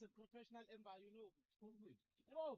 It's a professional environment, you know. Oh,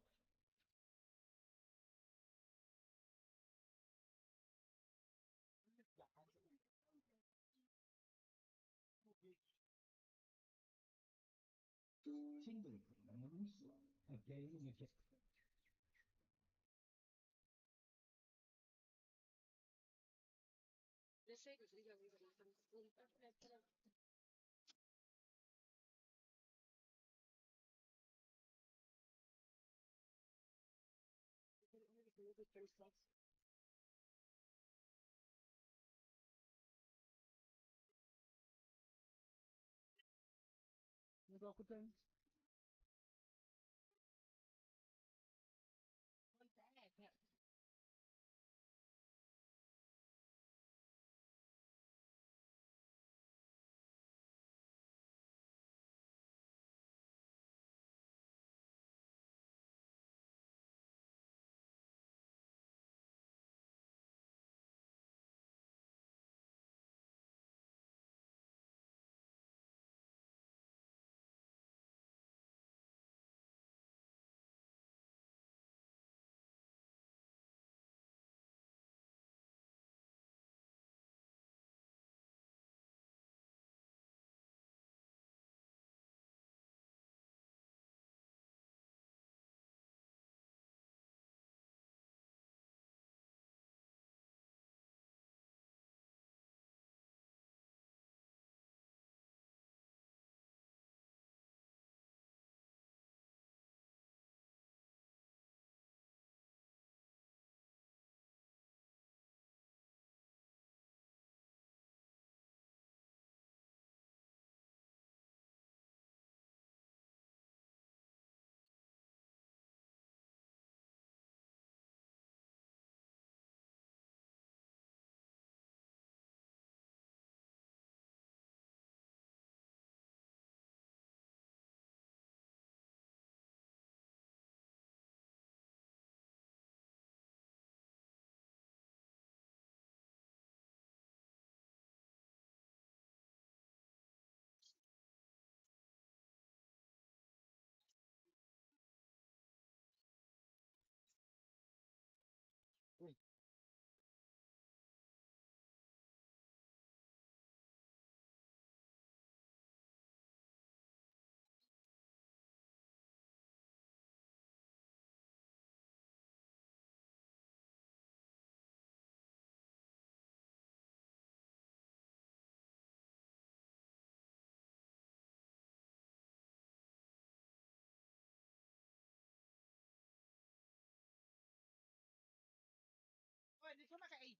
di cuma kayak ini.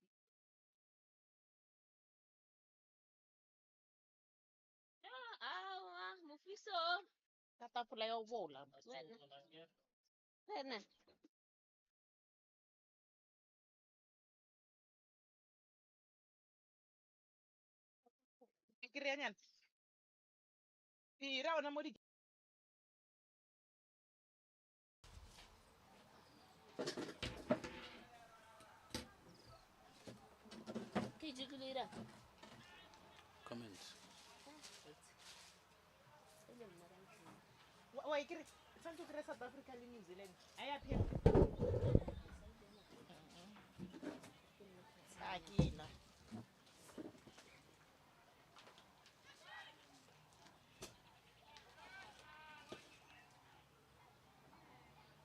Mufiso. Tata pula yung bola. Wena. Pikiran yan. Tira, na mo di. page ke le ira comment Wa ikere tshwantse o kry South Africa le New Zealand a ya phela a ke ena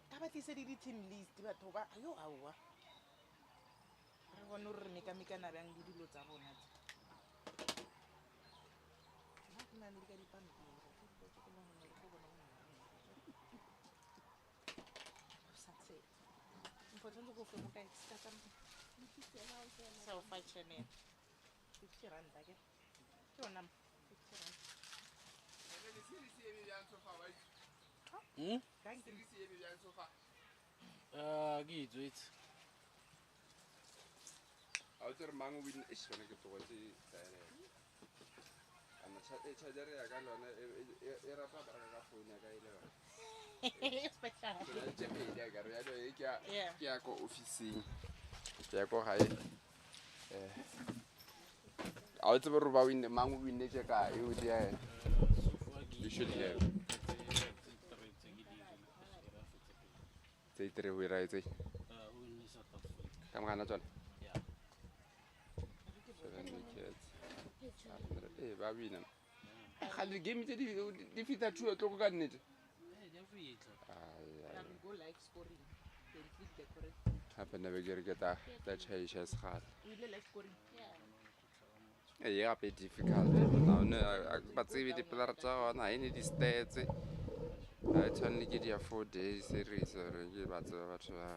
ka ba tlise le di-team list batho ba yo aowa re bone gore re mekamekana bjang le dilo tsa bona tse nna ke na le ka dipampiri ke dilo tse ke nagana gore ke bona sa tsela important go fe mo ka extra ka sa o fa channel 50 rand ke yona 50 rand ke itswetse a o tsere mang o bine e sone ke togetse ana chargere ya ka lona e rata baraka ka phone ya ka ile special yona tšepedi ya kare yalo e ke Yeah. ya ko officing ke ya ko gae a o tsebe gore ba winne mang o winnetse kae o dia you should have tse itere o ira tse ka mogana tsona ba wina ga le game tse di fita 2 o'clock ka nnete go like scoring then click the correct gape nna be ke re ke ta chaiša segala o ile like scoring ee gape difficult naone ba tsebe dipelara tsa gona ga ene di-stats ga e tshwane le ke dia 4 day series ore ke ba tseba batho ba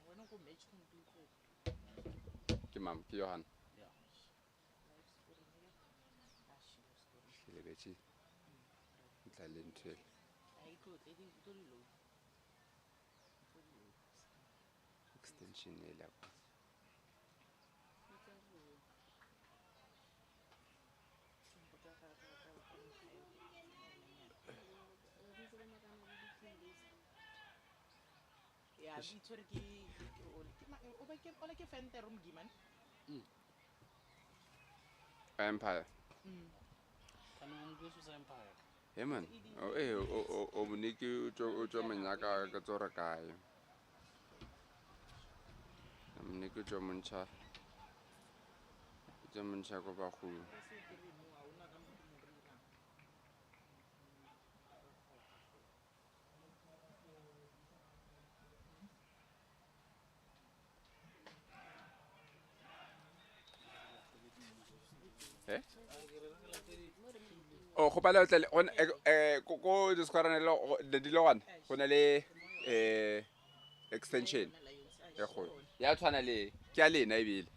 wena go match completed ke mam ke Johan like scoring scoring ke lebetse ntla le ntho e I thought it is totally low extension e la kwa yeah di tshwere ke o ba ke fente ro mgiman empire he man o moneke o tswa menyaka ka tsora kae moneke o tswa montšha ko bagolo o go pala tle ko discoranelo di le gona go na le extension e kgolo ya tshwana le ke a lena ebile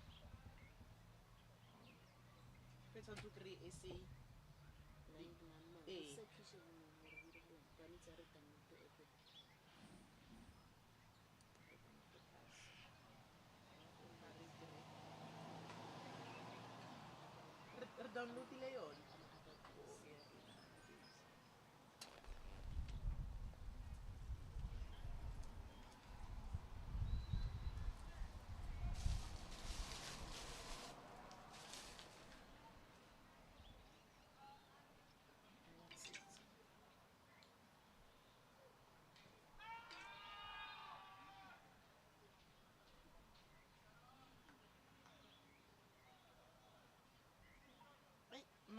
re downloadile yone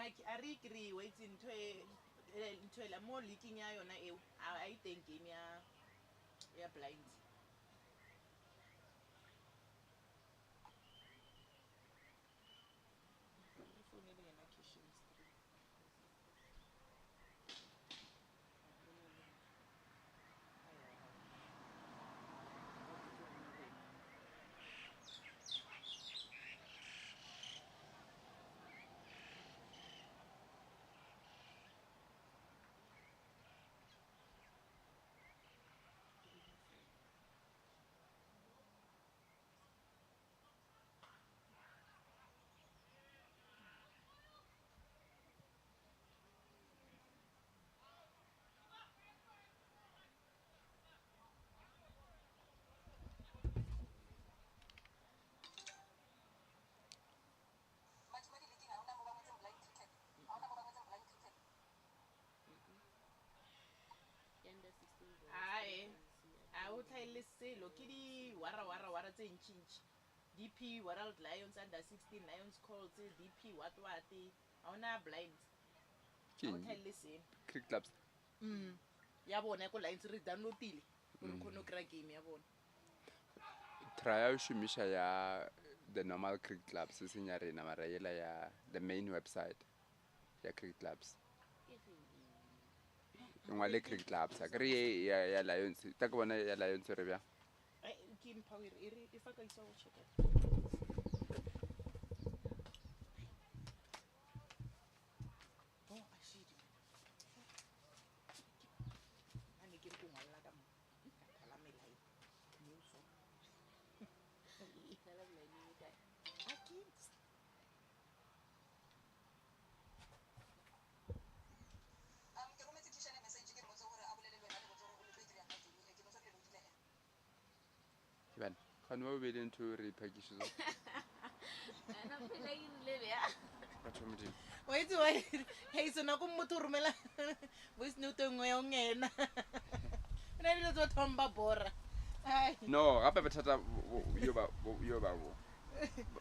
Mike a re kry waitse ntho ela mo leaking ya yona eo a iteng game ya blind re founele yena cash mystery tlhaele selo ke di wara tse ntšintši DP World Lions under 16 Lions Colts DP what ga ona blinds ga o tlhaele selo cricket clubs ya bona ko lines re downloadile gore khone o kry game ya bona try o šomiša ya the normal cricket clubs seng ya rena mara yela ya the main website ya cricket clubs ngwale cricket clubs a kry ya lions ta ke bona ya lions re bjang ke mphawer e fa ka isa go checka bana gane ba bobedi ntho re iphakišetso batho modimo wa itse wa hey sona ko motho o romela voice note nngwe ya ngena o na le tso thomba bora no gape bothata yo ba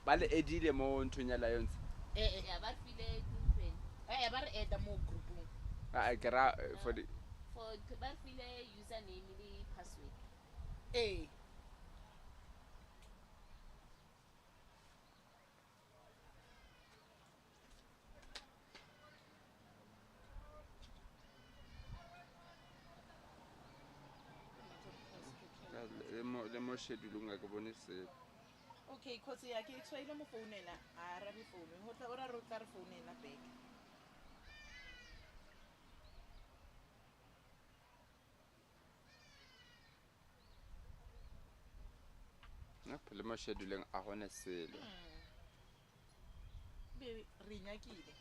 ba le edile mo nthong ya lions ba re eda mo groupong ke ra for the ba file username le password le mo scheduleng a ke bone se okay cause ya ke tshwaile mo founela a arabe founu go tla o ra re tla re founela back le mo scheduleng a gone selo be re nyakile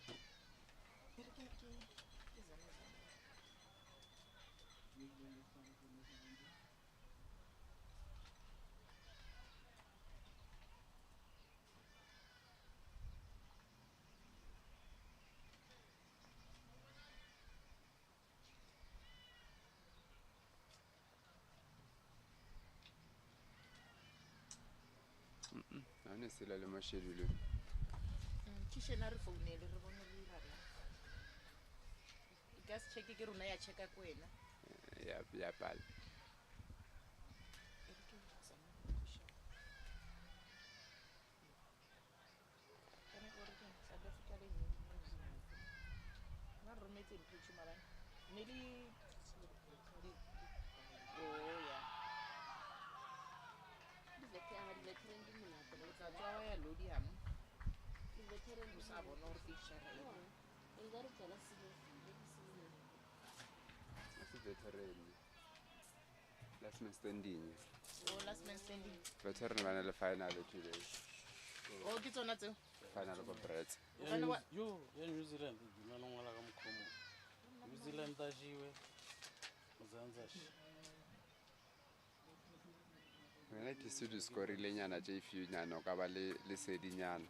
a ne selo le mo scheduleng kišena re founele re bone re irabja e ka se checke ke rona ya checka ko wena ya pala rometse mphetšo mabane ne le tla tswa wa ya lodium o sa bona gore picture veteran last man standing last man standing veteran ba na le final today ke tsona tseo final conference yo ya New Zealand dina lo ngwala ka mokhomo New Zealand ta jiwe mozanzashi wena ke se di scorile nyana tše few nyana o ka ba le sedinyana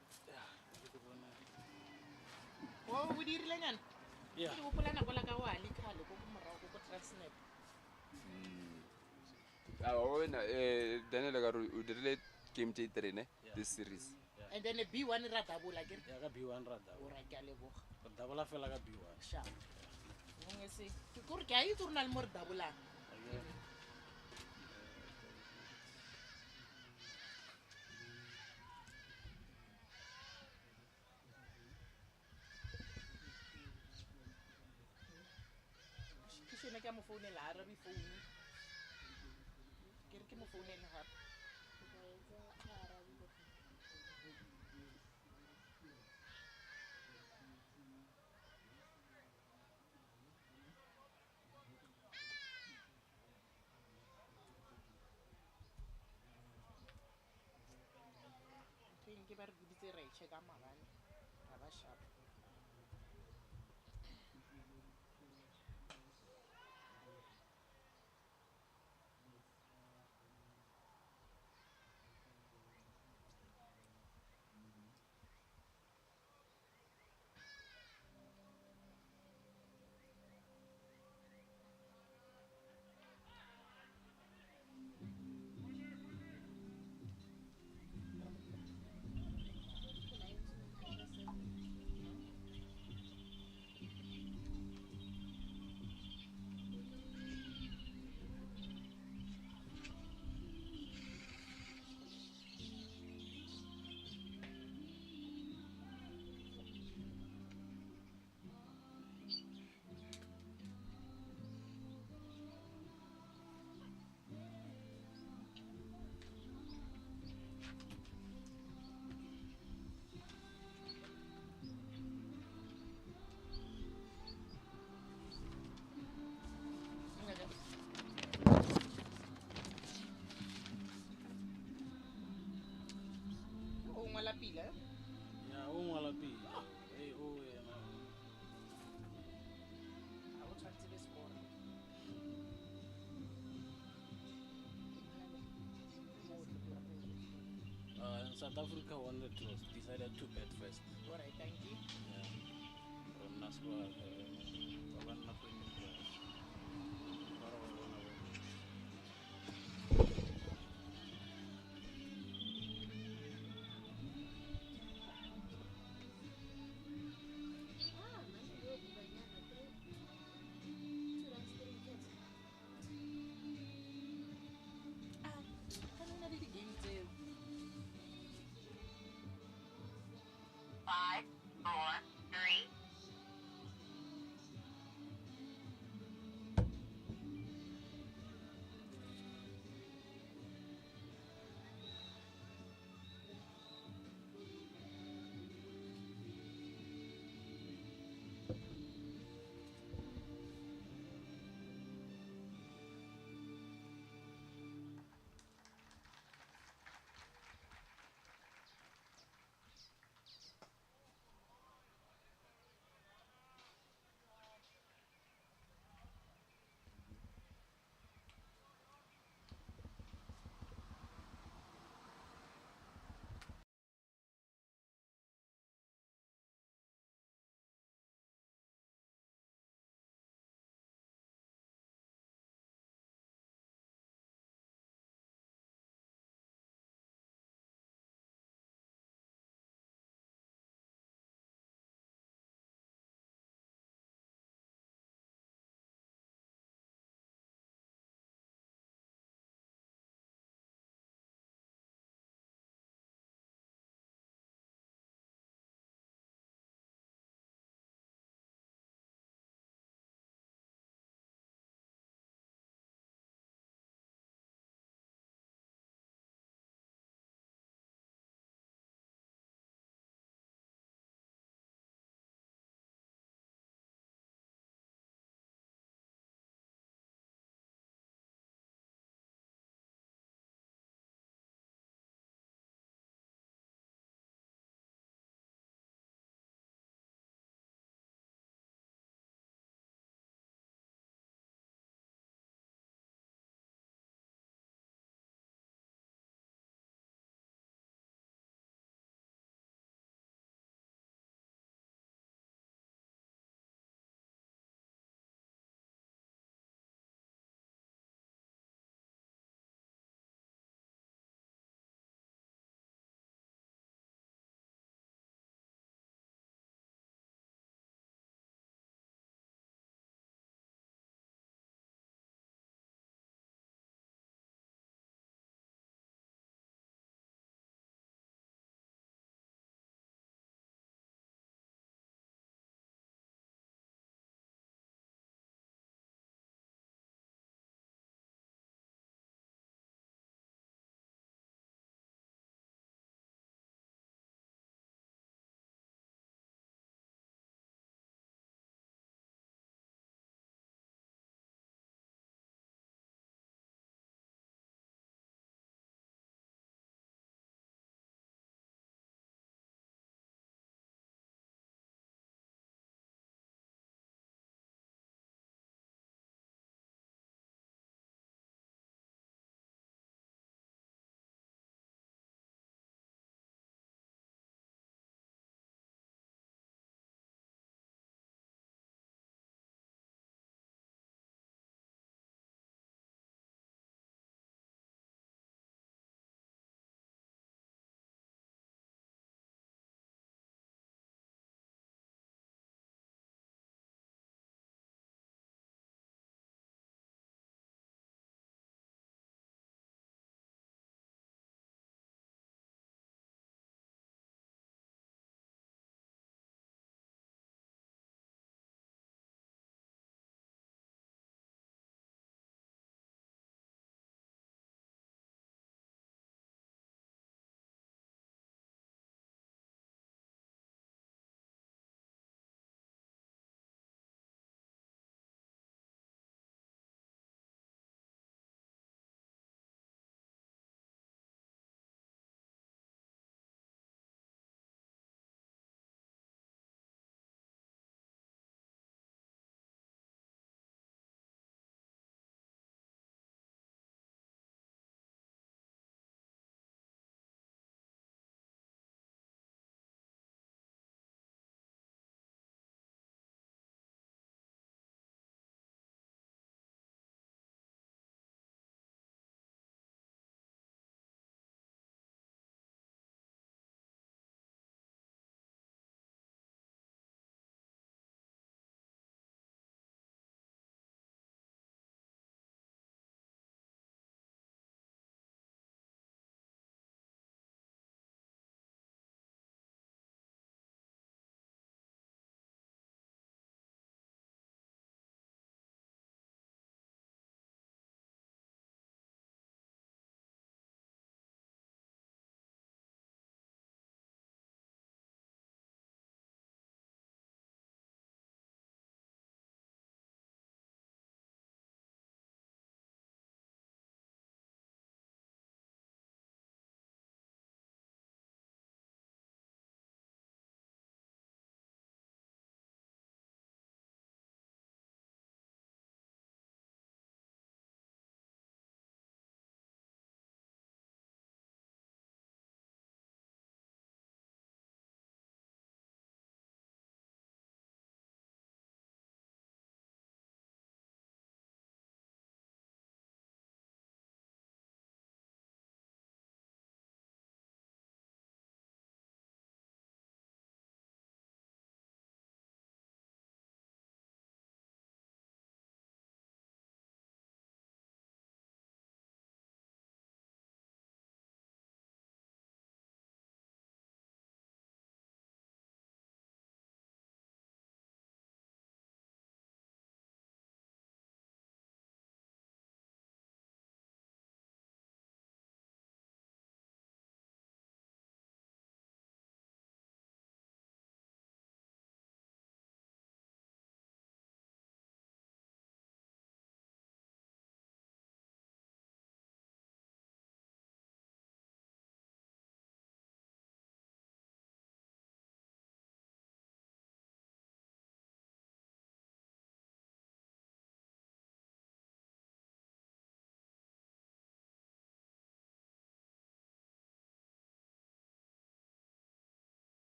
o dirile nyana ke gopola nako la ka wa le khale go morago go transnet wena Daniel ka re o dirile game tše 3 ne this series and then B1 ra double again ya ka B1 ra double ora ke a leboga ra double fela ka B1 sha ngwe se ke gore ke a itse rona le mo re double ke mo founela arabe founu ke re ke mo founela gape ke ba re duditse ra e checka mabane ra ba sharp ngwala pila ya o ngwala pele o ena ha o tshwantse be score South Africa won the toss, decided to bet first. alright thank you Rona squad ba banna kwenye class. Bara ba bona ba. ka nna le di-game tseo 5, 4, 3,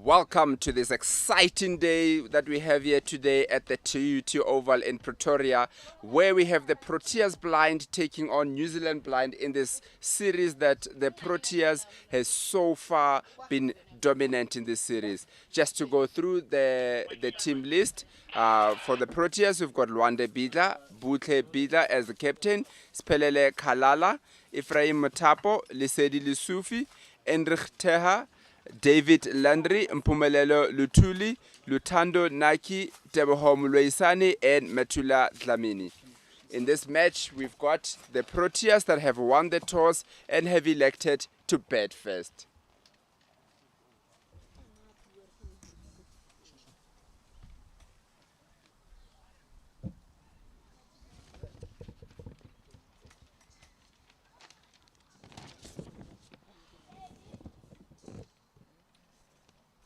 Welcome to this exciting day that we have here today at the TUT Oval in Pretoria, where we have the Proteas blind taking on New Zealand blind in this series that the Proteas has so far been dominant in this series. Just to go through the team list, for the Proteas, we've got Luande Bidla, Butle Bidla as the captain, Spelele Kalala, Ephraim Matapo, Lisedi Lisufi, Enrich Teha, David Landry, Mpumelelo Lutuli, Lutando Naki, Teboho Muluisani, and Metula Dlamini. In this match, we've got the Proteas that have won the toss and have elected to bat first.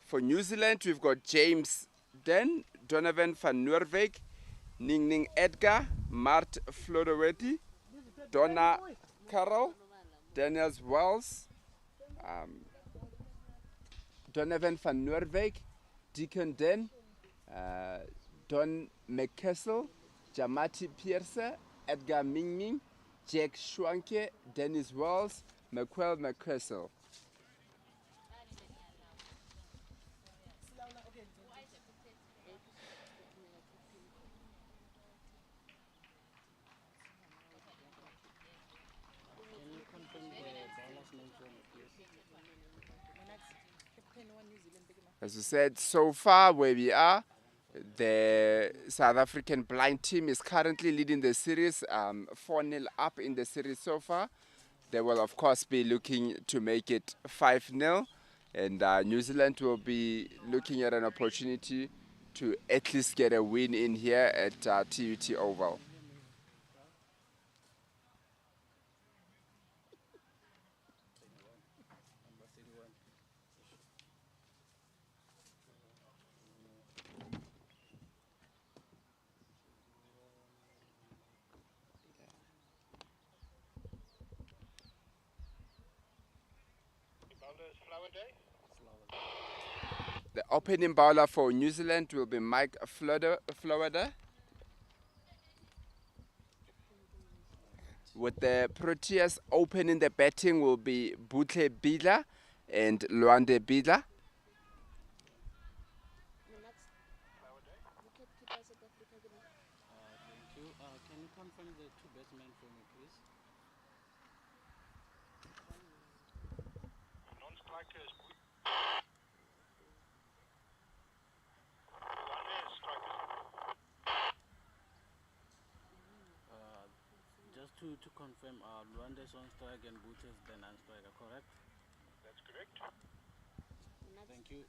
For New Zealand, we've got James Den, Donovan van Noorweg, Ning Ning Edgar, Mart Flodoweti, Donna Carroll, Daniels Wells, Donovan van Noorweg, Deacon Den, Don McKessel, Jamati Pierce, Edgar Mingming, Jack Schwanke, Dennis Wells, McQuell McKessel. As we said, so far where we are, the South African blind team is currently leading the series, 4-0 up in the series so far. They will, of course, be looking to make it 5-0, and New Zealand will be looking at an opportunity to at least get a win in here at TUT Oval. The opening bowler for New Zealand will be Mike Florida. With the Proteas opening the batting will be Butle Bidla and Luande Bidla. Thank you. Can you confirm the two batsmen for me, please? Non-strikers. Just to confirm, Luande's on strike and Butcher's the non-striker, correct? That's correct. Thank you.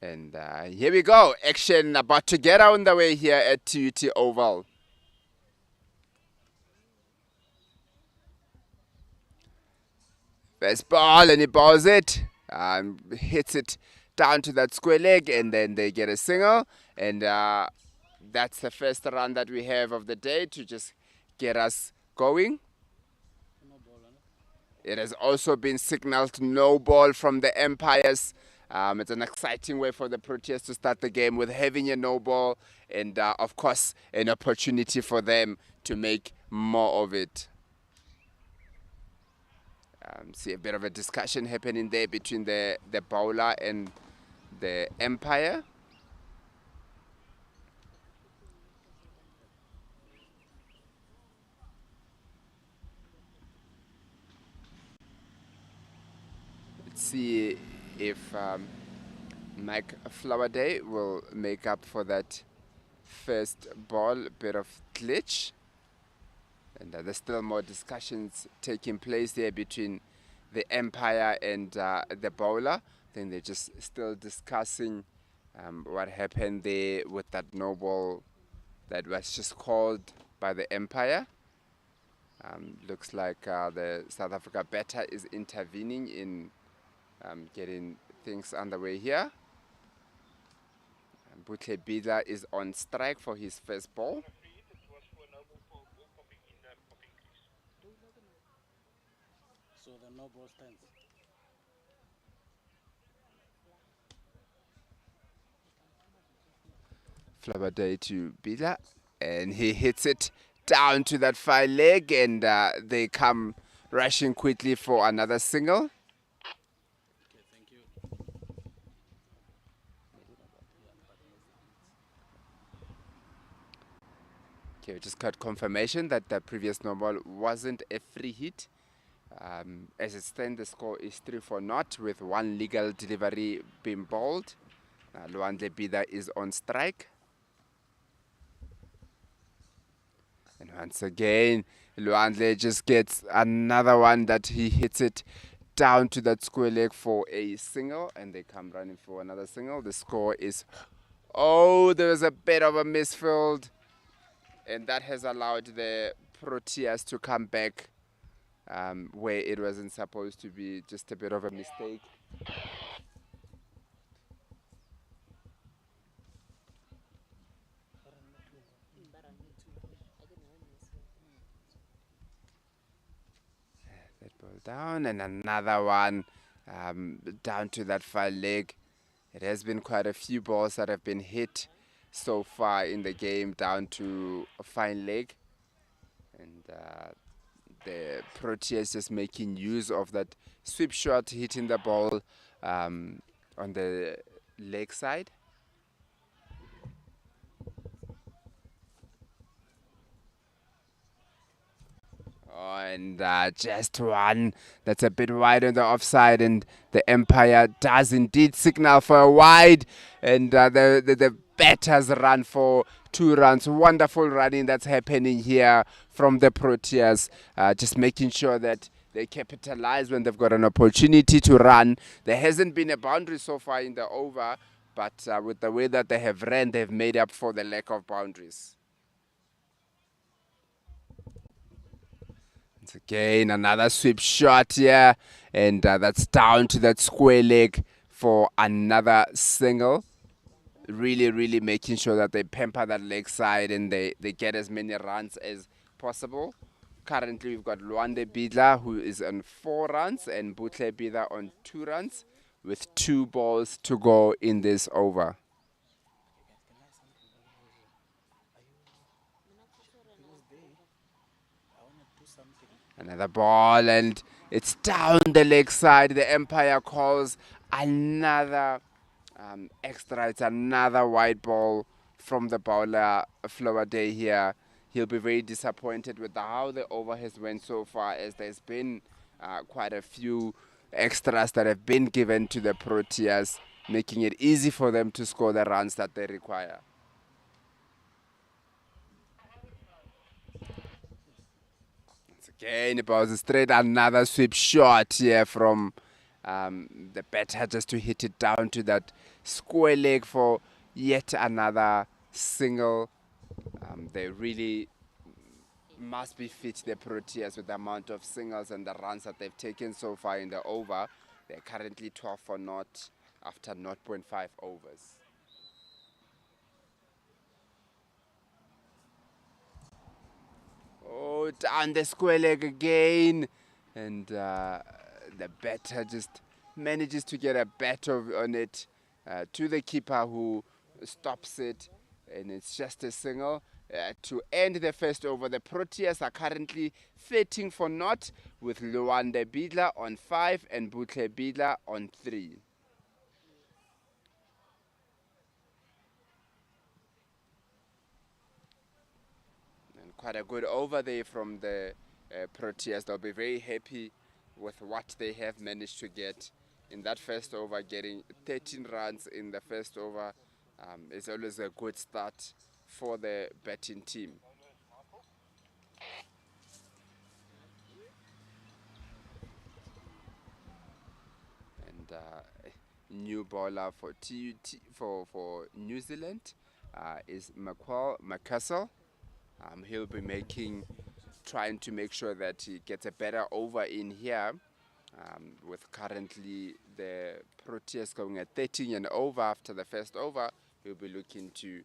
And here we go. Action about to get on the way here at TUT Oval. First ball, and he bowls it. Hits it down to that square leg, and then they get a single. And that's the first run that we have of the day to just get us going. It has also been signaled no ball from the umpires. It's an exciting way for the Proteas to start the game with having a no ball and, of course, an opportunity for them to make more of it. See a bit of a discussion happening there between the bowler and the umpire. Let's see if Mike Flowerday will make up for that first ball bit of glitch. And there's still more discussions taking place there between the umpire and the bowler. I think they're just still discussing what happened there with that no ball that was just called by the umpire. Looks like the South Africa batter is intervening in getting things underway here. Butle Bida is on strike for his first ball. Free hit, it was for no ball popping in the popping crease. So the no ball stands. Flower Day to Bida, and he hits it down to that far leg, and they come rushing quickly for another single. Okay, thank you. Okay, we just got confirmation that the previous no ball wasn't a free hit. As it stands, the score is 3-4 with one legal delivery being bowled. Luandle Bida is on strike. And once again, Luandle just gets another one that he hits it down to that square leg for a single, and they come running for another single. The score is, oh, there was a bit of a misfield, and that has allowed the Proteas to come back where it wasn't supposed to be, just a bit of a mistake. That ball down, and another one down to that far leg. It has been quite a few balls that have been hit so far in the game down to a fine leg. And the Proteas just making use of that sweep shot, hitting the ball on the leg side. Oh, and just one that's a bit wide on the offside, and the umpire does indeed signal for a wide, and the batters run for 2 runs. Wonderful running that's happening here from the Proteas, just making sure that they capitalize when they've got an opportunity to run. There hasn't been a boundary so far in the over, but with the way that they have ran, they've made up for the lack of boundaries. Again, another sweep shot here, and that's down to that square leg for another single. Really making sure that they pamper that leg side and they get as many runs as possible. Currently, we've got Luande Bidla, who is on 4 runs, and Butle Bidla on 2 runs, with 2 balls to go in this over. Another ball, and it's down the leg side. The umpire calls another extra. It's another wide ball from the bowler, Flower Day here. He'll be very disappointed with how the over has went so far, as there's been quite a few extras that have been given to the Proteas, making it easy for them to score the runs that they require. Again, it was straight, another sweep shot here from the batter, just to hit it down to that square leg for yet another single. They really must be fit, the Proteas, with the amount of singles and the runs that they've taken so far in the over. They're currently 12-0 after 0.5 overs. Oh, down the square leg again, and the batter just manages to get a bat on it to the keeper, who stops it, and it's just a single. To end the first over, the Proteas are currently 13-0 with Luande Bidla on 5 and Butle Bidla on 3. Quite a good over there from the Proteas. They'll be very happy with what they have managed to get in that first over. Getting 13 runs in the first over is always a good start for the batting team. And new bowler for for New Zealand is McCastle. He'll be trying to make sure that he gets a better over in here, with currently the Proteas going at 13 and over after the first over, he'll be looking to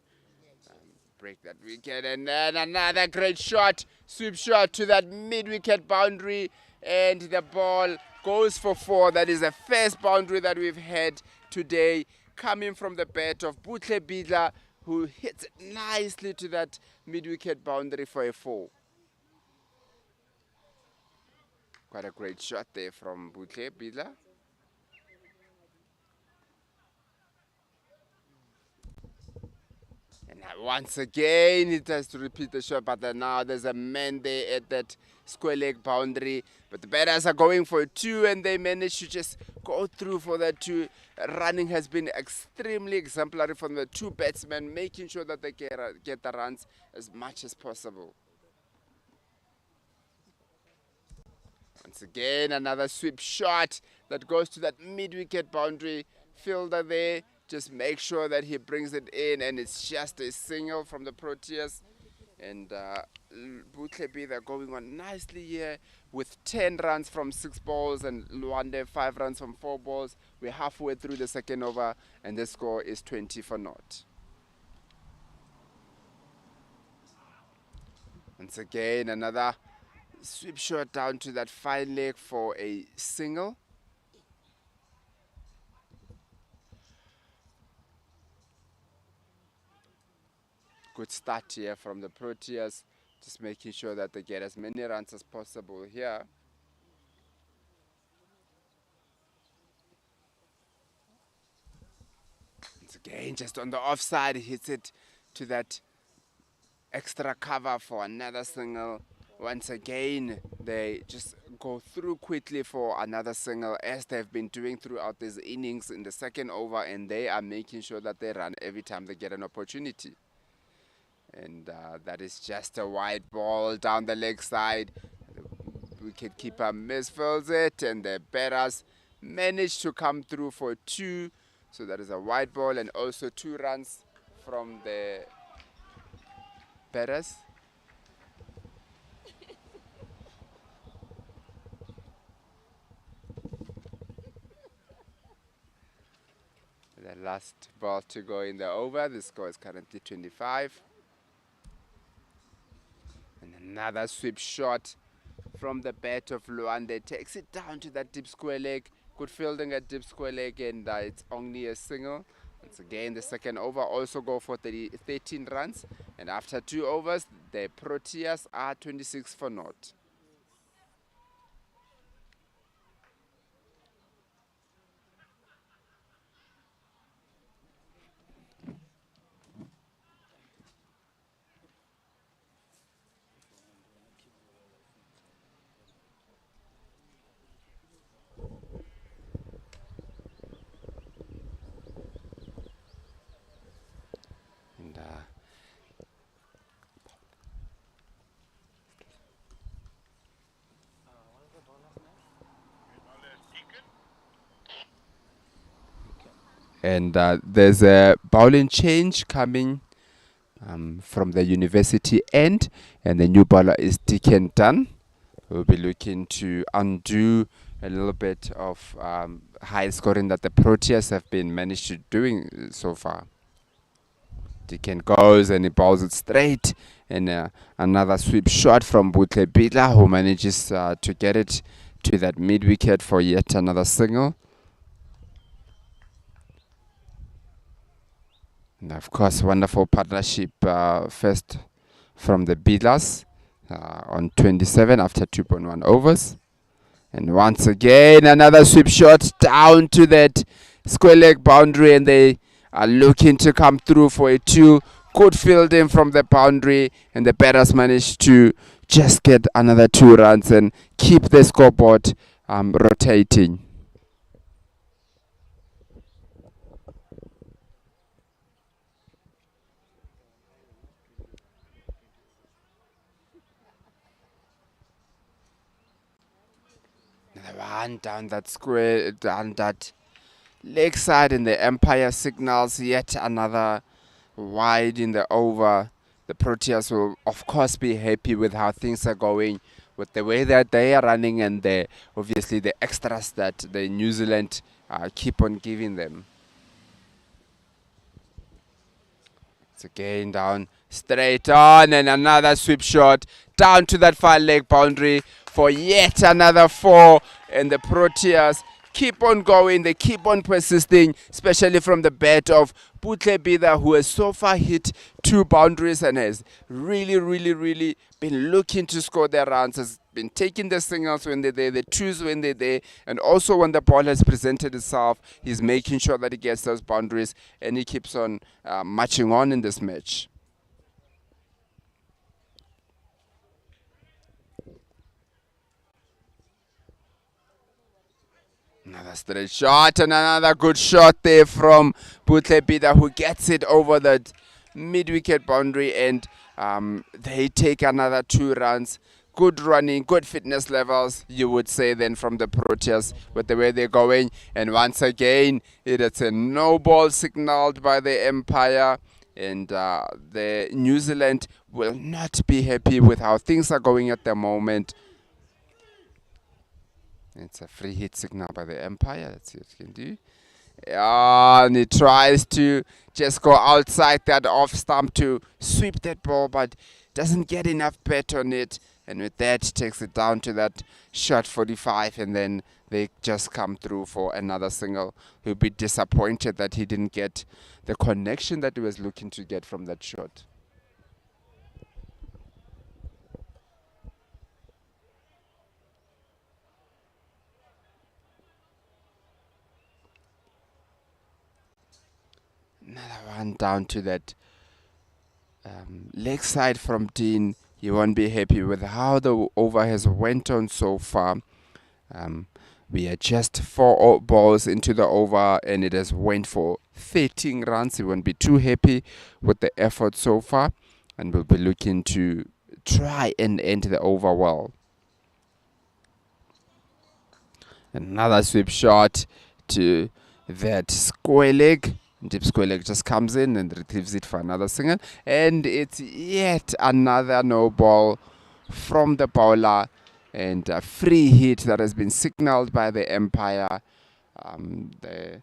break that wicket. And then another great shot, sweep shot to that mid-wicket boundary, and the ball goes for 4. That is the first boundary that we've had today, coming from the bat of Butle Bidla, who hits it nicely to that mid-wicket boundary for a 4. Quite a great shot there from Butle Bidla. And now once again, it has to repeat the shot, but then now there's a man there at that square leg boundary. But the batters are going for a 2, and they manage to just go through for that 2. Running has been extremely exemplary from the 2 batsmen, making sure that they get the runs as much as possible. Once again, another sweep shot that goes to that mid-wicket boundary. Fielder there, just make sure that he brings it in, and it's just a single from the Proteas. And Butlebi, they're going on nicely here with 10 runs from 6 balls, and Luande 5 runs from 4 balls. We're halfway through the second over, and the score is 20 for naught. Once again, another sweep shot down to that fine leg for a single. Good start here from the Proteas, just making sure that they get as many runs as possible here. Once again, just on the offside, hits it to that extra cover for another single. Once again, they just go through quickly for another single, as they've been doing throughout these innings in the second over, and they are making sure that they run every time they get an opportunity. And that is just a wide ball down the leg side. The wicketkeeper misfields it, and the batters manage to come through for 2. So that is a wide ball, and also 2 runs from the batters. The last ball to go in the over. The score is currently 25. And another sweep shot from the bat of Luande. Takes it down to that deep square leg. Good fielding at deep square leg, and it's only a single. Once again, the second over also go for 13 runs. And after 2 overs, the Proteas are 26 for naught. And there's a bowling change coming from the university end, and the new bowler is Deacon Dunn. We'll be looking to undo a little bit of high scoring that the Proteas have been managed to doing so far. Deacon goes and he bowls it straight, and another sweep shot from Butle Bidla, who manages to get it to that mid wicket for yet another single. And of course, wonderful partnership first from the Bidlas on 27 after 2.1 overs. And once again, another sweep shot down to that square leg boundary, and they are looking to come through for a 2. Good fielding from the boundary, and the batters managed to just get another 2 runs and keep the scoreboard rotating. One down that square, down that leg side, and the umpire signals yet another wide in the over. The Proteas will of course be happy with how things are going, with the way that they are running, and obviously the extras that the New Zealand keep on giving them. It's again down, straight on, and another sweep shot down to that far leg boundary for yet another 4. And the Proteas keep on going, they keep on persisting, especially from the bat of Butle Bida, who has so far hit 2 boundaries and has really been looking to score their runs, has been taking the singles when they're there, the twos when they're there, and also when the ball has presented itself, he's making sure that he gets those boundaries, and he keeps on marching on in this match. Another straight shot and another good shot there from Butle Bida, who gets it over the mid-wicket boundary, and they take another 2 runs. Good running, good fitness levels, you would say then, from the Proteas with the way they're going. And once again, it's a no ball signaled by the umpire, and the New Zealand will not be happy with how things are going at the moment. It's a free hit signal by the umpire. Let's see what he can do. And he tries to just go outside that off stump to sweep that ball, but doesn't get enough bet on it. And with that, takes it down to that shot 45, and then they just come through for another single. He'll be disappointed that he didn't get the connection that he was looking to get from that shot. Another one down to that leg side from Dean. He won't be happy with how the over has went on so far. We are just 4 balls into the over, and it has went for 13 runs. He won't be too happy with the effort so far, and we'll be looking to try and end the over well. Another sweep shot to that square leg. Deep square leg just comes in and retrieves it for another single, and it's yet another no ball from the bowler, and a free hit that has been signaled by the umpire. The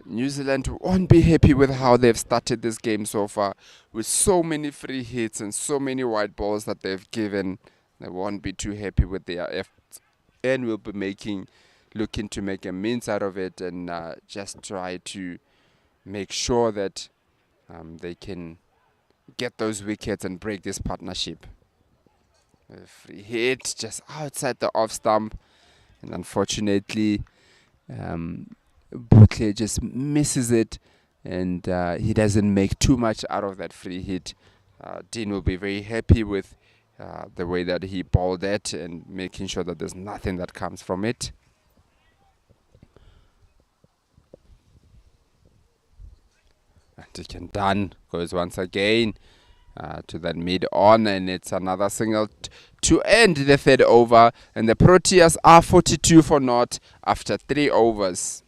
New Zealand won't be happy with how they've started this game so far, with so many free hits and so many white balls that they've given. They won't be too happy with their efforts, and will be looking to make a mince out of it, and just try to make sure that they can get those wickets and break this partnership. A free hit just outside the off stump, and unfortunately Butle just misses it, and he doesn't make too much out of that free hit. Dean will be very happy with the way that he bowled it and making sure that there's nothing that comes from it. And done goes once again to that mid on, and it's another single to end the 3rd over, and the Proteas are 42 for naught after 3 overs.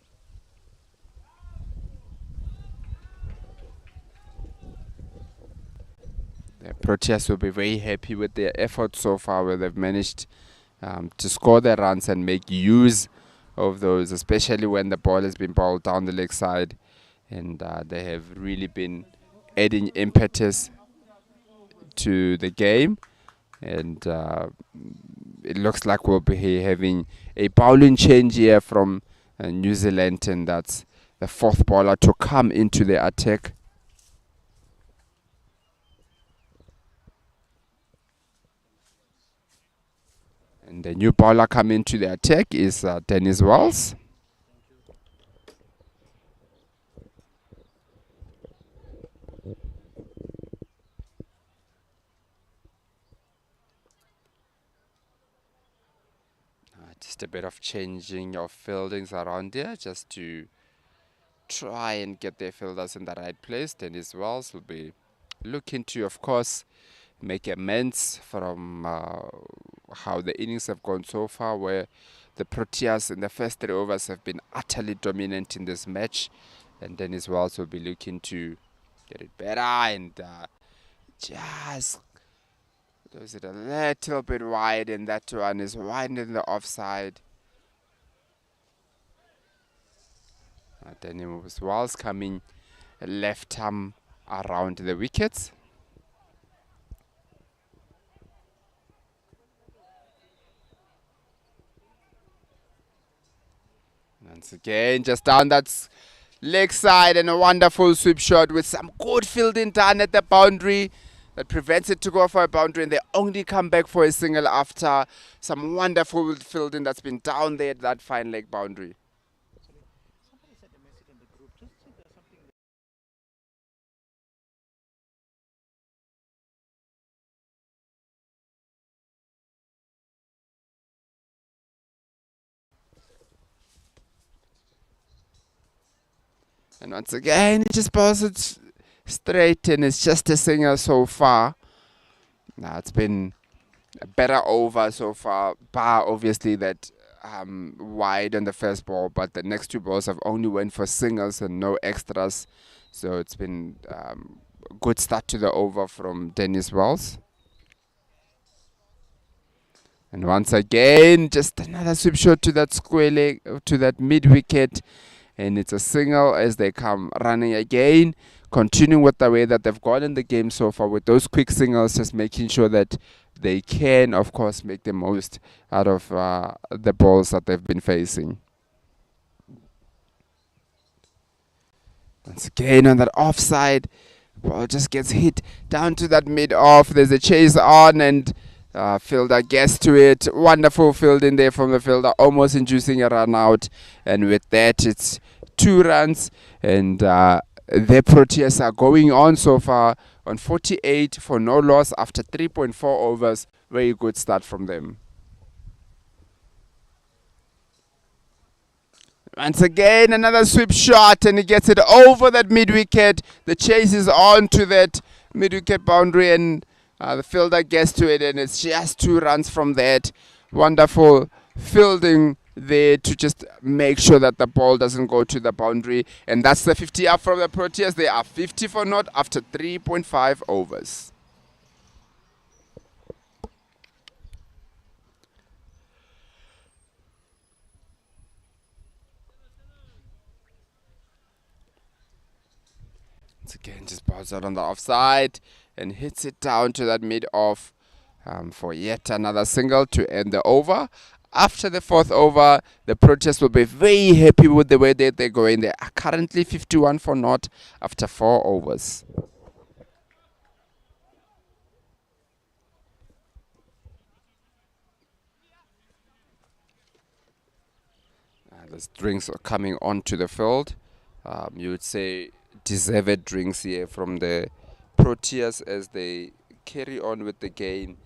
The Proteas will be very happy with their effort so far, where they've managed to score their runs and make use of those, especially when the ball has been bowled down the leg side. And they have really been adding impetus to the game, and it looks like we'll be having a bowling change here from New Zealand, and that's the 4th bowler to come into the attack. And the new bowler coming to the attack is Dennis Wells. Just a bit of changing of fieldings around here, just to try and get their fielders in the right place. Dennis Wells will be looking to, of course, make amends from how the innings have gone so far, where the Proteas in the first 3 overs have been utterly dominant in this match, and Dennis Wells will be looking to get it better, and just goes it a little bit wide, and that one is wide in the offside. Dennis Wells coming left arm around the wickets. Once again, just down that leg side, and a wonderful sweep shot with some good fielding done at the boundary that prevents it to go for a boundary, and they only come back for a single after some wonderful fielding that's been down there at that fine leg boundary. Somebody sent a message in the group. Just say there's something. And once again, he just bowls it straight, and it's just a single so far. Now it's been a better over so far, bar obviously that wide on the first ball, but the next two balls have only went for singles and no extras. So it's been a good start to the over from Dennis Wells. And once again, just another sweep shot to that square leg, to that mid wicket. And it's a single as they come running again, continuing with the way that they've gone in the game so far with those quick singles, just making sure that they can, of course, make the most out of the balls that they've been facing. Once again on that offside, ball just gets hit down to that mid-off. There's a chase on, and fielder gets to it. Wonderful fielding there from the fielder, almost inducing a run out. And with that, it's 2 runs, and the Proteas are going on so far on 48 for no loss after 3.4 overs. Very good start from them. Once again, another sweep shot, and he gets it over that mid-wicket. The chase is on to that mid-wicket boundary, and the fielder gets to it, and it's just 2 runs from that. Wonderful fielding there to just make sure that the ball doesn't go to the boundary. And that's the 50 up from the Proteas. They are 50 for naught after 3.5 overs. Once again, just balls out on the offside and hits it down to that mid-off for yet another single to end the over. After the 4th over, the Proteas will be very happy with the way that they're going. They are currently 51 for naught after 4 overs. There's drinks are coming onto the field. You would say deserved drinks here from the Proteas as they carry on with the game.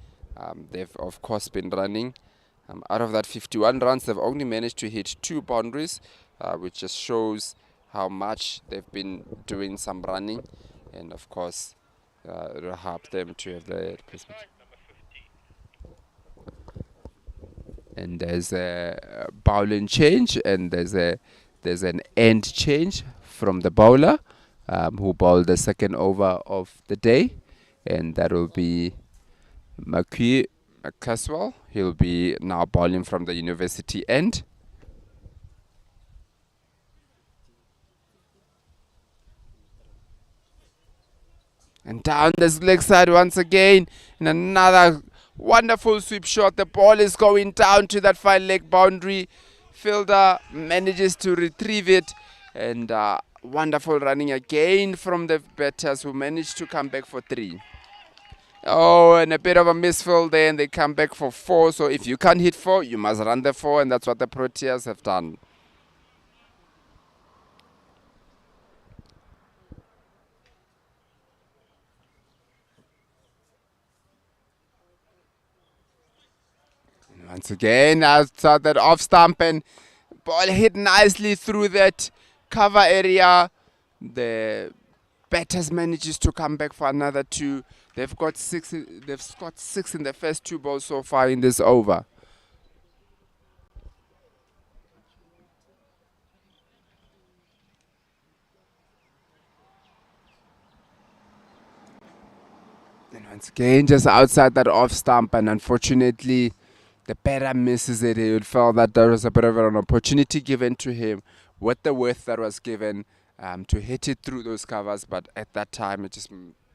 They've of course been running. Out of that 51 runs, they've only managed to hit 2 boundaries, which just shows how much they've been doing some running, and of course it'll help them to have the placement. And there's a bowling change, and there's an end change from the bowler who bowled the second over of the day, and that will be Caswell. He'll be now bowling from the university end. And down this leg side once again, and another wonderful sweep shot. The ball is going down to that fine leg boundary. Fielder manages to retrieve it, and wonderful running again from the batters who managed to come back for 3. Oh, and a bit of a misfield there, and they come back for 4. So if you can't hit 4, you must run the 4, and that's what the Proteas have done. And once again, outside that off stump, and ball hit nicely through that cover area. The batters manages to come back for another 2. They've got 6. They've scored 6 in the first 2 balls so far in this over. And once again, just outside that off stump, and unfortunately, the batter misses it. He would feel that there was a bit of an opportunity given to him with the width that was given. to hit it through those covers, but at that time it just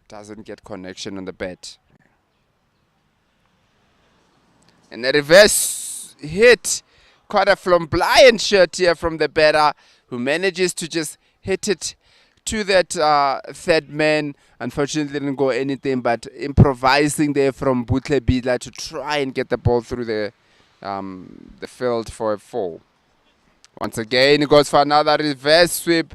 doesn't get connection on the bat. And the reverse hit, quite a flamboyant shot here from the batter, who manages to just hit it to that third man. Unfortunately didn't go anything, but improvising there from Butle Bidla to try and get the ball through the field for a 4. Once again, he goes for another reverse sweep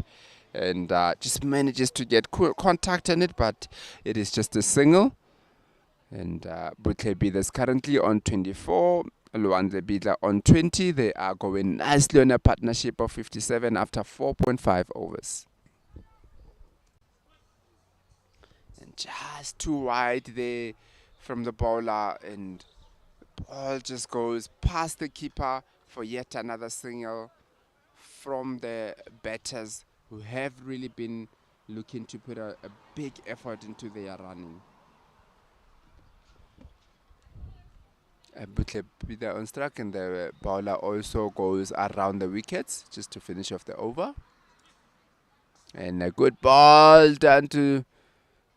and just manages to get contact on it, but it is just a single. And Butle Bidla is currently on 24, Luandle Bidla on 20. They are going nicely on a partnership of 57 after 4.5 overs. And just too wide there from the bowler, and the ball just goes past the keeper for yet another single from the batters, who have really been looking to put a big effort into their running. Butle Bidla on strike, and the bowler also goes around the wickets just to finish off the over. And a good ball done to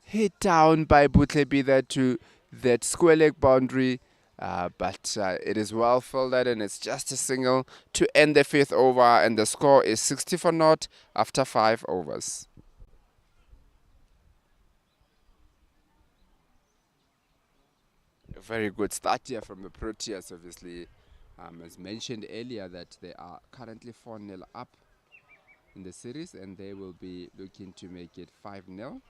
hit down by Butle Bidla to that square leg boundary, but it is well fielded, and it's just a single to end the 5th over, and the score is 60-0 after 5 overs. A very good start here from the Proteas, obviously. As mentioned earlier, that they are currently 4-0 up in the series, and they will be looking to make it 5-0.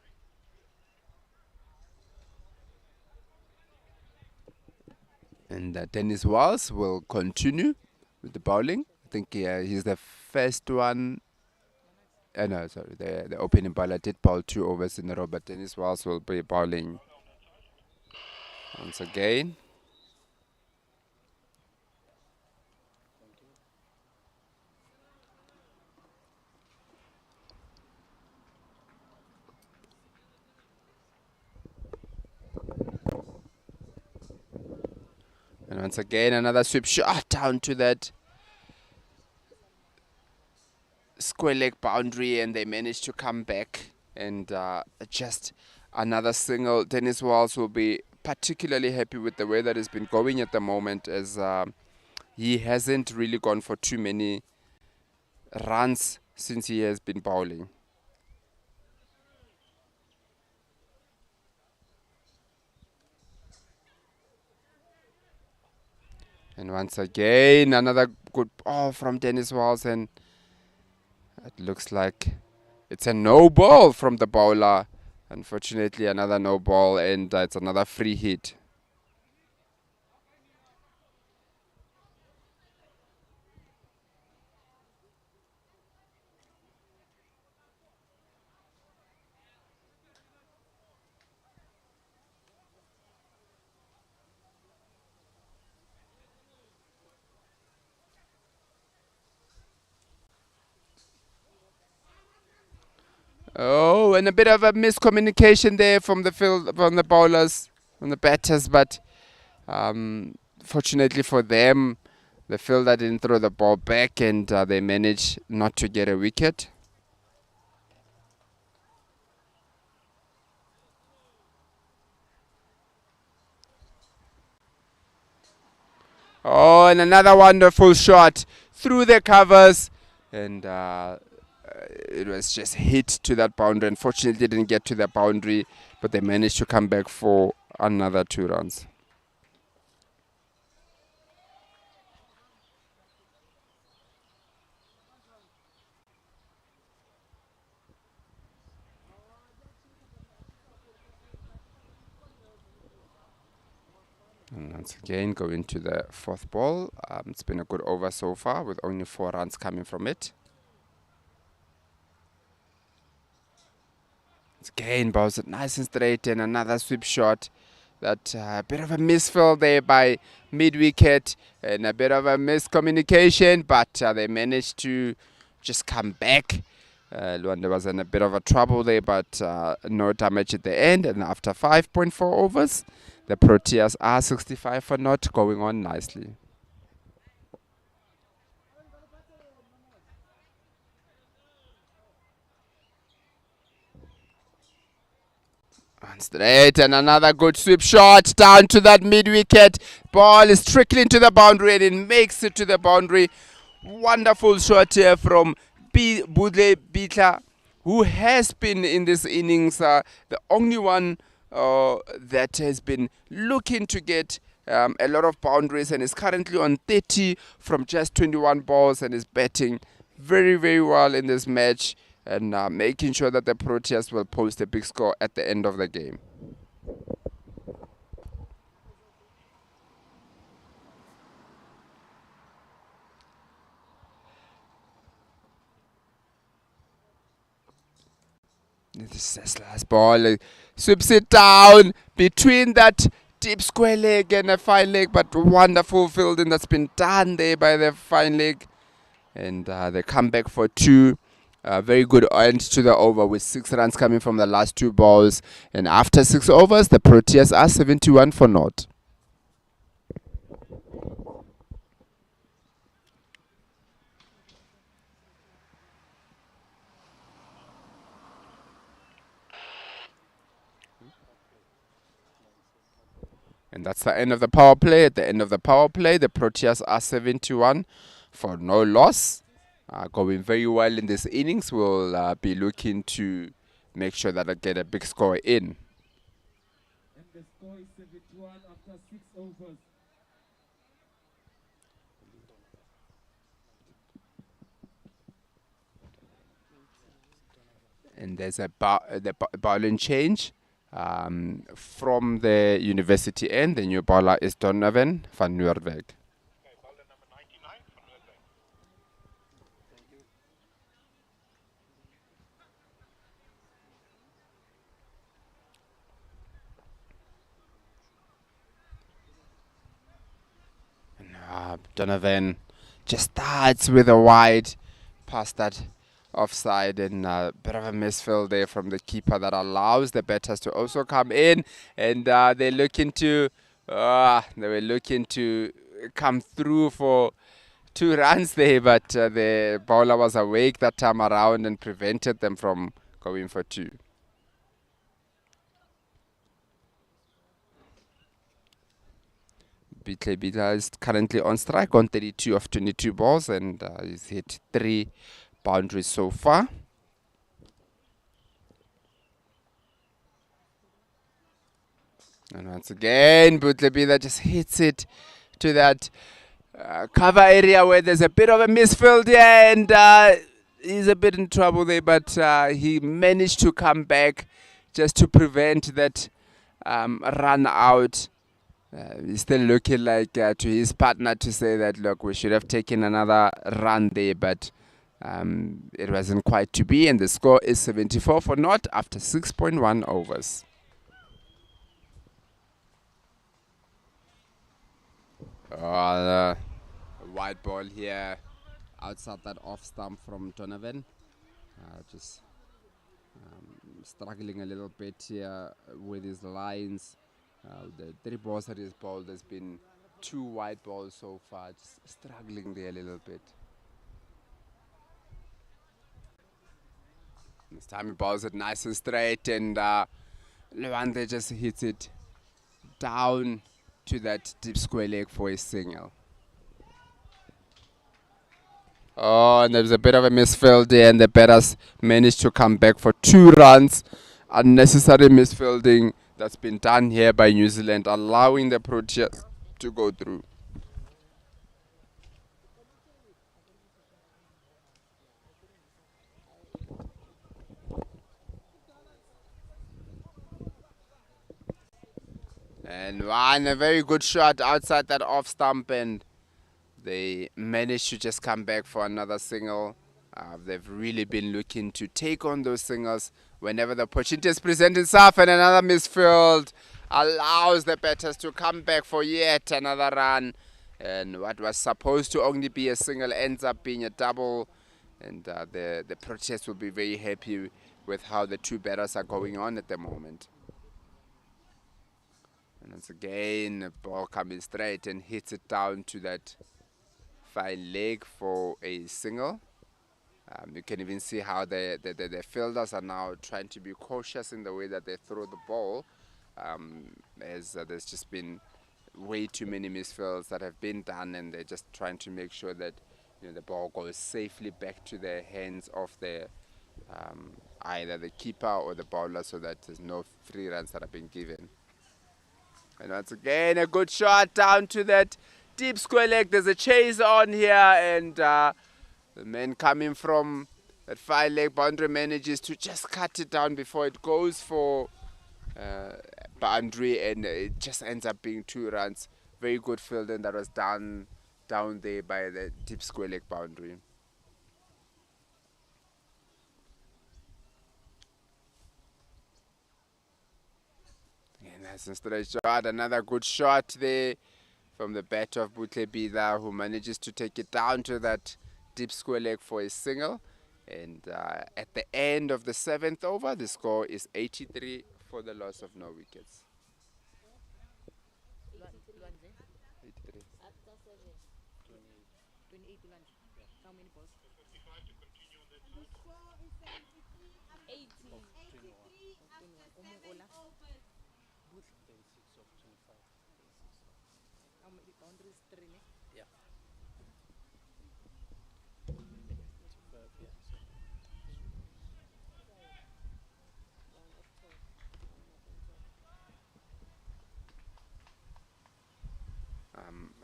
And Dennis Walls will continue with the bowling. I think he's the first one. No, sorry, the opening bowler did bowl 2 overs in a row, but Dennis Walls will be bowling once again. And once again, another sweep shot down to that square leg boundary, and they managed to come back and just another single. Dennis Walls will be particularly happy with the way that it's been going at the moment, as he hasn't really gone for too many runs since he has been bowling. And once again, another good ball from Dennis Walls, and it looks like it's a no ball from the bowler. Unfortunately, another no ball, and it's another free hit. Oh, and a bit of a miscommunication there from the field, from the bowlers, from the batters, but fortunately for them, the fielder didn't throw the ball back, and they managed not to get a wicket. Oh, and another wonderful shot through the covers, and it was just hit to that boundary. Unfortunately, didn't get to the boundary, but they managed to come back for another 2 runs. And once again, going to the 4th ball. It's been a good over so far, with only 4 runs coming from it. Again, bows it nice and straight, and another sweep shot. That bit of a misfill there by mid-wicket, and a bit of a miscommunication, but they managed to just come back. Luanda was in a bit of a trouble there, but no damage at the end. And after 5.4 overs, the Proteas are 65-0, going on nicely. Straight, and another good sweep shot down to that mid-wicket. Ball is trickling to the boundary and it makes it to the boundary. Wonderful shot here from Budle Bitla, who has been in this innings the only one that has been looking to get a lot of boundaries, and is currently on 30 from just 21 balls, and is batting very, very well in this match, and making sure that the Proteas will post a big score at the end of the game. This is the last ball. Sweeps it down between that deep square leg and a fine leg, but wonderful fielding that's been done there by the fine leg. And they come back for two. Very good end to the over with 6 runs coming from the last 2 balls. And after 6 overs, the Proteas are 71 for naught. And that's the end of the power play. At the end of the power play, the Proteas are 71 for no loss. Going very well in this innings. We'll be looking to make sure that I get a big score in. And the score is 71 after 6 overs. And there's a bowling change. From the university end, the new bowler is Donovan van Noordweg. Okay, bowler number 99 from Noordwijk. Donovan just starts with a wide past that offside, and a bit of a misfield there from the keeper that allows the batters to also come in, and they're looking to they were looking to come through for 2 runs there, but the bowler was awake that time around and prevented them from going for 2. Bitla is currently on strike on 32 of 22 balls, and he's hit 3 boundaries so far. And once again, Butlebila just hits it to that cover area where there's a bit of a misfield here, and he's a bit in trouble there, but he managed to come back just to prevent that run out. He's still looking like to his partner to say that, look, we should have taken another run there, but it wasn't quite to be, and the score is 74 for naught after 6.1 overs. A wide ball here outside that off stump from Donovan. Just struggling a little bit here with his lines. The 3 balls that he's bowled, there's been 2 wide balls so far. Just struggling there a little bit. This time he bowls it nice and straight, and Lewande just hits it down to that deep square leg for a single. Oh, and there's a bit of a misfield there, and the batters managed to come back for 2 runs. Unnecessary misfielding that's been done here by New Zealand, allowing the Proteas to go through. And a very good shot outside that off stump, and they managed to just come back for another single. They've really been looking to take on those singles whenever the opportunities present itself, and another misfield allows the batters to come back for yet another run. And what was supposed to only be a single ends up being a double, and the Proteas will be very happy with how the 2 batters are going on at the moment. And once again, the ball coming straight and hits it down to that fine leg for a single. You can even see how the fielders are now trying to be cautious in the way that they throw the ball, as there's just been way too many misfields that have been done, and they're just trying to make sure that the ball goes safely back to the hands of the either the keeper or the bowler, so that there's no free runs that are being given. And once again, a good shot down to that deep square leg. There's a chase on here, and the man coming from that 5-leg boundary manages to just cut it down before it goes for boundary, and it just ends up being 2 runs. Very good fielding that was done down there by the deep square leg boundary. And that's a straight shot. Another good shot there from the bat of Butlebida, who manages to take it down to that deep square leg for a single. And at the end of the 7th over, the score is 83 for the loss of no wickets. 83. After 7. 28 to lunch. How many balls? 80. 36 of 25. How many boundaries? 3. Yeah. 25, yeah.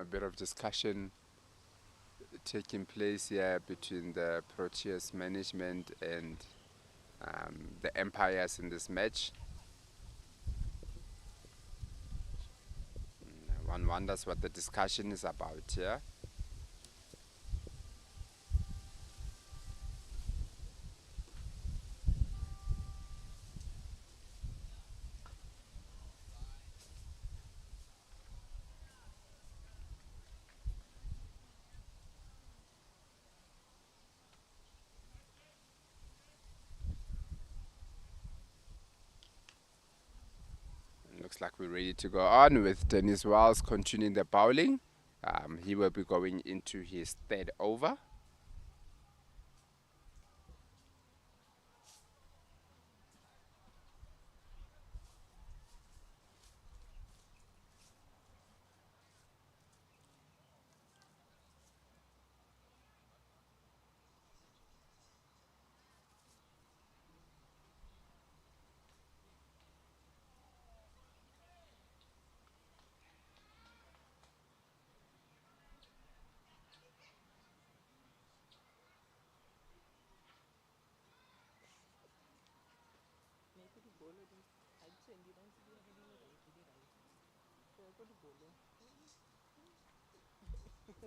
A bit of discussion taking place here between the Proteas management and the umpires in this match. One wonders what the discussion is about here. Looks like we're ready to go on with Dennis Wells continuing the bowling. He will be going into his 3rd over.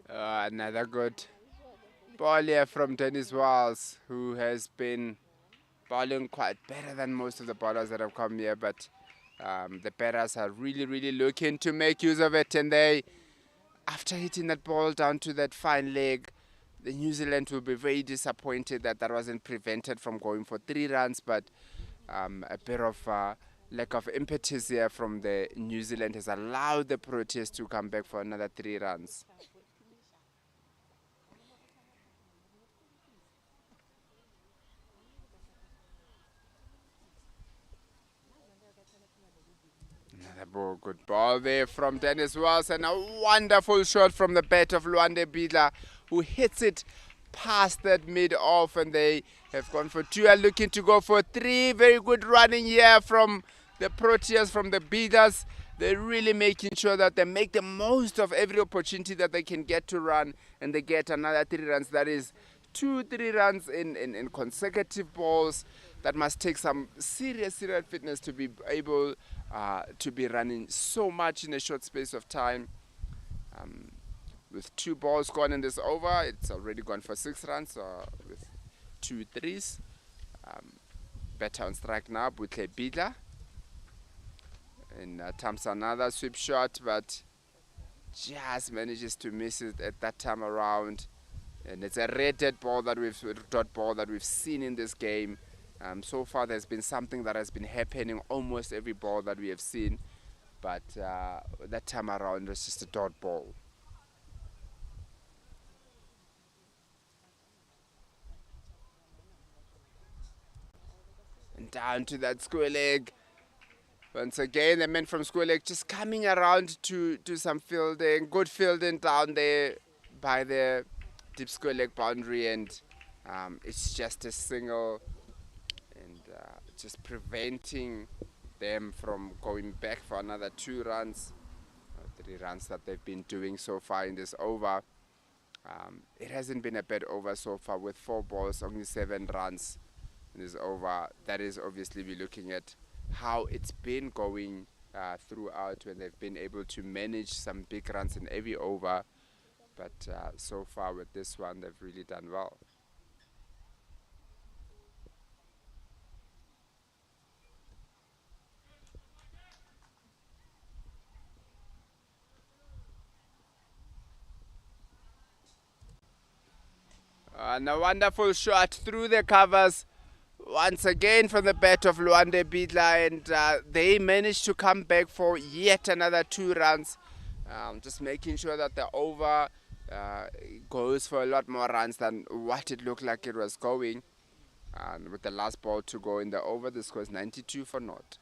Another good ball here from Dennis Wells, who has been bowling quite better than most of the bowlers that have come here, but the batters are really looking to make use of it, and they, after hitting that ball down to that fine leg, the New Zealand will be very disappointed that that wasn't prevented from going for 3 runs, but a bit of lack of impetus here from the New Zealand has allowed the Proteas to come back for another 3 runs. Another ball, good ball there from Dennis Wells, and a wonderful shot from the bat of Luande Bidla, who hits it past that mid-off, and they have gone for 2 and looking to go for 3. Very good running here from the Proteas, from the Bidlas. They're really making sure that they make the most of every opportunity that they can get to run, and they get another 3 runs. That is 2-3 runs in consecutive balls. That must take some serious fitness to be able to be running so much in a short space of time. With 2 balls gone in this over, it's already gone for 6 runs with 2 threes. Better on strike now, Butle Bidla. And attempts another sweep shot, but just manages to miss it at that time around. And it's a red dot ball that we've seen in this game. So far there's been something that has been happening almost every ball that we have seen, but that time around it's just a dot ball. And down to that square leg. Once again, the men from square leg just coming around to do some fielding. Good fielding down there by the deep square leg boundary. And it's just a single. And just preventing them from going back for another 2 runs. 3 runs that they've been doing so far in this over. It hasn't been a bad over so far with 4 balls, only 7 runs in this over. That is obviously we're looking at how it's been going throughout when they've been able to manage some big runs in every over. But so far with this one, they've really done well. And a wonderful shot through the covers once again from the bat of Luande Bidla, and they managed to come back for yet another 2 runs, just making sure that the over goes for a lot more runs than what it looked like it was going. And with the last ball to go in the over, the score is 92 for naught.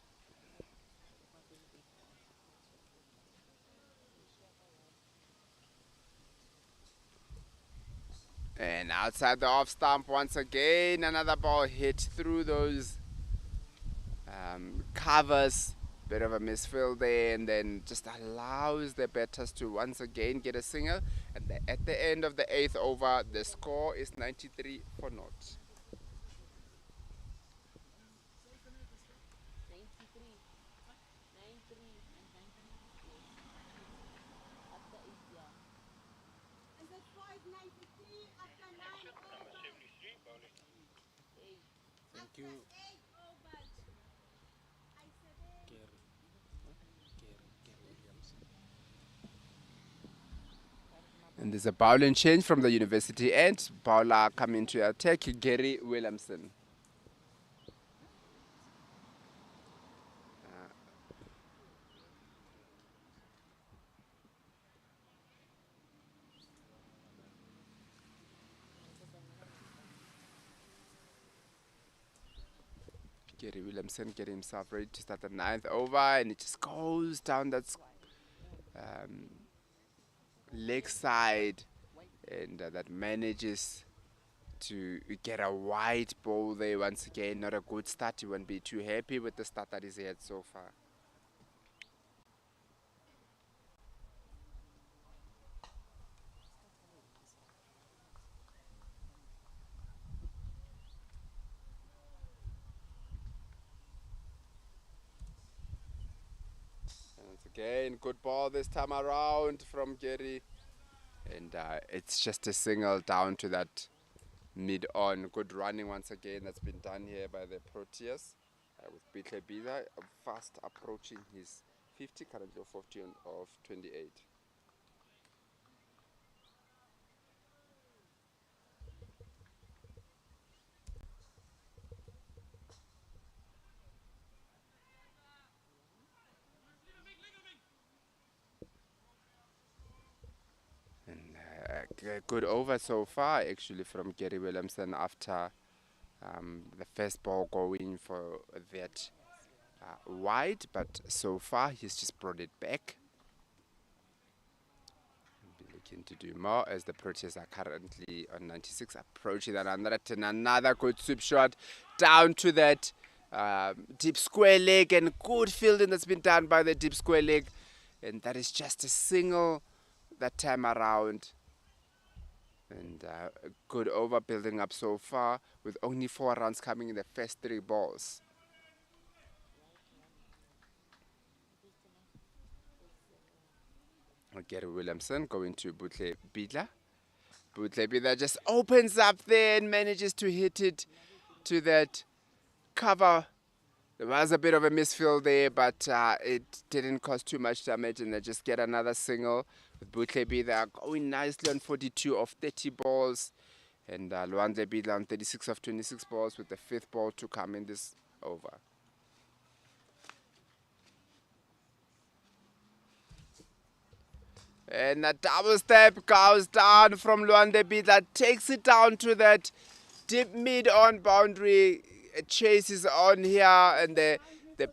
And outside the off stump once again, another ball hit through those covers. Bit of a misfill there, and then just allows the batters to once again get a single. And at the end of the 8th over, the score is 93 for naught. 93. 93. After 8, yeah. And the score is 93 after 9 Number overs. 73, bowling. Thank you, 8 overs. I said it. Gary. Gary Williams. And there's a bowling change from the university end. Bowler coming to attack, Gary Williamson. Gary Williamson getting himself ready to start the 9th over, and it just goes down that leg side, and that manages to get a wide ball there once again. Not a good start. He won't be too happy with the start that he's had so far. Once again, good ball this time around from Gary. And it's just a single down to that mid-on. Good running once again that's been done here by the Proteas. With Bitle Bida fast approaching his 50, currently of 40 of 28. Good over so far actually from Gary Williamson after the first ball going for that wide, but so far he's just brought it back. Be looking to do more as the Proteas are currently on 96, approaching that 110. Another good sweep shot down to that deep square leg, and good fielding that's been done by the deep square leg, and that is just a single that time around. And a good over building up so far with only 4 runs coming in the first 3 balls. Gary Williamson going to Butle Bidla. Butle Bidla just opens up there and manages to hit it to that cover. There was a bit of a misfill there, but it didn't cause too much damage, and they just get another single. With Butle Bidla going nicely on 42 of 30 balls, and Luande Bidla on 36 of 26 balls with the 5th ball to come in this over. And a double step goes down from Luande Bidla, takes it down to that deep mid-on boundary, chase is on here, and the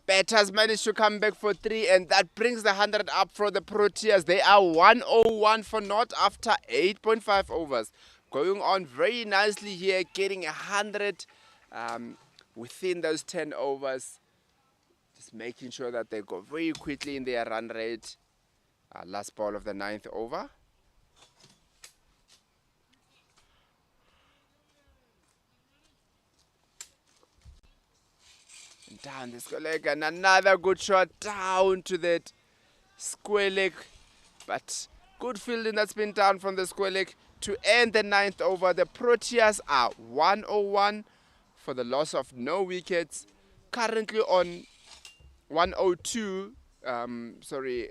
batters managed to come back for 3, and that brings the 100 up for the Proteas. They are 101 for naught after 8.5 overs. Going on very nicely here, getting 100 within those 10 overs. Just making sure that they go very quickly in their run rate. Last ball of the 9th over. Down the square leg, and another good shot down to that square leg, but good fielding that's been done from the square leg to end the 9th over. The Proteas are 101 for the loss of no wickets, currently on 102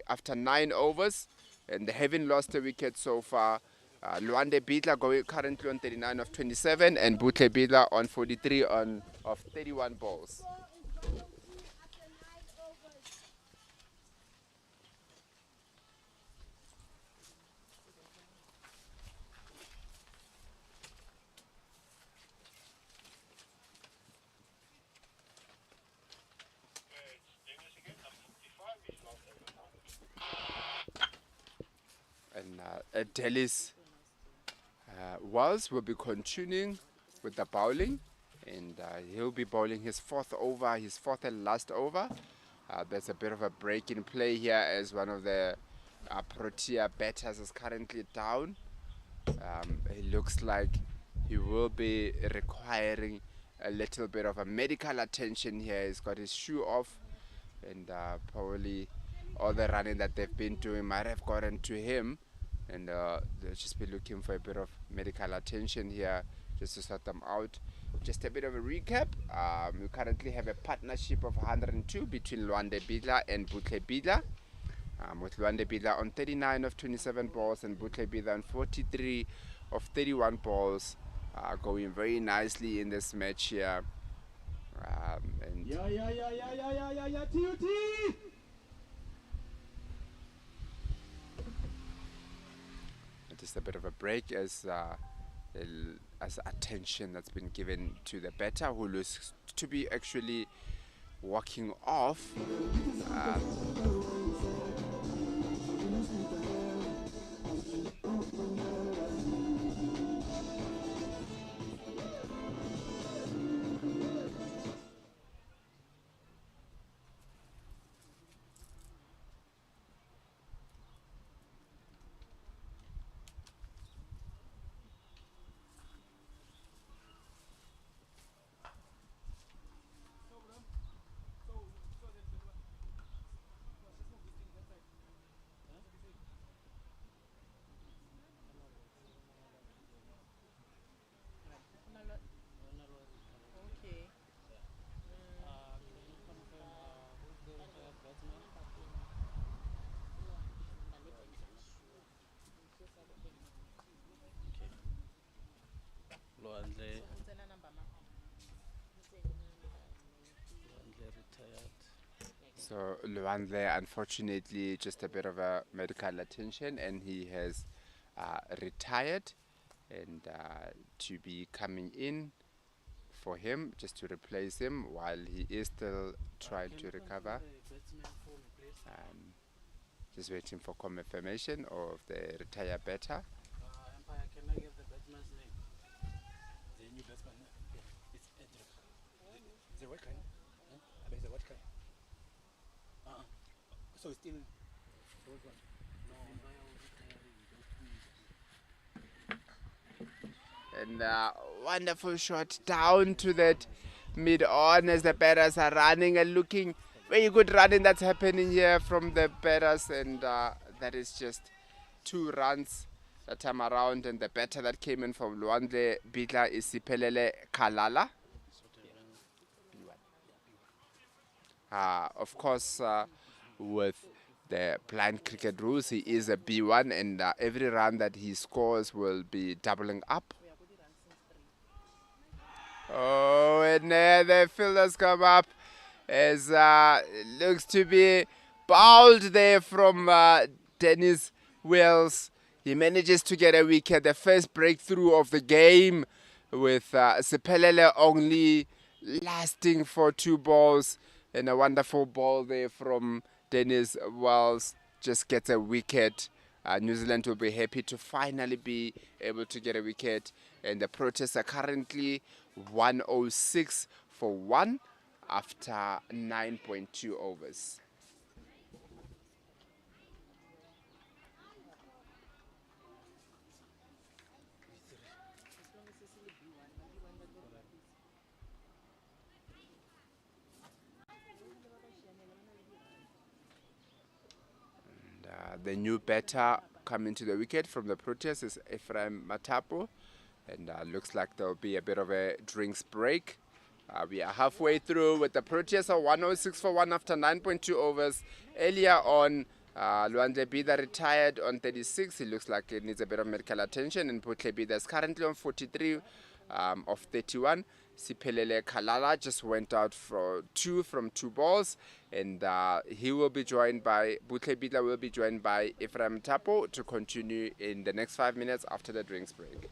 after 9 overs, and they haven't lost a wicket so far. Luande Bidla going currently on 39 of 27, and Butle Bidla on 43 of 31 balls. And Delhi's Wells will be continuing with the bowling, and he'll be bowling his 4th over, his 4th and last over. There's a bit of a break in play here as one of the Protea batters is currently down. It looks like he will be requiring a little bit of a medical attention here. He's got his shoe off, and probably all the running that they've been doing might have gotten to him, and they'll just be looking for a bit of medical attention here just to sort them out. Just a bit of a recap. We currently have a partnership of 102 between Luande Bidla and Butle Bidla, with Luande Bidla on 39 of 27 balls and Butle Bidla on 43 of 31 balls, going very nicely in this match here. And TUT! just a bit of a break as attention that's been given to the batter, who looks to be actually walking off. So Luandle, unfortunately, just a bit of a medical attention, and he has retired, and to be coming in for him just to replace him while he is still trying to recover. Just waiting for confirmation of the retired batter. Empire, can I get the batsman's name? The new batsman? It's Edric. The what kind? I mean, the what kind? So it's still the what one? No, And wonderful shot down to that mid-on as the batters are running and looking. Very good running that's happening here from the batters, and that is just 2 runs that time around. And the batter that came in from Luandle Bidla is Siphelele Kalala. Of course, with the blind cricket rules, he is a B1, and every run that he scores will be doubling up. Oh, and the fielders come up as looks to be bowled there from Dennis Wells. He manages to get a wicket, the first breakthrough of the game, with Siphelele only lasting for 2 balls, and a wonderful ball there from Dennis Wells just gets a wicket. New Zealand will be happy to finally be able to get a wicket, and the Protests are currently 106 for 1 after 9.2 overs. The new batter coming to the wicket from the Proteas is Ephraim Matapo, and looks like there'll be a bit of a drinks break. We are halfway through with the Proteas are 106 for 1 after 9.2 overs. Earlier on, Luandle Bida retired on 36. He looks like he needs a bit of medical attention, and Putle Bida is currently on 43 of 31. Siphelele Kalala just went out for 2 from 2 balls, and he will be joined by Butle Bidla will be joined by Ephraim Tapo to continue in the next 5 minutes after the drinks break.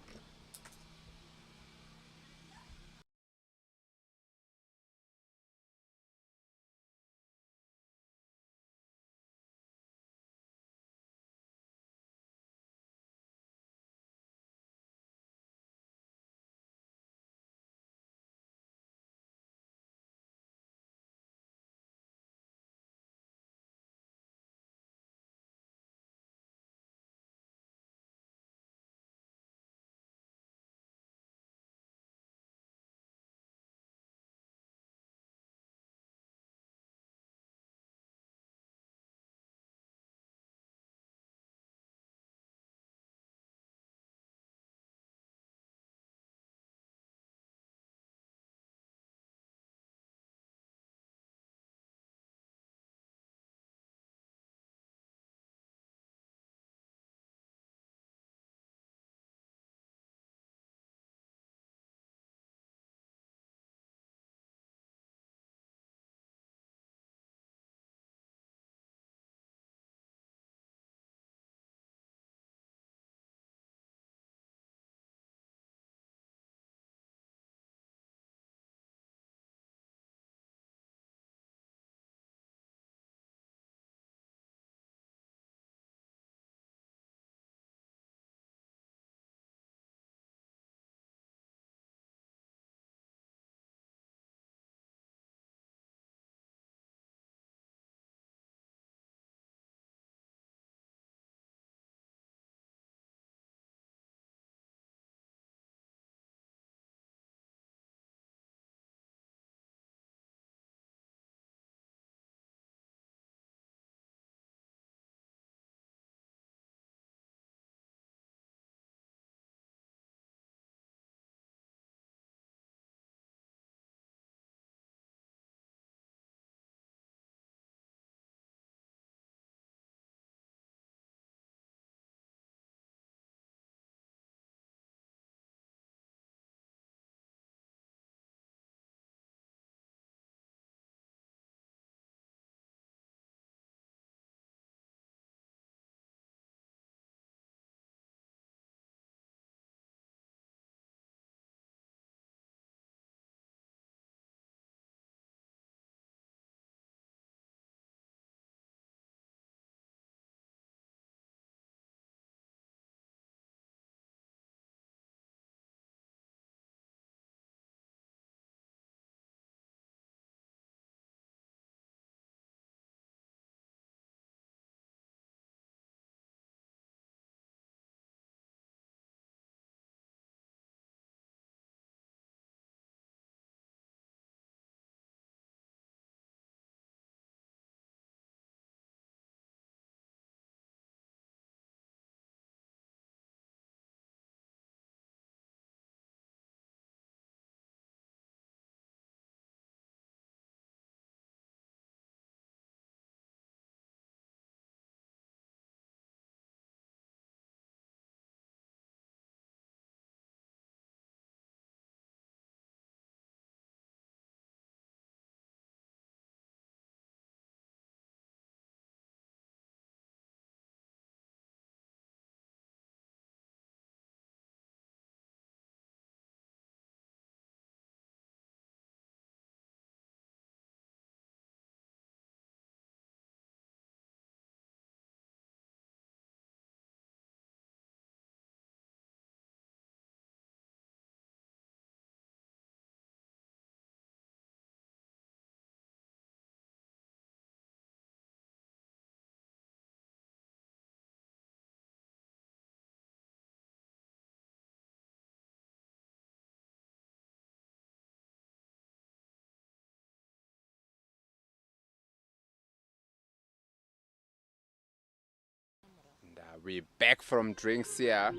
We're back from drinks here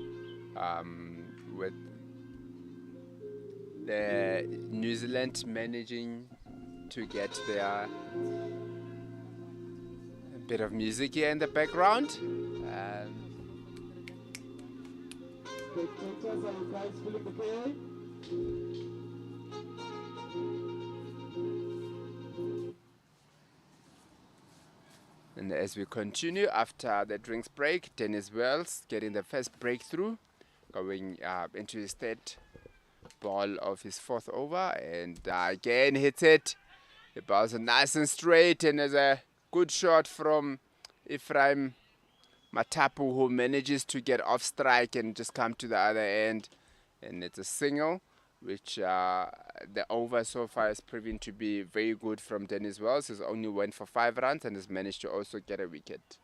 with the New Zealand managing to get their a bit of music here in the background. Spectators, are you guys feeling okay? And as we continue after the drinks break, Dennis Wells getting the first breakthrough, going into his third ball of his fourth over, and again hits it. The balls are nice and straight, and there's a good shot from Ephraim Matapu, who manages to get off strike and just come to the other end, and it's a single, which the over so far has proven to be very good from Dennis Wells. He's only went for 5 runs and has managed to also get a wicket.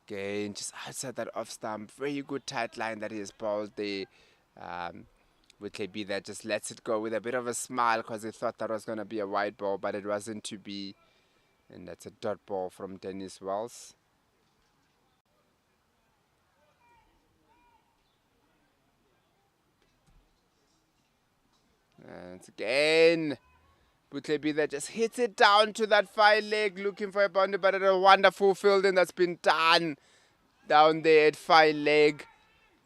Again, just outside that off stump, very good tight line that he has bowled there. Wicket that just lets it go with a bit of a smile because he thought that was going to be a wide ball, but it wasn't to be. And that's a dot ball from Dennis Wells. And again, Butlebi that just hits it down to that fine leg, looking for a boundary, but a wonderful fielding that's been done down there at fine leg.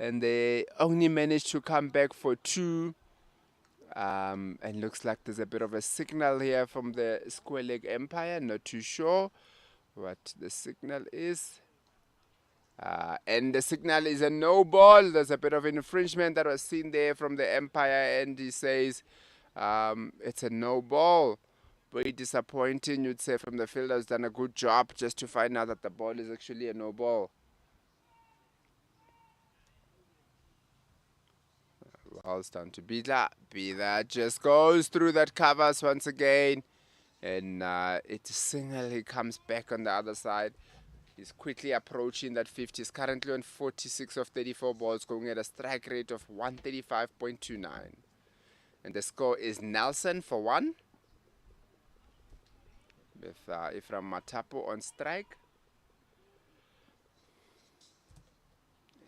And they only managed to come back for 2. And looks like there's a bit of a signal here from the square leg umpire. Not too sure what the signal is. And the signal is a no ball. There's a bit of infringement that was seen there from the umpire, and he says it's a no ball. Very disappointing, you'd say, from the fielder. Has done a good job just to find out that the ball is actually a no ball. Ball's down to Bidla. Bidla just goes through that covers once again, and it's a single. He comes back on the other side. He's quickly approaching that 50. He's currently on 46 of 34 balls, going at a strike rate of 135.29. And the score is Nelson for 1, with Ephraim Matapu on strike.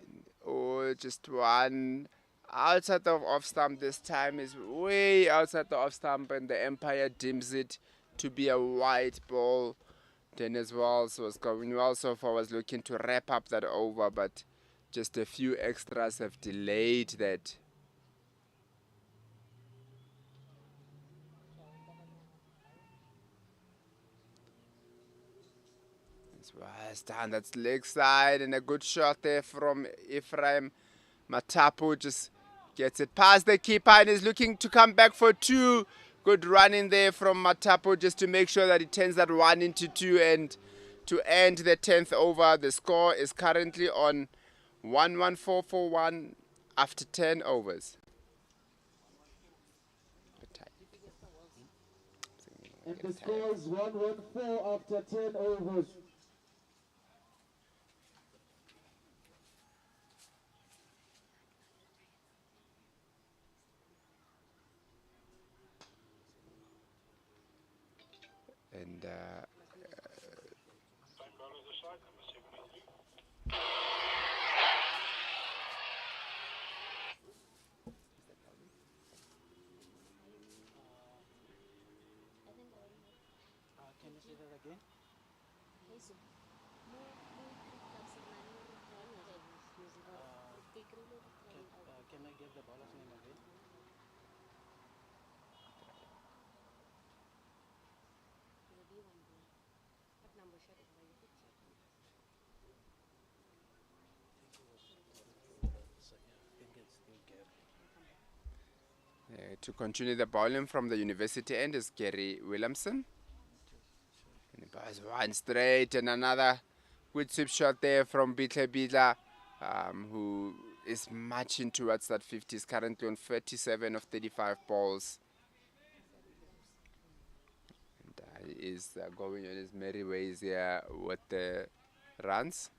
And, oh, just one outside of off stump. This time is way outside the off stump, and the umpire deems it to be a wide ball. Dennis Wells was going well so far, was looking to wrap up that over, but just a few extras have delayed that. It's down, that's leg side, and a good shot there from Ephraim Matapu. Just gets it past the keeper and is looking to come back for 2. Good run in there from Matapu just to make sure that he turns that 1 into 2, and to end the 10th over. The score is currently on 11441 after 10 overs. And the score is 114 after 10 overs. And Can you say that again? Can I get the bowler's name again? to continue the bowling from the university end is Gary Williamson. And he bowls 1 straight, and another good sweep shot there from Bidla, who is marching towards that 50. He's currently on 37 of 35 balls. And he is going on his merry ways here with the runs.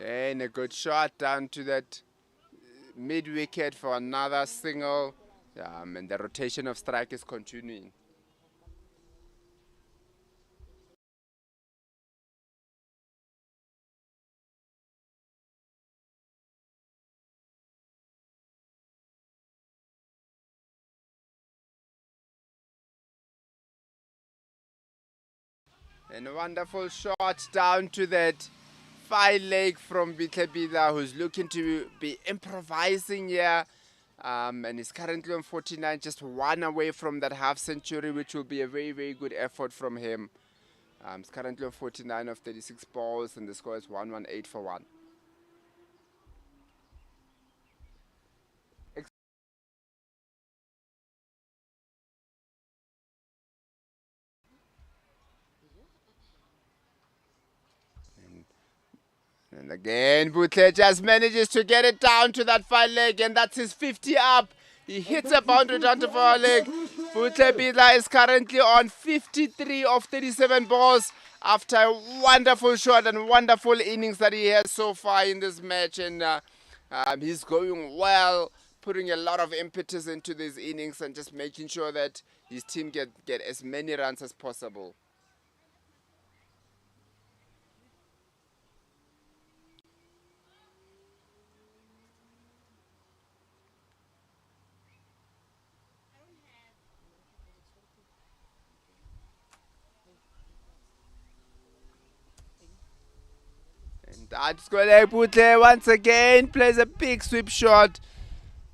And a good shot down to that mid-wicket for another single. And the rotation of strike is continuing. And a wonderful shot down to that fine leg from Bitlebila, who's looking to be improvising here. And is currently on 49, just one away from that half century, which will be a very, very good effort from him. He's currently on 49 of 36 balls, and the score is 118 for 1. And again, Butle just manages to get it down to that fine leg, and that's his 50 up. He hits a boundary down to far leg. Butle Bidla is currently on 53 of 37 balls after a wonderful shot and wonderful innings that he has so far in this match. And he's going well, putting a lot of impetus into these innings and just making sure that his team get as many runs as possible. And that's Butle once again plays a big sweep shot.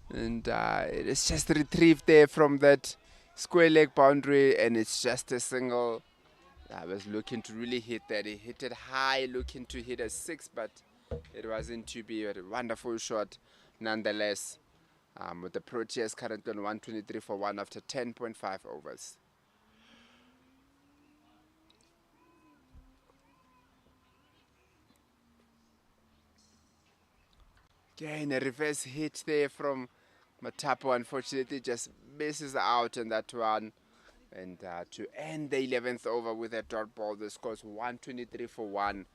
And it is just retrieved there from that square leg boundary, and it's just a single. I was looking to really hit that. He hit it high, looking to hit a 6, but it wasn't to be. A wonderful shot nonetheless. With the Proteas currently on 123 for 1 after 10.5 overs. Again, a reverse hit there from Matapo, unfortunately just misses out on that one. And to end the 11th over with a dot ball, the score is 123 for 1.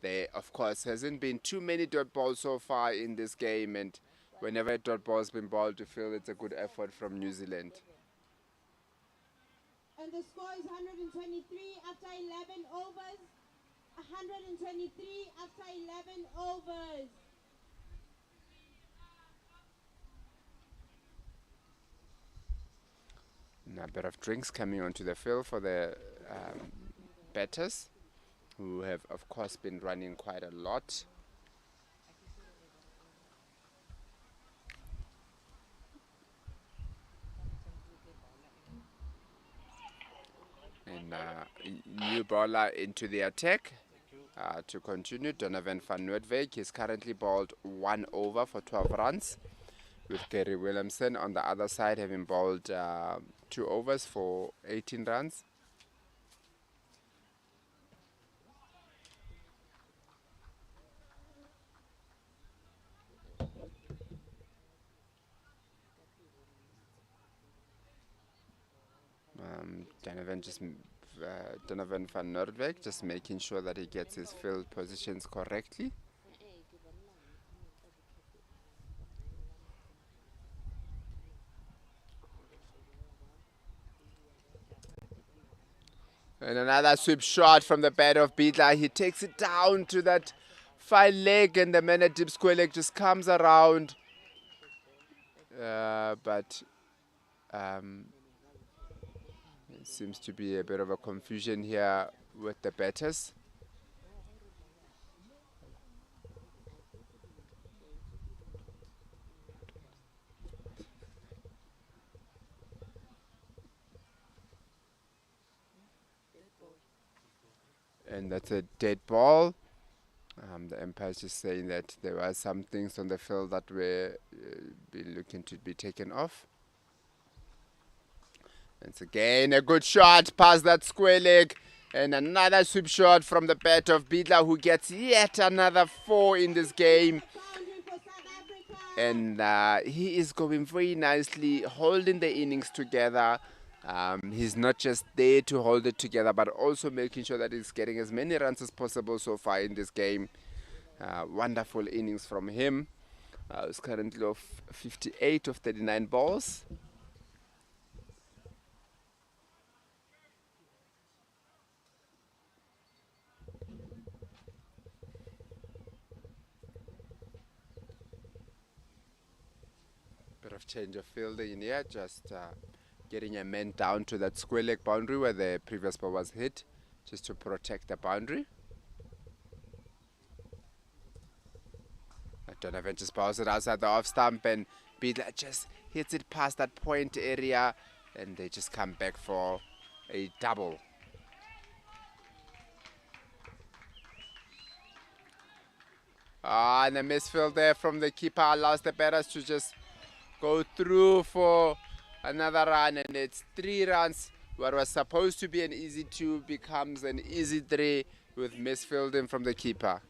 There, of course, hasn't been too many dot balls so far in this game, and whenever a dot ball has been bowled, we feel it's a good effort from New Zealand. And the score is 123 after 11 overs. 123 after 11 overs. And a bit of drinks coming onto the field for the batters, who have, of course, been running quite a lot. And new bowler into the attack to continue. Donovan van Noordwijk is currently bowled 1 over for 12 runs, with Gary Williamson on the other side having bowled 2 overs for 18 runs. Donovan van Noordwijk just making sure that he gets his field positions correctly. And another sweep shot from the bat of Bidla. He takes it down to that fine leg, and the man at deep square leg just comes around. But it seems to be a bit of a confusion here with the batters. And that's a dead ball. The umpire is just saying that there were some things on the field that were looking to be taken off. Once again, a good shot past that square leg. And another sweep shot from the bat of Bidla, who gets yet another 4 in this game. And he is going very nicely, holding the innings together. He's not just there to hold it together, but also making sure that he's getting as many runs as possible so far in this game. Wonderful innings from him. He's currently off 58 of 39 balls. Bit of change of fielding in here, just getting a man down to that square leg boundary where the previous ball was hit, just to protect the boundary. Donovan just bowls it outside the off stump, and Bidla just hits it past that point area, and they just come back for a double. And a misfield there from the keeper allows the batters to just go through for another run, and it's 3 runs. What was supposed to be an easy 2 becomes an easy 3 with misfielding from the keeper.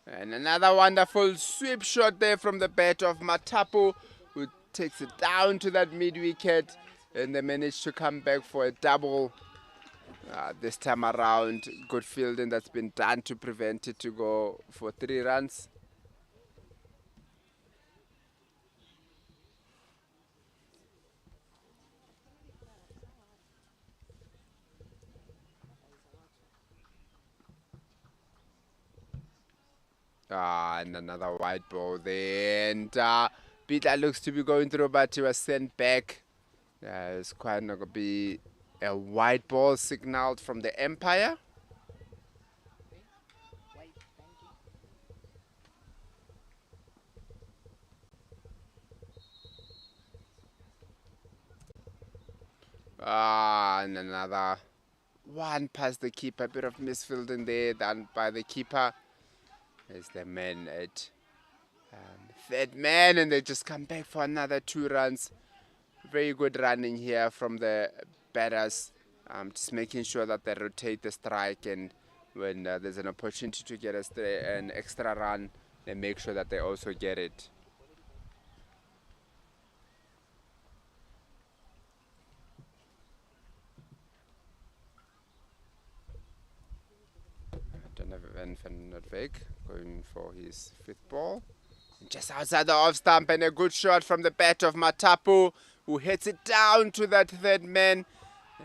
And another wonderful sweep shot there from the bat of Matapu, who takes it down to that mid-wicket, and they manage to come back for a double. This time around, good fielding that's been done to prevent it to go for 3 runs. And another white ball there, and Peter looks to be going through, but he was sent back. It's quite not going to be a white ball signaled from the umpire. And another one past the keeper. A bit of misfielding there done by the keeper. There's the man at third man, and they just come back for another 2 runs. Very good running here from the batters. Just making sure that they rotate the strike, and when there's an opportunity to get an extra run, they make sure that they also get it. Donovan van Noordwijk going for his 5th ball. And just outside the off stump, and a good shot from the bat of Matapu, who hits it down to that 3rd man.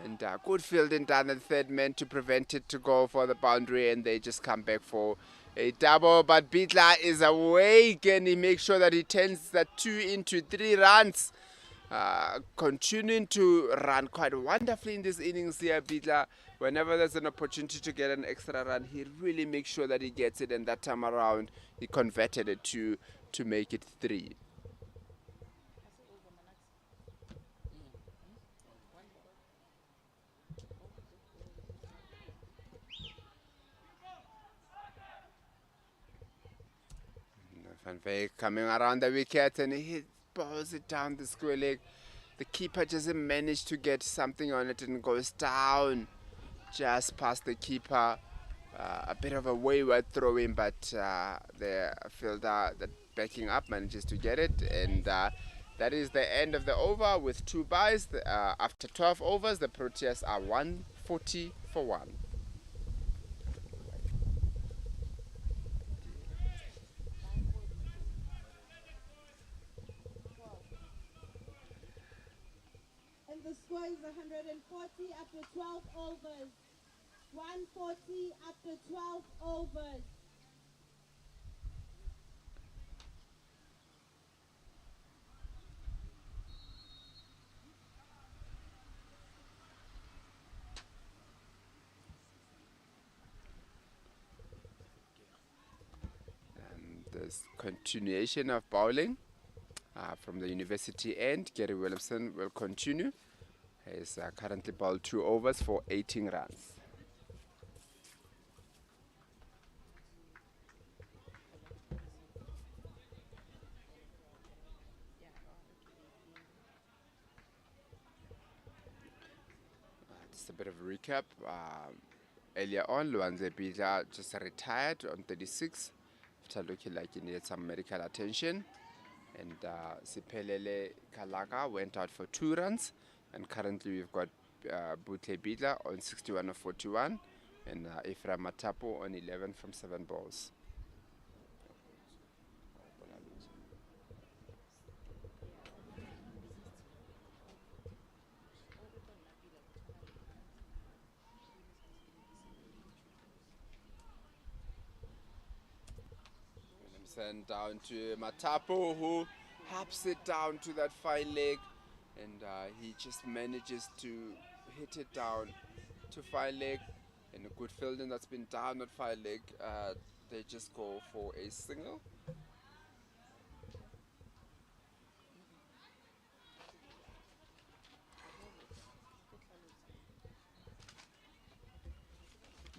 And good fielding down at 3rd man to prevent it to go for the boundary, and they just come back for a double. But Bidla is awake, and he makes sure that he turns that 2 into 3 runs. Continuing to run quite wonderfully in this innings here, Bidla. Whenever there's an opportunity to get an extra run, he really makes sure that he gets it, and that time around he converted it to make it 3. Van Veek coming around the wicket, and he balls it down the square leg. The keeper doesn't manage to get something on it, and goes down just past the keeper. A bit of a wayward throw in, but the fielder that backing up manages to get it, and that is the end of the over with 2 byes. After 12 overs, the Proteas are 140 for 1. And the score is 140 after 12 overs. 140 after 12 overs. There's continuation of bowling from the university end. Gary Williamson will continue. He's currently bowled 2 overs for 18 runs. Just a bit of a recap. earlier on, Luanze Bidla just retired on 36 after looking like he needed some medical attention. And Siphelele Kalaka went out for 2 runs. And currently we've got Butle Bidla on 61 of 41. And Ephraim Matapo on 11 from 7 balls. Send down to Matapo, who haps it down to that fine leg, and he just manages to hit it down to fine leg. And a good fielding that's been down at fine leg. They just go for a single.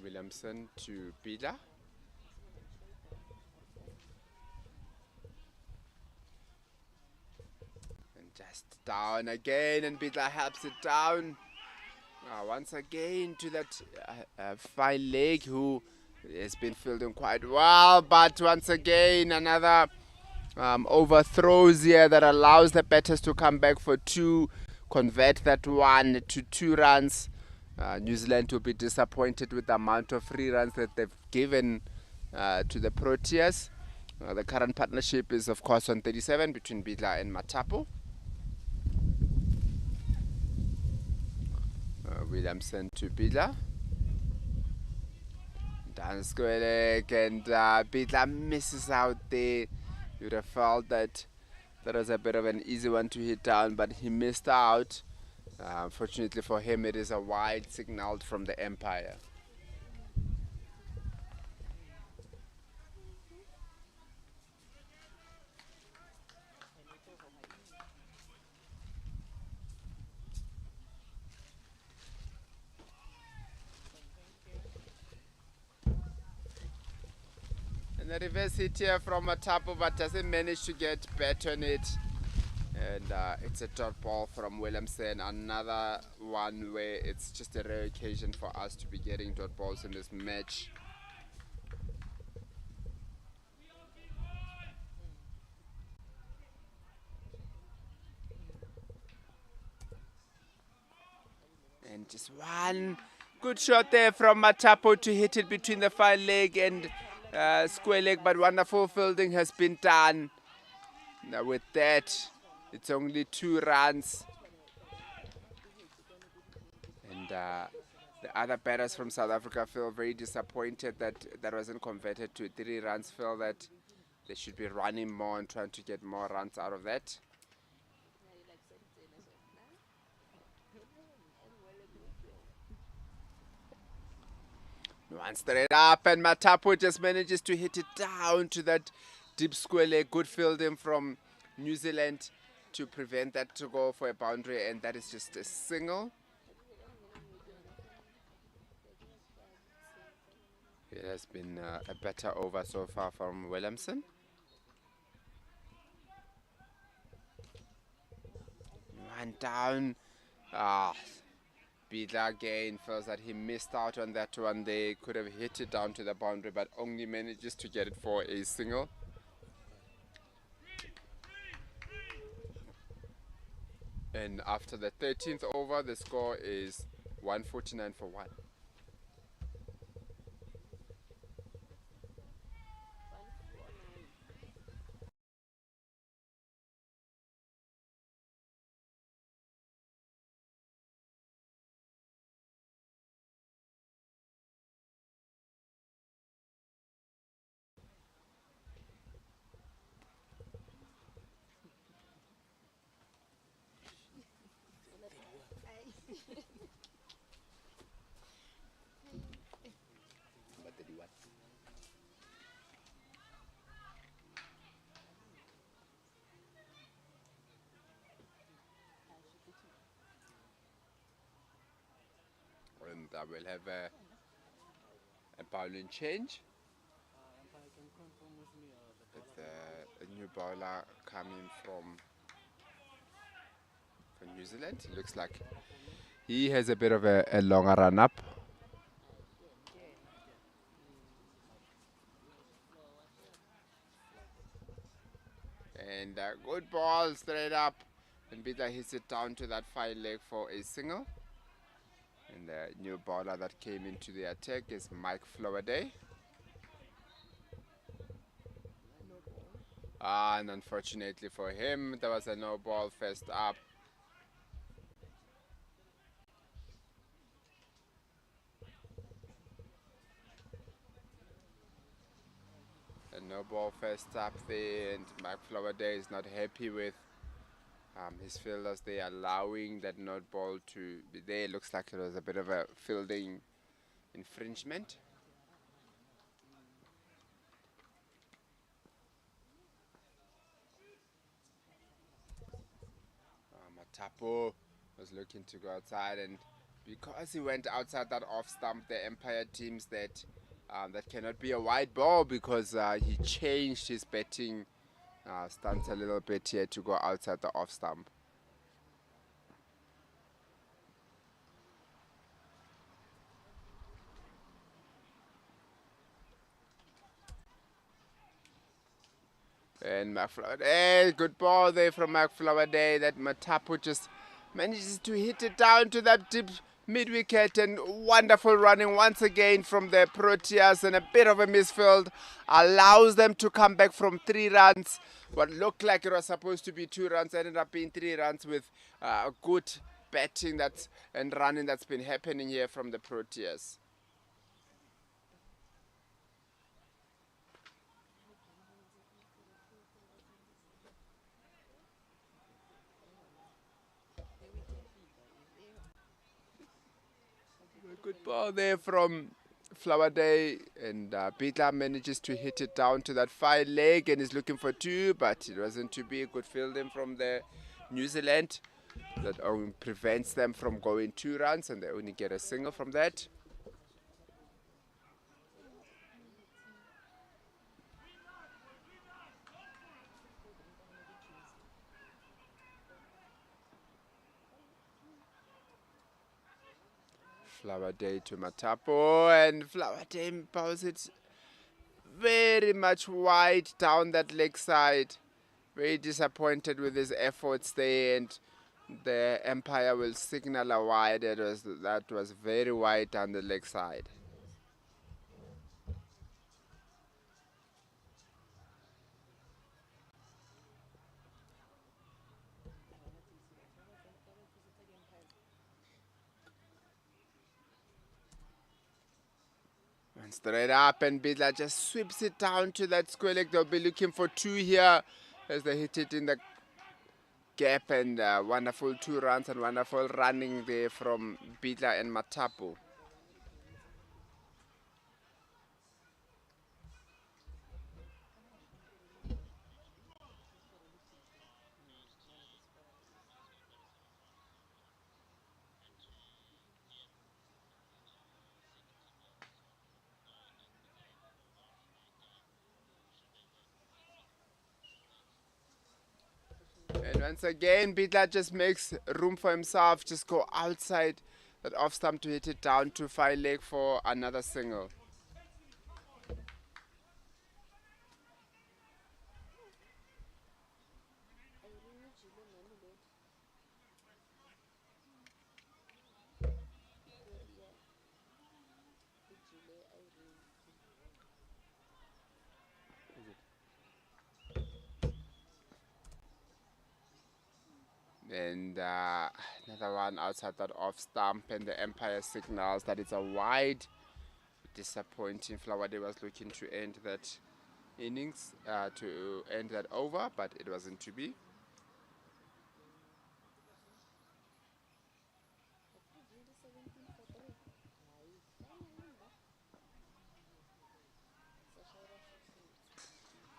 Williamson to Bida. Just down again, and Bidla helps it down. Once again to that fine leg, who has been fielding quite well, but once again another overthrows here that allows the batters to come back for 2, convert that 1 to 2 runs. New Zealand will be disappointed with the amount of free runs that they've given to the Proteas. The current partnership is of course on 37 between Bidla and Matapo. Williamson to Bidla. Dan Squelek, and Bidla misses out there. You would have felt that that was a bit of an easy one to hit down, but he missed out. Fortunately for him, it is a wide signal from the umpire. The reverse hit here from Matapo, but doesn't manage to get bat on it. And it's a dot ball from Williamson. Another one where it's just a rare occasion for us to be getting dot balls in this match. And just one good shot there from Matapo to hit it between the fine leg and square leg, but wonderful fielding has been done. Now with that, it's only 2 runs. And the other batters from South Africa feel very disappointed that that wasn't converted to 3 runs, feel that they should be running more and trying to get more runs out of that. One straight up, and Matapo just manages to hit it down to that deep square leg. Good fielding from New Zealand to prevent that to go for a boundary, and that is just a single. It has been a better over so far from Williamson. One down. Bidla again feels that he missed out on that one. They could have hit it down to the boundary, but only manages to get it for a single. And after the 13th over, the score is 149 for 1. And we'll have a bowling change. With a new bowler coming from New Zealand. It looks like he has a bit of a longer run up. And good ball straight up. And Bidla hits it down to that fine leg for a single. And the new bowler that came into the attack is Mike Flowerday. And unfortunately for him, there was a no ball first up. A no ball first up there, and Mike Flowerday is not happy with his fielders. They are allowing that no ball to be there. Looks like it was a bit of a fielding infringement. Matapo was looking to go outside, and because he went outside that off stump, the umpire deems that that cannot be a wide ball because he changed his batting stance a little bit here to go outside the off stump. And McFlowerday, good ball there from McFlowerday. That Matapo just manages to hit it down to that deep mid-wicket, and wonderful running once again from the Proteas, and a bit of a misfield allows them to come back from 3 runs. What looked like it was supposed to be 2 runs ended up being 3 runs with a good batting and running that's been happening here from the Proteas. Good ball there from Flowerday, and Bidla manages to hit it down to that fine leg and is looking for 2, but it wasn't to be. A good fielding from the New Zealand that only prevents them from going 2 runs, and they only get a single from that. Flowerday to Matapo, and Flowerday bowls it very much wide down that leg side. Very disappointed with his efforts there, and the umpire will signal a wide. That was very wide down the leg side. And straight up, and Bidla just sweeps it down to that square leg. They'll be looking for 2 here as they hit it in the gap, and wonderful 2 runs and wonderful running there from Bidla and Matapo. And once again, Bidla just makes room for himself, just go outside that off stump to hit it down to fine leg for another single. And another one outside that off stump, and the umpire signals that it's a wide. Disappointing. Flowerday was looking to end that innings, to end that over, but it wasn't to be.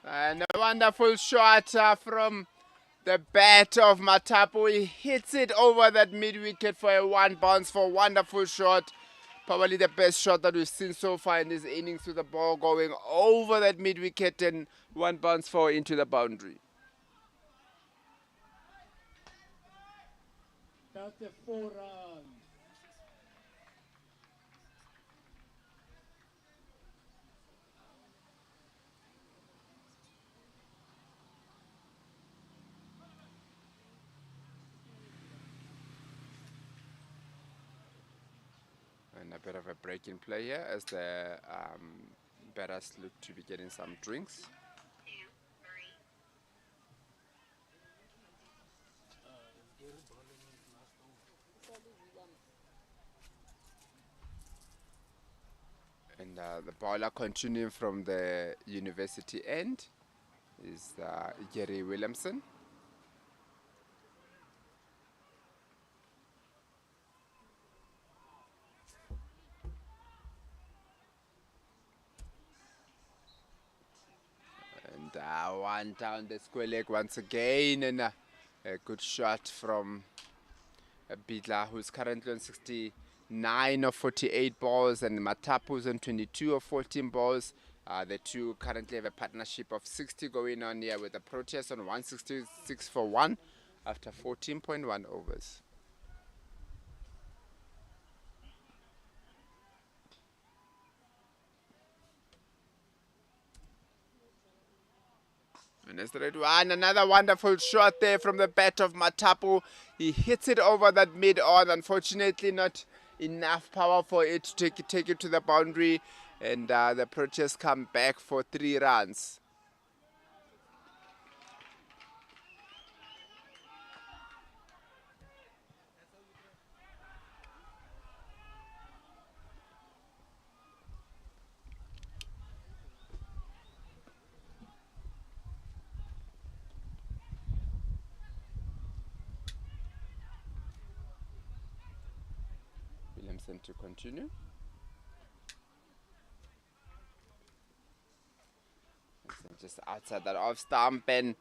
And a wonderful shot from the bat of Matapo. He hits it over that mid-wicket for a 1 bounce for a wonderful shot. Probably the best shot that we've seen so far in this innings, with the ball going over that mid-wicket and 1 bounce for into the boundary. That's a 4 runs. And a bit of a break in play here as the batters look to be getting some drinks. And the bowler continuing from the university end is Gary Williamson. And one down the square leg once again, and a good shot from Bidla, who's currently on 69 of 48 balls, and Matapu's on 22 of 14 balls. The two currently have a partnership of 60 going on here, with the Proteas on 166 for 1 after 14.1 overs. And that's the red one. Another wonderful shot there from the bat of Matapu. He hits it over that mid-on. Unfortunately, not enough power for it to take it to the boundary. And the Proteas come back for 3 runs. Williamson to continue. Just outside that off stump, and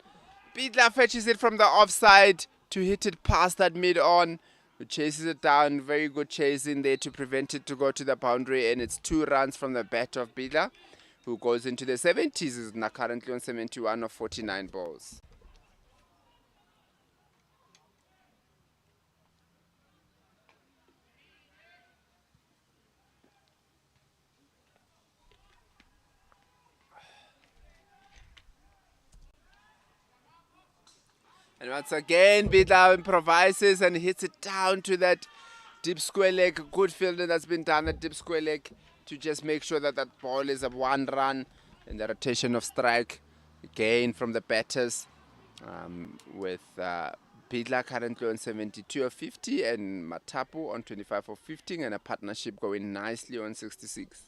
Bidla fetches it from the offside to hit it past that mid-on, who chases it down. Very good chasing there to prevent it to go to the boundary, and it's 2 runs from the bat of Bidla, who goes into the 70s, is now currently on 71 of 49 balls. And once again, Bidla improvises and hits it down to that deep square leg. Good fielding that's been done at deep square leg to just make sure that that ball is a 1 run. And the rotation of strike again from the batters, with Bidla currently on 72 of 50 and Matapu on 25 of 15, and a partnership going nicely on 66.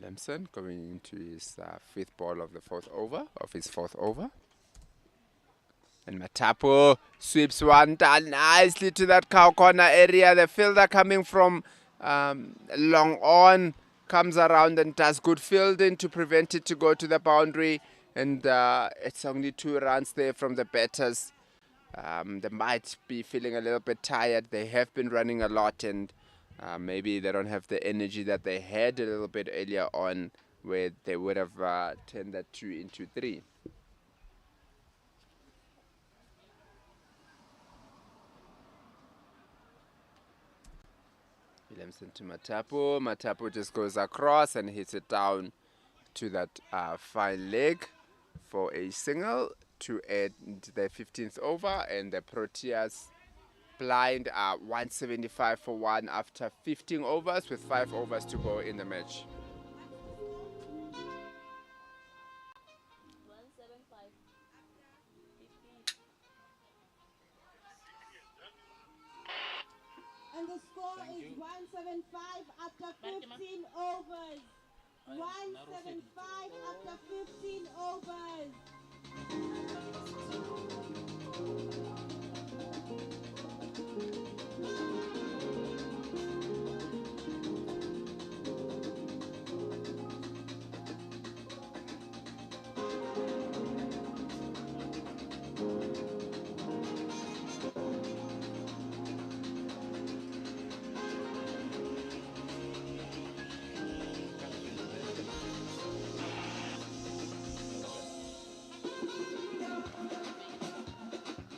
Lemson going into his 5th ball of the 4th over, of his 4th over. And Matapu sweeps one down nicely to that cow corner area. The fielder coming from long on comes around and does good fielding to prevent it to go to the boundary. And it's only 2 runs there from the batters. They might be feeling a little bit tired. They have been running a lot, and maybe they don't have the energy that they had a little bit earlier on, where they would have turned that 2 into 3. Williamson to Matapu. Matapu just goes across and hits it down to that fine leg for a single to end the 15th over, and the Proteas blind 175 for 1 after 15 overs, with 5 overs to go in the match. 175. And the score is 175 after 15 overs. 175 after 15 overs.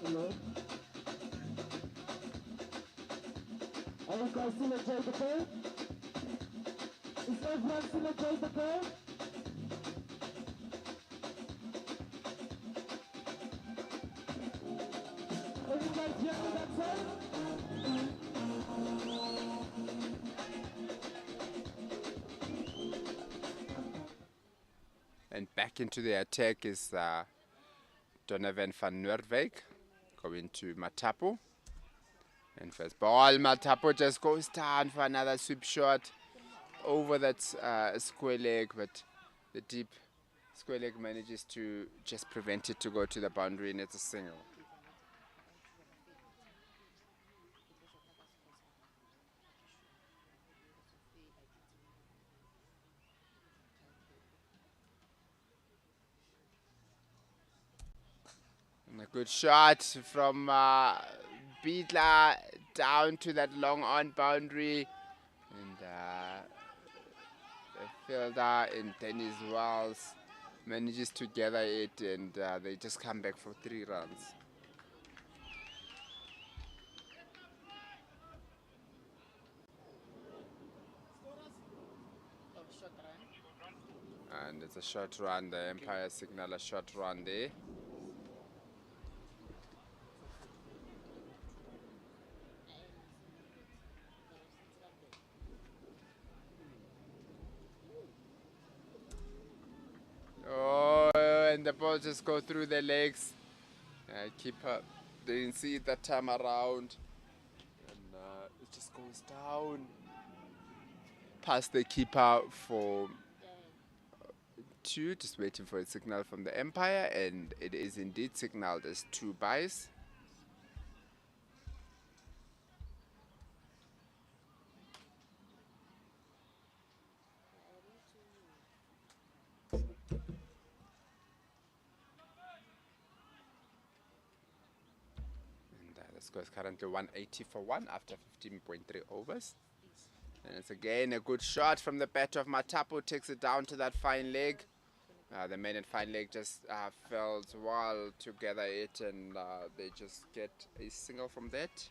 Hello. Are you guys still enjoying the game? Is everyone still enjoying the game? And back into the attack is Donovan van Noordwijk going to Matapo. And first ball, Matapo just goes down for another sweep shot over that square leg, but the deep square leg manages to just prevent it to go to the boundary, and it's a single. And a good shot from Beatler down to that long on boundary. And the fielder in Dennis Wells manages to gather it, and they just come back for 3 runs. Oh, short run. And it's a short run. The umpire signal a short run there. Oh, and the ball just go through the legs. Keeper didn't see it that time around, and it just goes down past the keeper for 2, just waiting for a signal from the umpire, and it is indeed signaled as 2 byes. The score is currently 180 for 1 after 15.3 overs. And it's again a good shot from the bat of Matapo, takes it down to that fine leg. The man in fine leg just felt well to gather it, and they just get a single from that.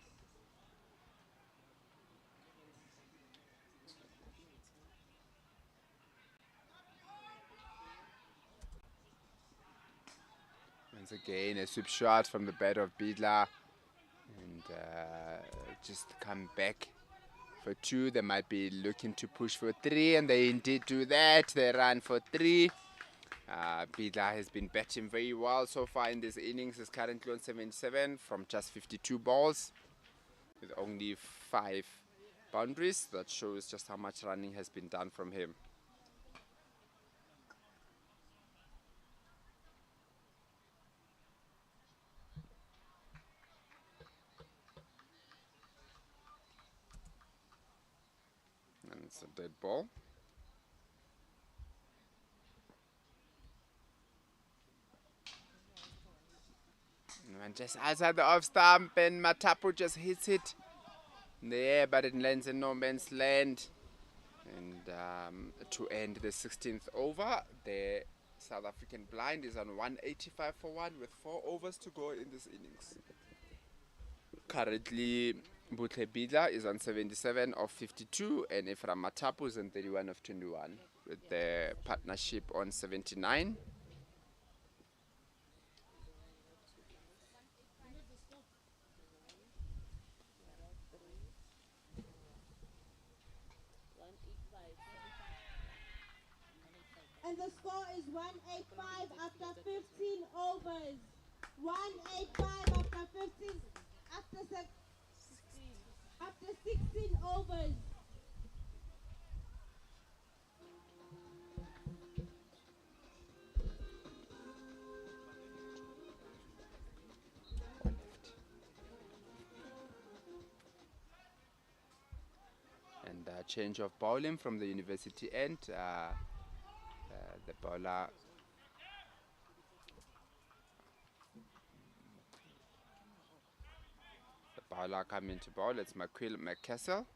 Once again a sweep shot from the bat of Beadler, and just come back for 2. They might be looking to push for 3, and they indeed do that. They run for 3. Beadler has been batting very well so far in this innings. Is currently on 77 from just 52 balls with only 5 boundaries. That shows just how much running has been done from him. And it's a dead ball. And just outside the off stump, and Matapo just hits it in the air, but it lands in no man's land. And to end the 16th over, the South African blind is on 185 for 1 with 4 overs to go in this innings. Currently, Butle Bidla is on 77 of 52, and Ephraim Matapo is on 31 of 21, with the partnership on 79. And the score is 185 after 15 overs. 185 after 15, after 16 overs. And change of bowling from the university end. The bowler coming to bowl. It's McQuill McCassell.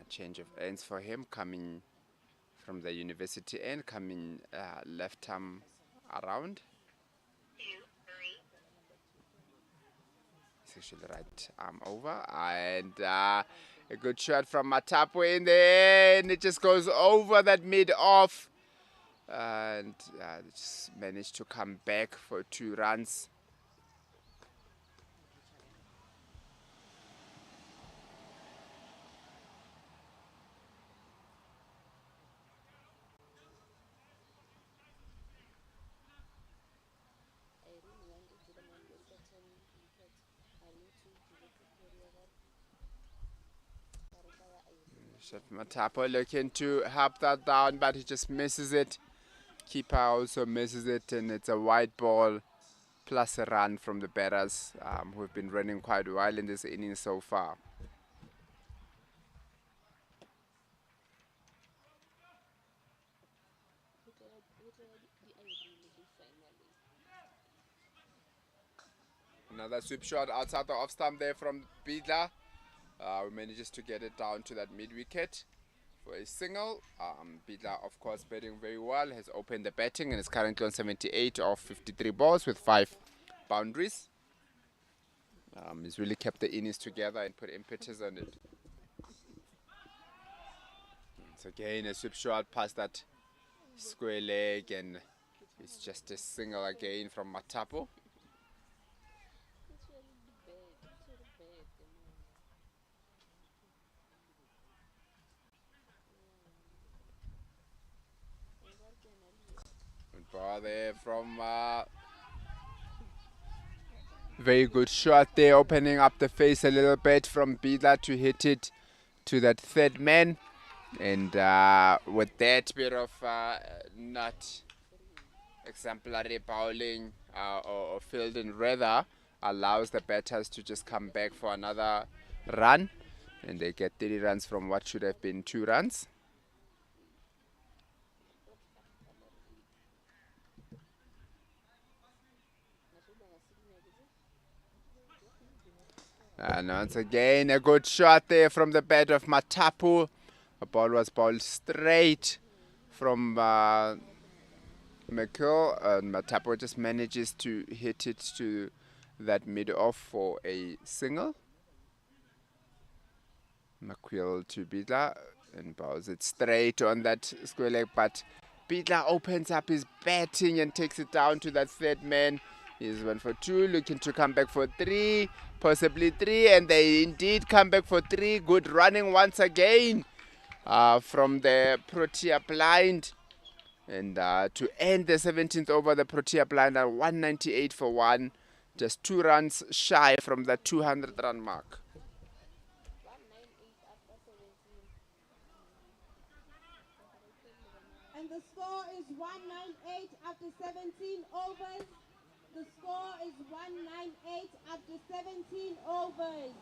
A change of ends for him, coming from the university end, coming left arm around. It's actually right arm over, and a good shot from Matapo in there, and it just goes over that mid-off. and they just managed to come back for 2 runs. I really wanted to remember certain wicket. I need to give it to Korea. Matapo looking to help that down, but he just misses it. Keeper also misses it, and it's a wide ball plus a run from the batters, who have been running quite well in this inning so far. Another sweep shot outside the off stump there from Bidla. We manages to get it down to that mid wicket for a single. Bidla, of course, batting very well, has opened the batting and is currently on 78 of 53 balls with 5 boundaries. He's really kept the innings together and put impetus on it. So again, a sweep shot past that square leg, and it's just a single again from Matapo. Good ball there from very good shot there, opening up the face a little bit from Bidla to hit it to that third man. And with that bit of not exemplary bowling or fielding rather, allows the batters to just come back for another run, and they get 30 runs from what should have been 2 runs. And once again, a good shot there from the bat of Matapu. The ball was bowled straight from McCall, and Matapu just manages to hit it to that mid-off for a single. McQuill to Bidla and bowls it straight on that square leg, but Bidla opens up his batting and takes it down to that third man. He's 1 for 2, looking to come back for 3, possibly 3, and they indeed come back for 3. Good running once again from the Protea blind. And to end the 17th over, the Protea blind are 198 for 1, just 2 runs shy from the 200-run mark. And the score is 198 after 17 overs. The score is 198 after 17 overs.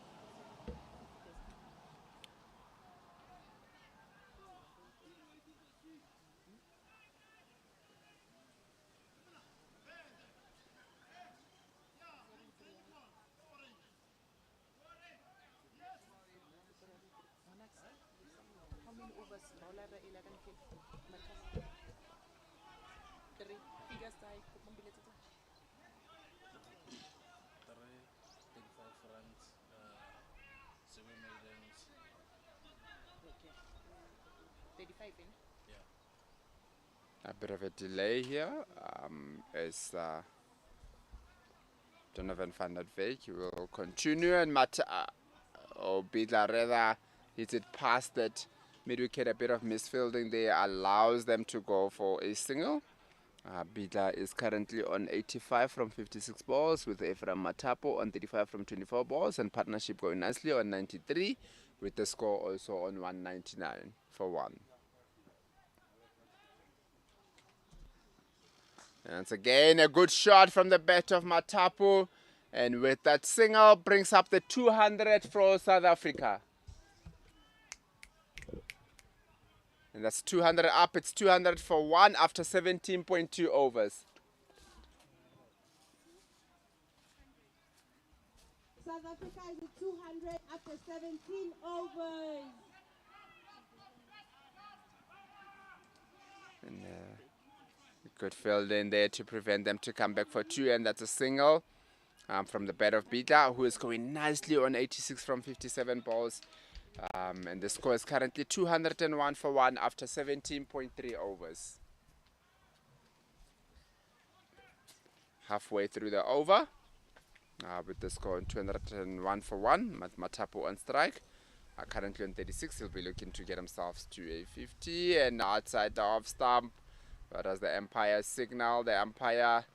How many overs? Bowler 11 kill. 3 figures die. 35 runs, 7 maidens. Okay. 35 in. Yeah. A bit of a delay here as Donovan van der Veek will continue, and Bidla rather hits it past that mid-wicket. A bit of misfielding there allows them to go for a single. Bidla is currently on 85 from 56 balls, with Ephraim Matapo on 35 from 24 balls, and partnership going nicely on 93, with the score also on 199 for 1. And once again, a good shot from the bat of Matapu, and with that single brings up the 200 for South Africa. And that's 200 up. It's 200 for 1 after 17.2 overs. South Africa is at 200 after 17 overs. And good field in there to prevent them to come back for 2, and that's a single from the bat of Bidla, who is going nicely on 86 from 57 balls. And the score is currently 201 for 1 after 17.3 overs. halfway through the over. With the score on 201 for 1. Matapo on strike. Currently on 36. He'll be looking to get himself to a 50. And outside the off stump. But as the umpire signal, the umpire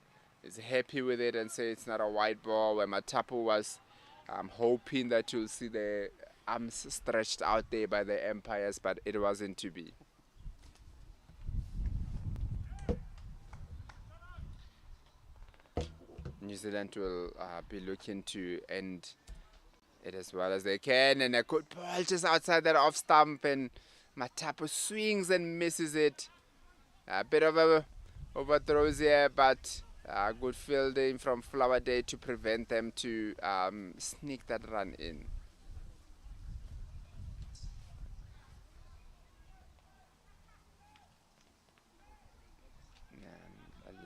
is happy with it and say it's not a white ball. Where Matapo was hoping that you'll see the arms stretched out there by the umpires, but it wasn't to be. New Zealand will be looking to end it as well as they can, and a good ball just outside that off stump, and Matapo swings and misses it. A bit of a overthrows here, but good fielding from Flower Day to prevent them to sneak that run in.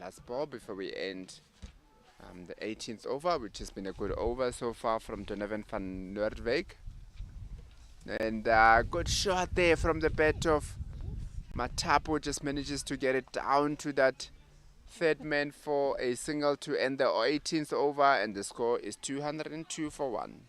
Last ball before we end the 18th over, which has been a good over so far from Donovan van Noordwijk. And good shot there from the bat of Matapo, just manages to get it down to that third man for a single to end the 18th over, and the score is 202 for 1.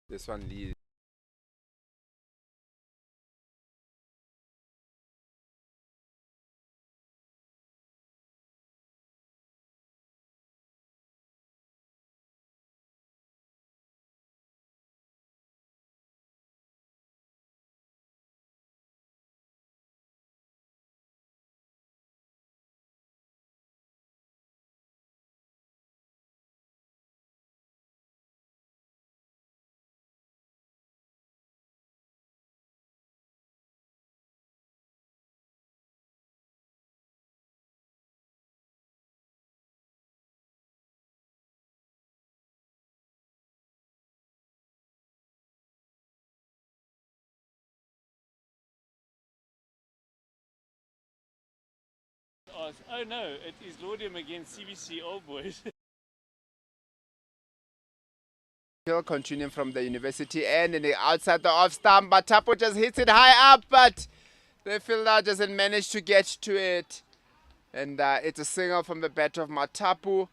This one leads. Oh no, it is Laudium against CBC Old Boys. Hill continuing from the university end, and outside the off stump, but Matapo just hits it high up, but the fielder doesn't manage to get to it. And it's a single from the bat of Matapo.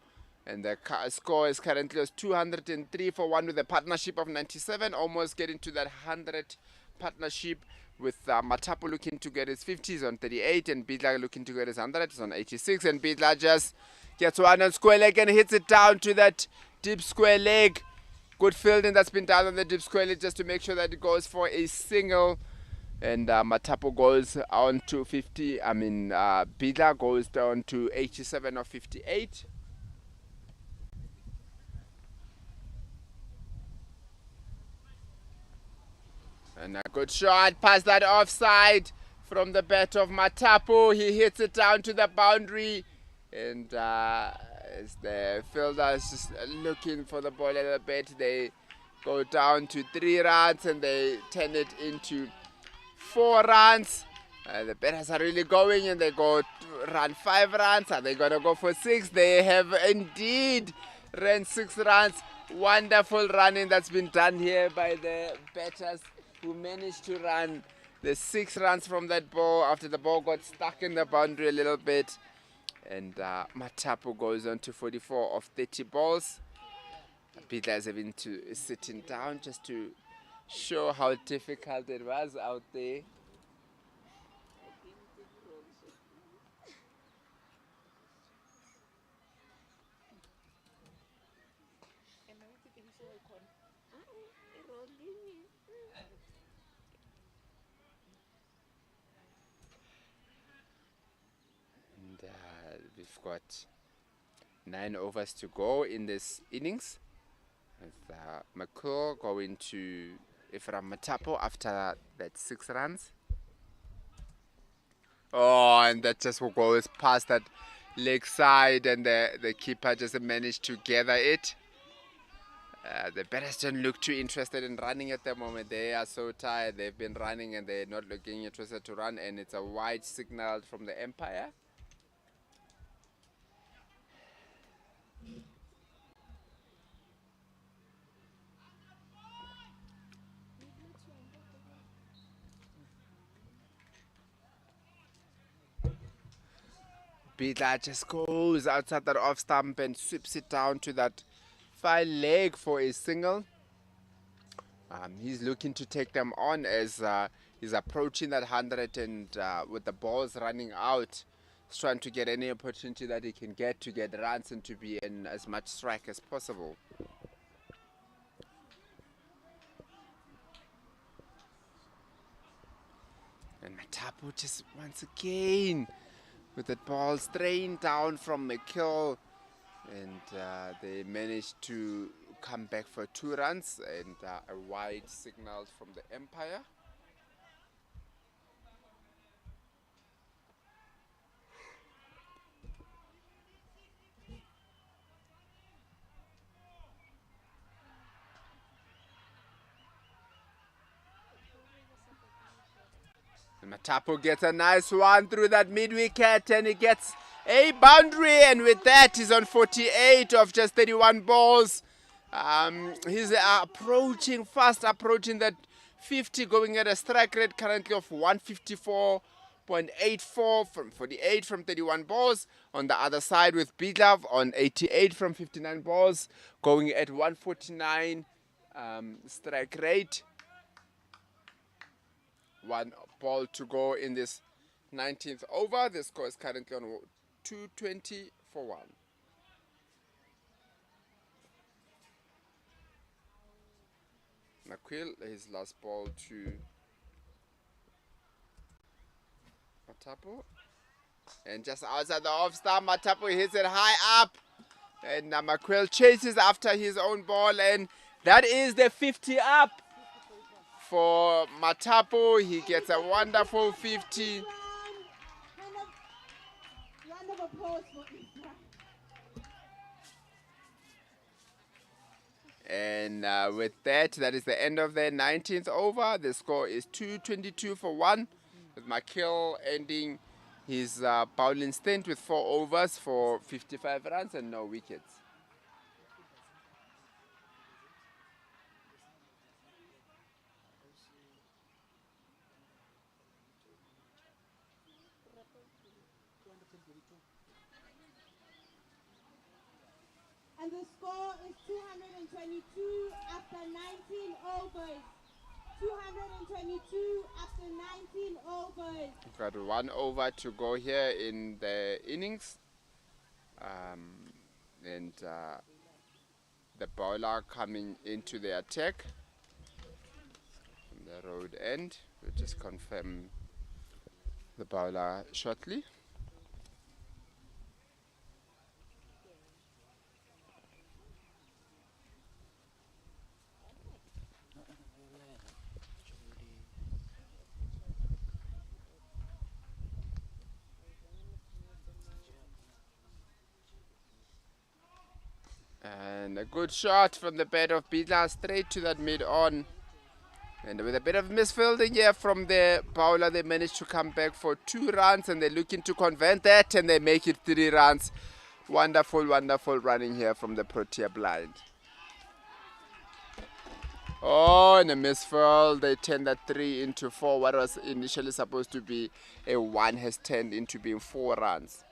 And the score is currently 203 for 1 with a partnership of 97, almost getting to that 100 partnership, with Matapo looking to get his 50s on 38 and Bidla looking to get his 100s on 86. And Bidla just gets one on square leg and hits it down to that deep square leg. Good fielding that's been done on the deep square leg just to make sure that it goes for a single. And Matapo goes on to 50. Bidla goes down to 87 or 58. And a good shot past that offside from the bat of Matapo. He hits it down to the boundary. And as the fielder is just looking for the ball a little bit, they go down to 3 runs and they turn it into 4 runs. The batters are really going, and they go to run 5 runs. Are they going to go for 6? They have indeed ran 6 runs. Wonderful running that's been done here by the batters, who managed to run the 6 runs from that ball after the ball got stuck in the boundary a little bit. And Matapo goes on to 44 of 30 balls. Peter is having to sitting down just to show how difficult it was out there. We've got 9 overs to go in this innings, with McCall going to Ephraim Matapo after that 6 runs. Oh, and that just goes past that leg side, and the keeper just managed to gather it. The batters don't look too interested in running at the moment. They are so tired. They've been running and they're not looking interested to run, and it's a wide signal from the umpire. Bidla just goes outside that off stump and sweeps it down to that far leg for a single. He's looking to take them on as he's approaching that 100 and with the balls running out, he's trying to get any opportunity that he can get to get runs and to be in as much strike as possible. And Matapo just once again with the ball straying down from McKill, and they managed to come back for 2 runs and a wide signal from the umpire. And Matapo gets a nice one through that mid-wicket and he gets a boundary, and with that he's on 48 of just 31 balls. He's fast approaching that 50, going at a strike rate currently of 154.84 from 48 from 31 balls. On the other side with Bidlove on 88 from 59 balls, going at 149 strike rate. 1 ball to go in this 19th over. The score is currently on 220 for 1. McQuill, his last ball to Matapo. And just outside the off stump, Matapo hits it high up. And McQuill chases after his own ball. And that is the 50 up for Matapo. He gets a wonderful 50. Round of applause for Isra. And with that, that is the end of the 19th over. The score is 222 for 1, with McKill ending his bowling stint with 4 overs for 55 runs and no wickets. And the score is 222 after 19 overs. 222 after 19 overs. We've got 1 over to go here in the innings. And the bowler coming into the attack from the road end. We'll just confirm the bowler shortly. And a good shot from the bat of Bidla straight to that mid-on. And with a bit of misfielding here from the bowler, they managed to come back for 2 runs, and they're looking to convert that, and they make it 3 runs. Wonderful, wonderful running here from the Protea blind. Oh, and a misfield. They turned that 3 into 4. What was initially supposed to be a 1 has turned into being 4 runs.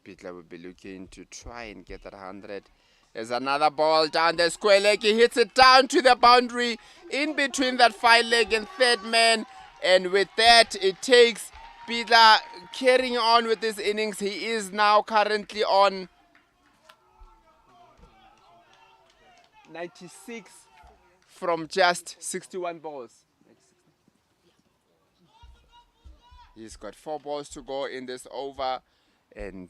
Bidla will be looking to try and get that 100. There's another ball down the square leg. He hits it down to the boundary in between that 5 leg and 3rd man. And with that, it takes Bidla carrying on with this innings. He is now currently on 96 from just 61 balls. He's got 4 balls to go in this over. And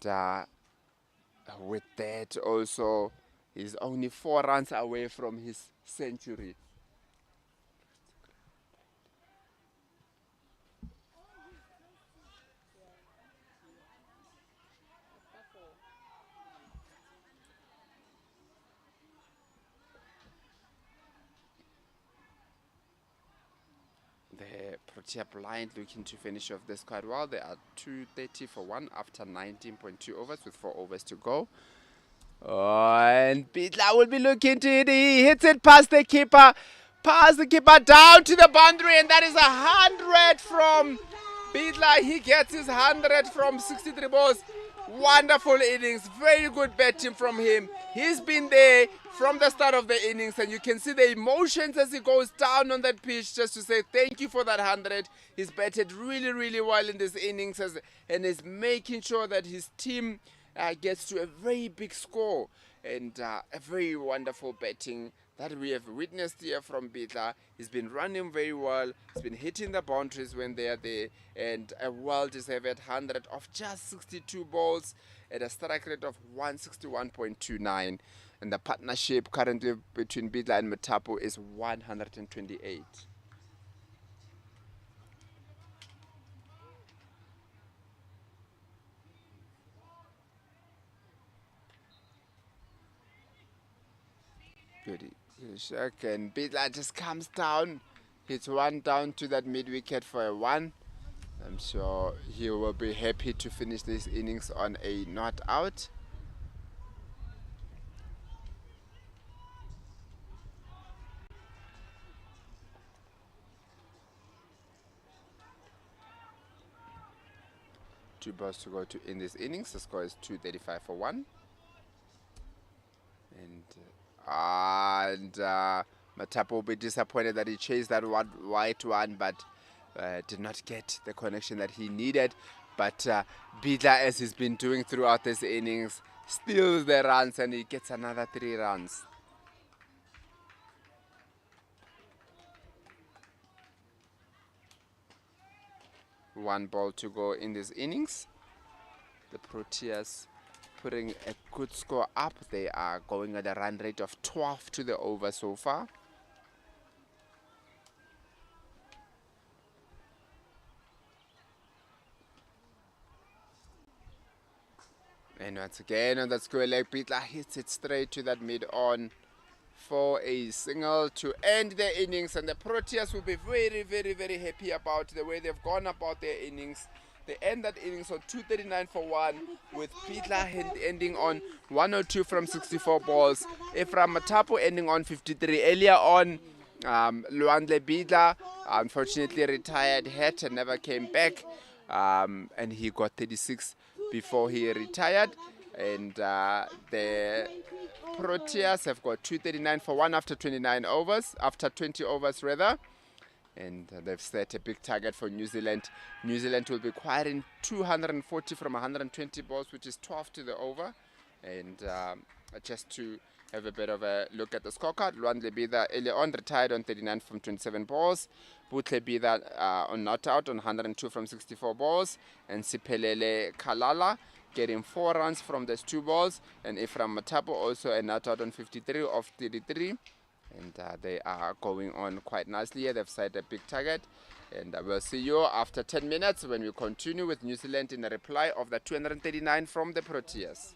with that also, he's only 4 runs away from his century. The Protea blind looking to finish off this quite well. They are 230 for 1 after 19.2 overs with 4 overs to go. Oh, and Bidla will be looking to it. He hits it past the keeper. Past the keeper down to the boundary, and that is 100 from Bidla. He gets his 100 from 63 balls. Wonderful innings. Very good batting from him. He's been there from the start of the innings, and you can see the emotions as he goes down on that pitch just to say thank you for that 100. He's batted really, really well in this innings and is making sure that his team gets to a very big score, and a very wonderful batting that we have witnessed here from Bidla. He's been running very well. He's been hitting the boundaries when they are there, and a well-deserved 100 of just 62 balls at a strike rate of 161.29. And the partnership currently between Bidla and Matapo is 128. Good shot, and Bidla just comes down, hits one down to that mid wicket for a 1. I'm sure he will be happy to finish this innings on a not out. Two balls to go to in this innings. The score is 235 for 1. And Matapo will be disappointed that he chased that one white one, but did not get the connection that he needed. But Bidla, as he's been doing throughout this innings, steals the runs and he gets another 3 runs. One ball to go in this innings. The Proteas putting a good score up. They are going at a run rate of 12 to the over so far. And once again on that square leg, Bidla hits it straight to that mid-on for a single to end the innings. And the Proteas will be very, very, very happy about the way they've gone about their innings. They end that innings on 239 for 1, with Bidla ending on 102 from 64 balls. Ephraim Matapo ending on 53. Earlier on, Luandle Bidla unfortunately retired, hurt and never came back. And he got 36 before he retired. And the Proteas have got 239 for 1 after 29 overs, after 20 overs rather. And they've set a big target for New Zealand. New Zealand will be acquiring 240 from 120 balls, which is 12 to the over. And just to have a bit of a look at the scorecard, Luandle Bidla early on retired on 39 from 27 balls. Butle Bidla on not out on 102 from 64 balls. And Siphelele Kalala getting 4 runs from those 2 balls. And Ephraim Matapo also a not out on 53 of 33. And they are going on quite nicely here. They've set a big target. And we'll see you after 10 minutes when we continue with New Zealand in a reply of the 239 from the Proteas.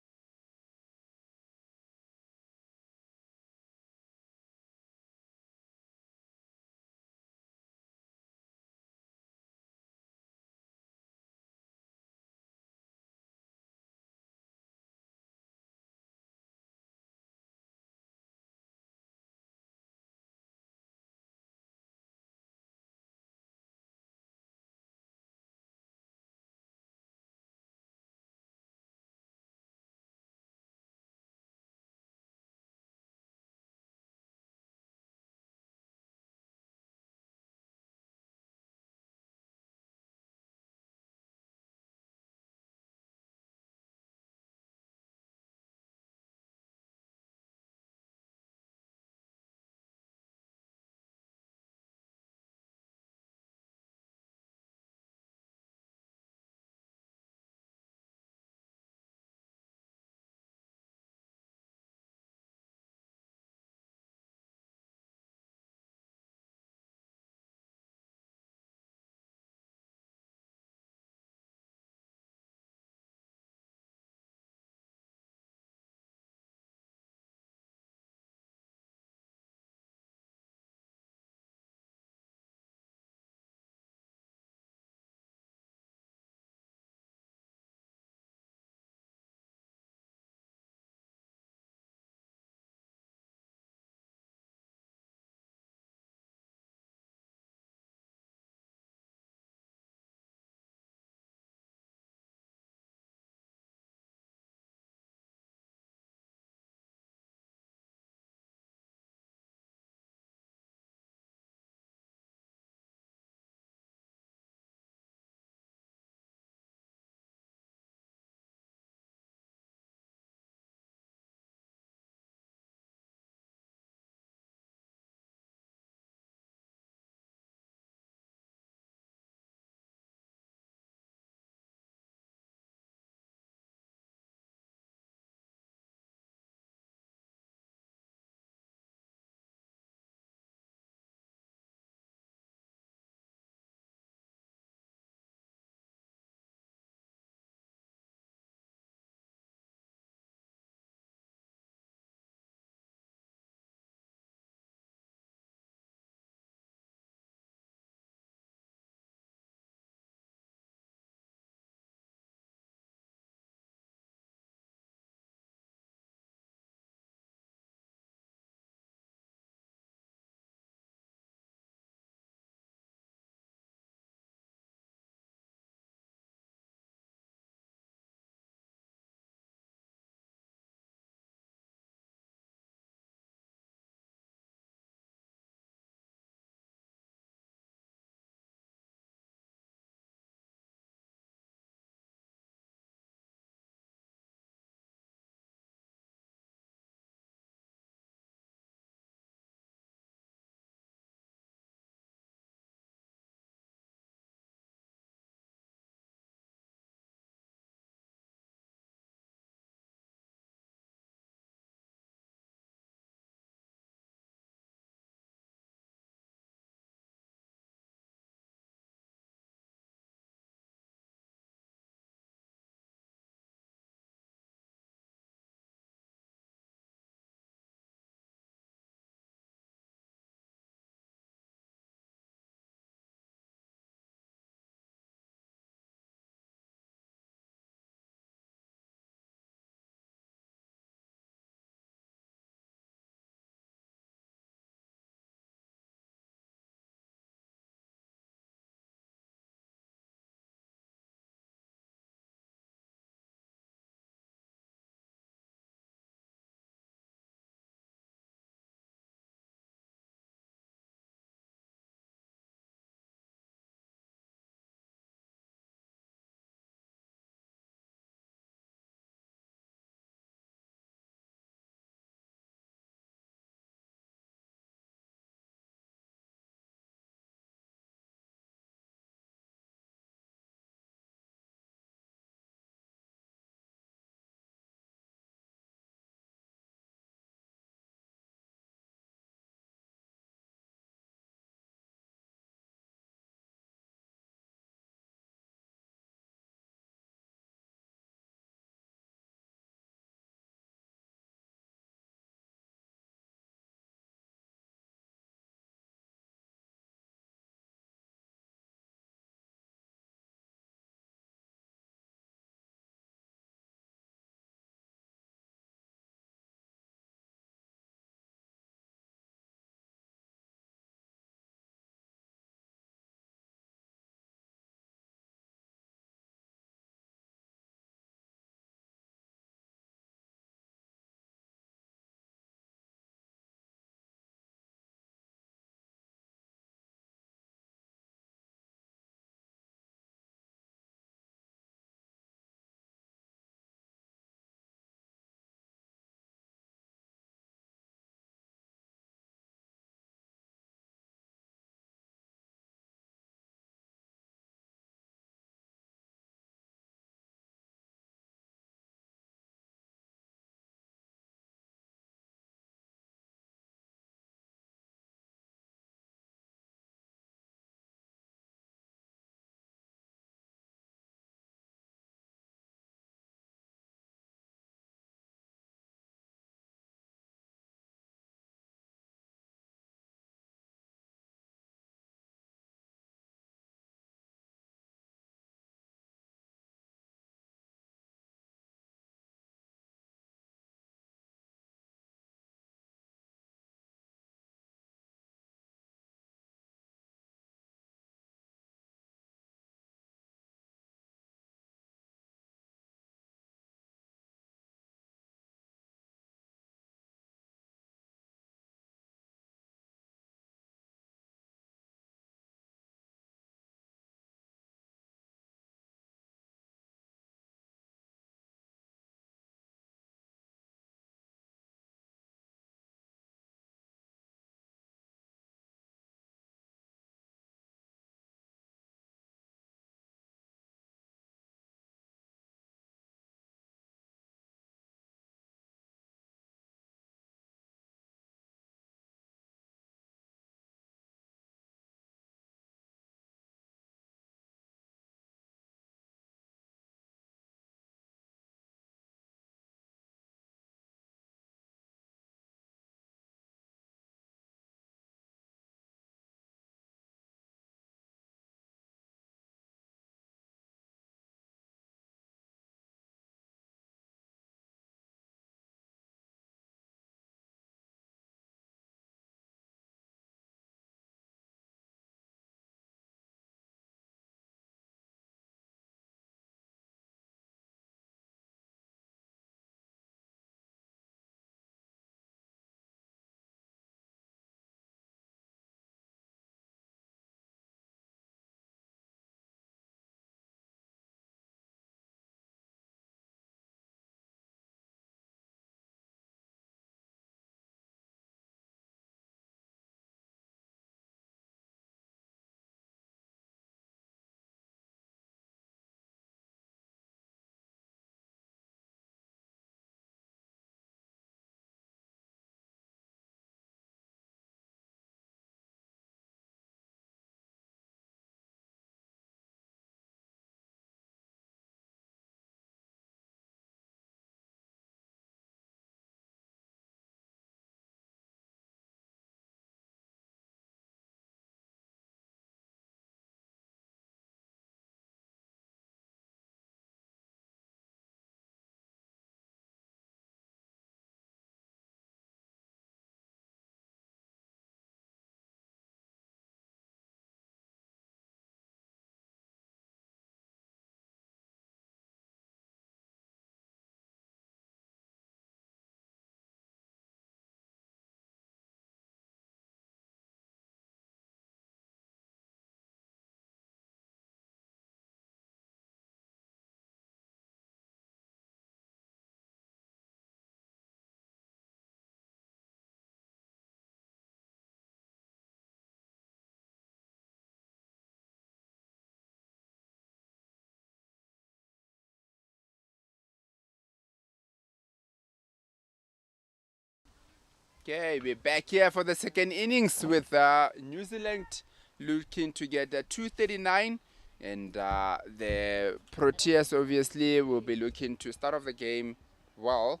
Okay, we're back here for the second innings with New Zealand looking to get 239, and the Proteas obviously will be looking to start off the game well,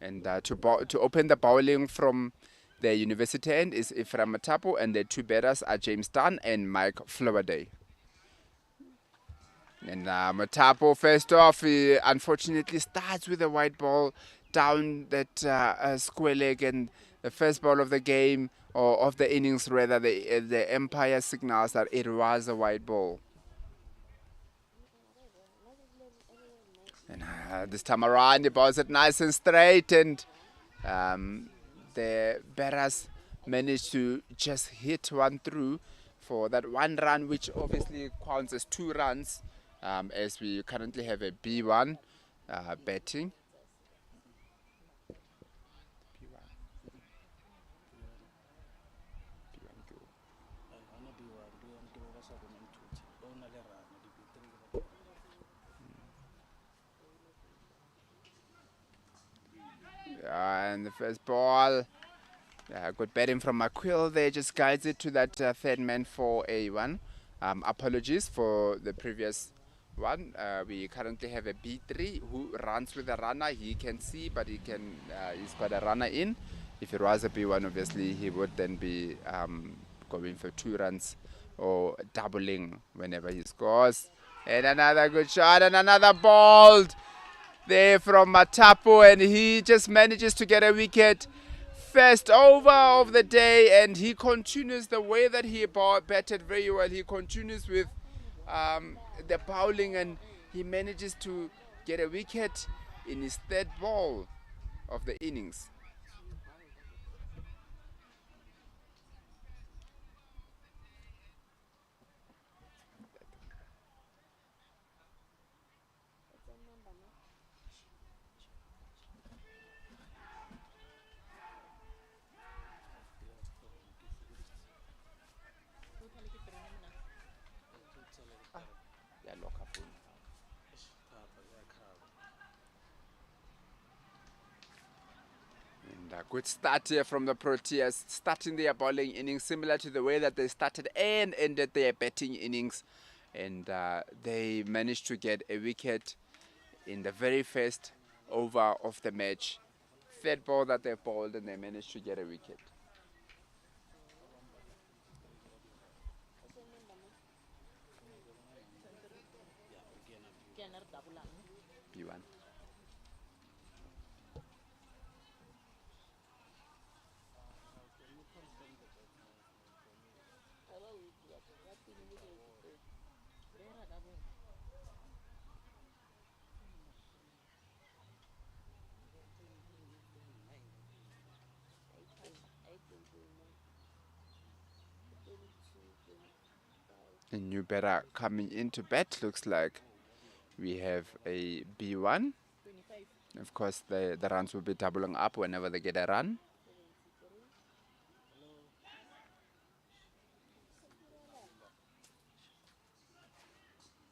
and to open the bowling from the University end is Ephraim Matapo, and the two batters are James Dunn and Mike Flowerday. And Matapo first off, he unfortunately starts with a white ball down that square leg, and the first ball of the game, or of the innings rather, the umpire signals that it was a white ball. And this time around, he bowls it nice and straight, and the batters managed to just hit one through for that one run, which obviously counts as 2 runs, as we currently have a B1 batting. And the first ball, good batting from McQuill there, just guides it to that third man for A1. Apologies for the previous one. We currently have a B3 who runs with a runner. He can see, but he's got a runner in. If it was a B1, obviously he would then be going for 2 runs or doubling whenever he scores. And another good shot, and another ball there from Matapo, and he just manages to get a wicket. First over of the day, and he continues the way that he batted very well. He continues with the bowling, and he manages to get a wicket in his third ball of the innings. And a good start here from the Proteas, starting their bowling innings similar to the way that they started and ended their batting innings. And they managed to get a wicket in the very first over of the match. Third ball that they bowled, and they managed to get a wicket. B1. A new batter coming into bat. Looks like we have a B1. Of course, the runs will be doubling up whenever they get a run.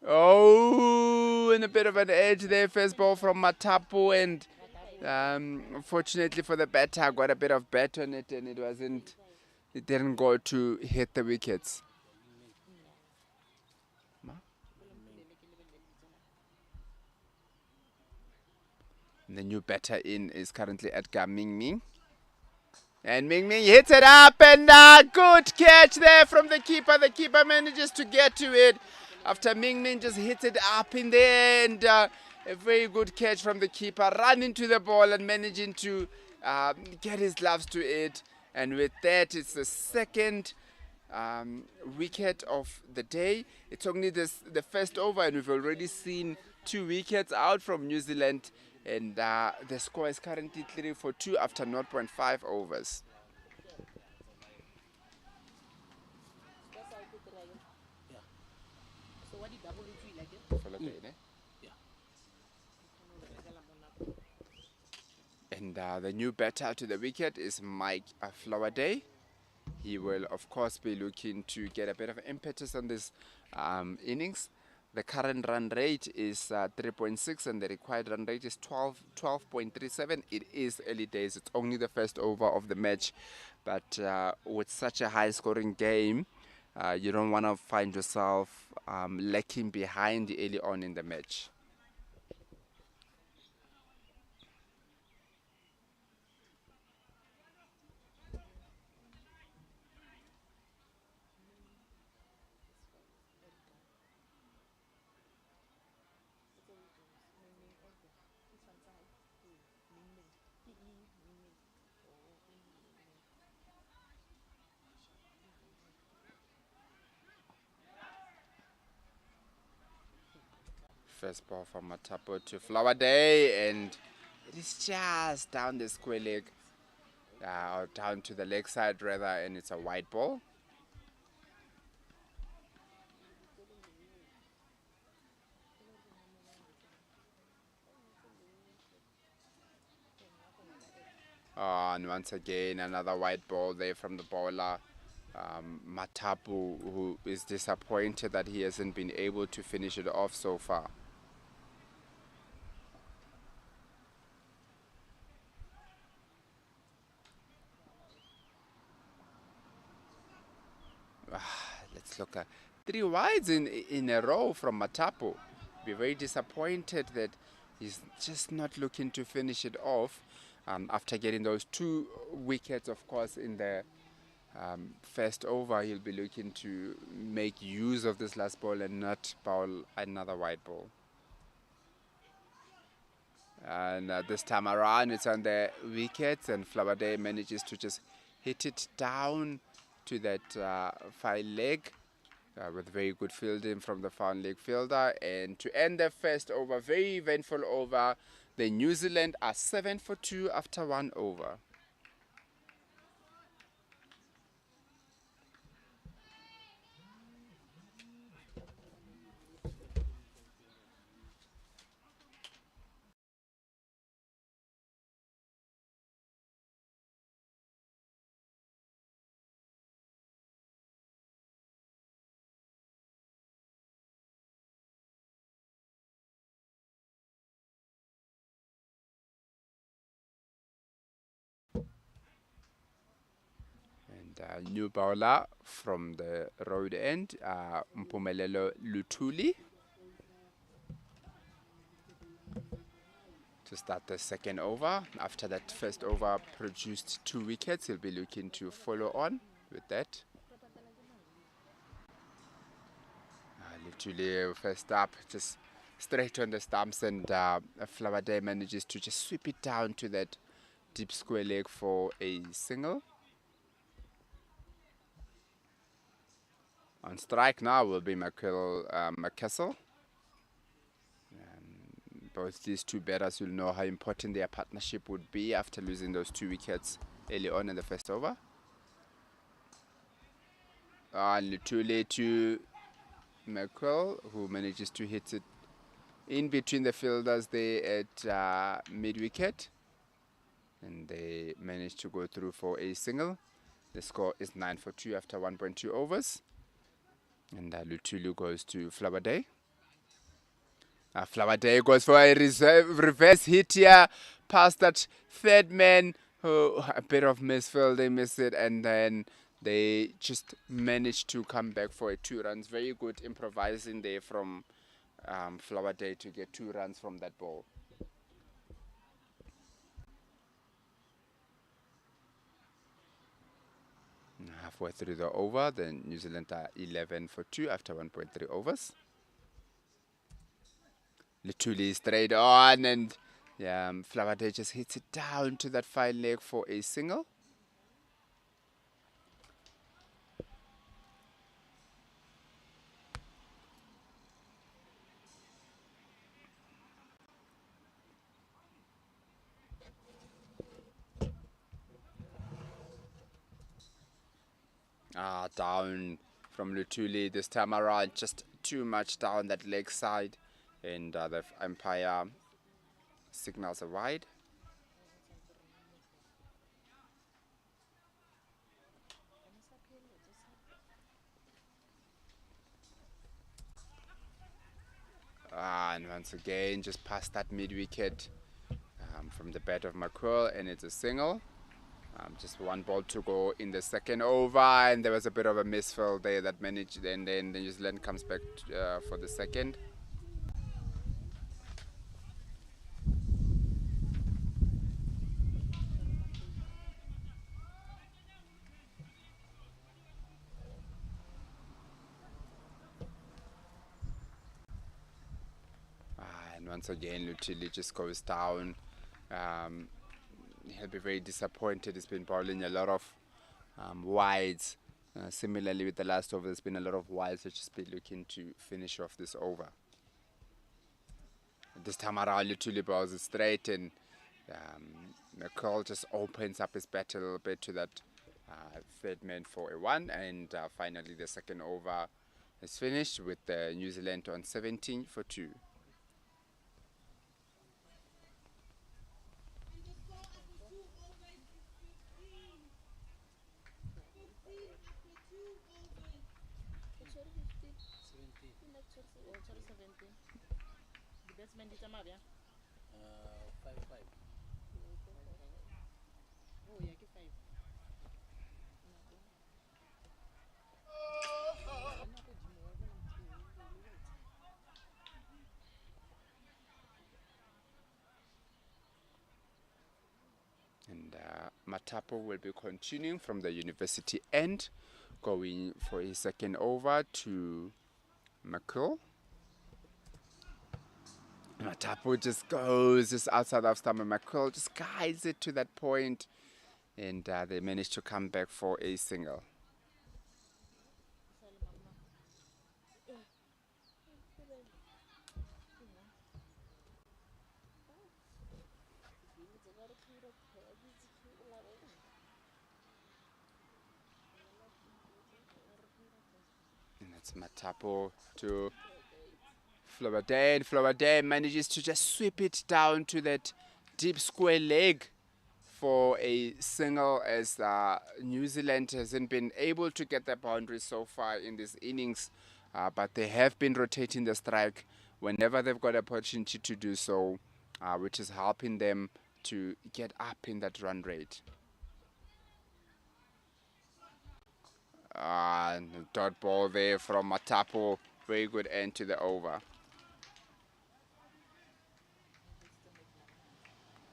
Oh, and a bit of an edge there. First ball from Matapo, and unfortunately for the batter, got a bit of bat on it, and it didn't go to hit the wickets. The new batter in is currently Edgar Ming Ming. And Ming Ming hits it up, and good catch there from the keeper. The keeper manages to get to it after Ming Ming just hits it up in there, and a very good catch from the keeper, running to the ball and managing to get his gloves to it. And with that, it's the second wicket of the day. It's only the first over, and we've already seen 2 wickets out from New Zealand. And the score is currently 3-2 after 0.5 overs. And the new batter to the wicket is Mike Flowerday. He will, of course, be looking to get a bit of impetus on this innings. The current run rate is 3.6 and the required run rate is 12.37. It is early days. It's only the first over of the match. But with such a high scoring game, you don't want to find yourself lacking behind early on in the match. First ball from Matapo to Flower Day, and it is just down the square leg, or down to the leg side rather, and it's a wide ball. And once again, another wide ball there from the bowler. Matapu, who is disappointed that he hasn't been able to finish it off so far. Let's look at 3 wides in a row from Matapu. Be very disappointed that he's just not looking to finish it off after getting those 2 wickets, of course, in the first over. He'll be looking to make use of this last ball and not bowl another wide ball. And this time around, it's on the wickets, and Flower Day manages to just hit it down to that far leg with very good fielding from the far leg fielder. And to end the first over, very eventful over, the New Zealand are 7 for 2 after 1 over. And new bowler from the road end, Mpumelelo Lutuli, to start the second over. After that first over produced 2 wickets, he'll be looking to follow on with that. Lutuli first up, just straight on the stumps, and Flower Day manages to just sweep it down to that deep square leg for a single. On strike now will be McKessel. Both these 2 batters will know how important their partnership would be after losing those 2 wickets early on in the first over. And Lutuli to McKell, who manages to hit it in between the fielders there at mid-wicket. And they managed to go through for a single. The score is 9 for 2 after 1.2 overs. And Lutulu goes to Flower Day. Flower Day goes for a reverse hit here past that third man. A bit of misfield, they miss it, and then they just managed to come back for a 2 runs. Very good improvising there from Flower Day to get 2 runs from that ball. Halfway through the over, then New Zealand are 11 for 2 after 1.3 overs. Literally straight on, and Flower Day just hits it down to that far leg for a single. Down from Lutuli this time around, just too much down that leg side, and the umpire signals a wide. once again, just past that mid-wicket from the bat of McQuill, and it's a single. Just one ball to go in the second over, and there was a bit of a misfill there that managed, and then New Zealand comes back for the second. And once again, Lutili just goes down. He'll be very disappointed. He's been bowling a lot of wides. Similarly with the last over, there's been a lot of wides. So just be looking to finish off this over. This time around, Lutili bowls it straight, and McCall just opens up his bat a little bit to that third man for a one, and finally the second over is finished with New Zealand on 17 for 2. The batsman did some yeah? 5-5. Oh, yeah, get 5. And Matapo will be continuing from the university end, going for his second over to McCall. Matapo just goes just outside of stump, and McCall just guides it to that point, and they manage to come back for a single. And that's Matapo to Flowerday. Flowerday manages to just sweep it down to that deep square leg for a single, as New Zealand hasn't been able to get the boundary so far in this innings, but they have been rotating the strike whenever they've got an opportunity to do so, which is helping them to get up in that run rate. And the dot ball there from Matapo, very good end to the over.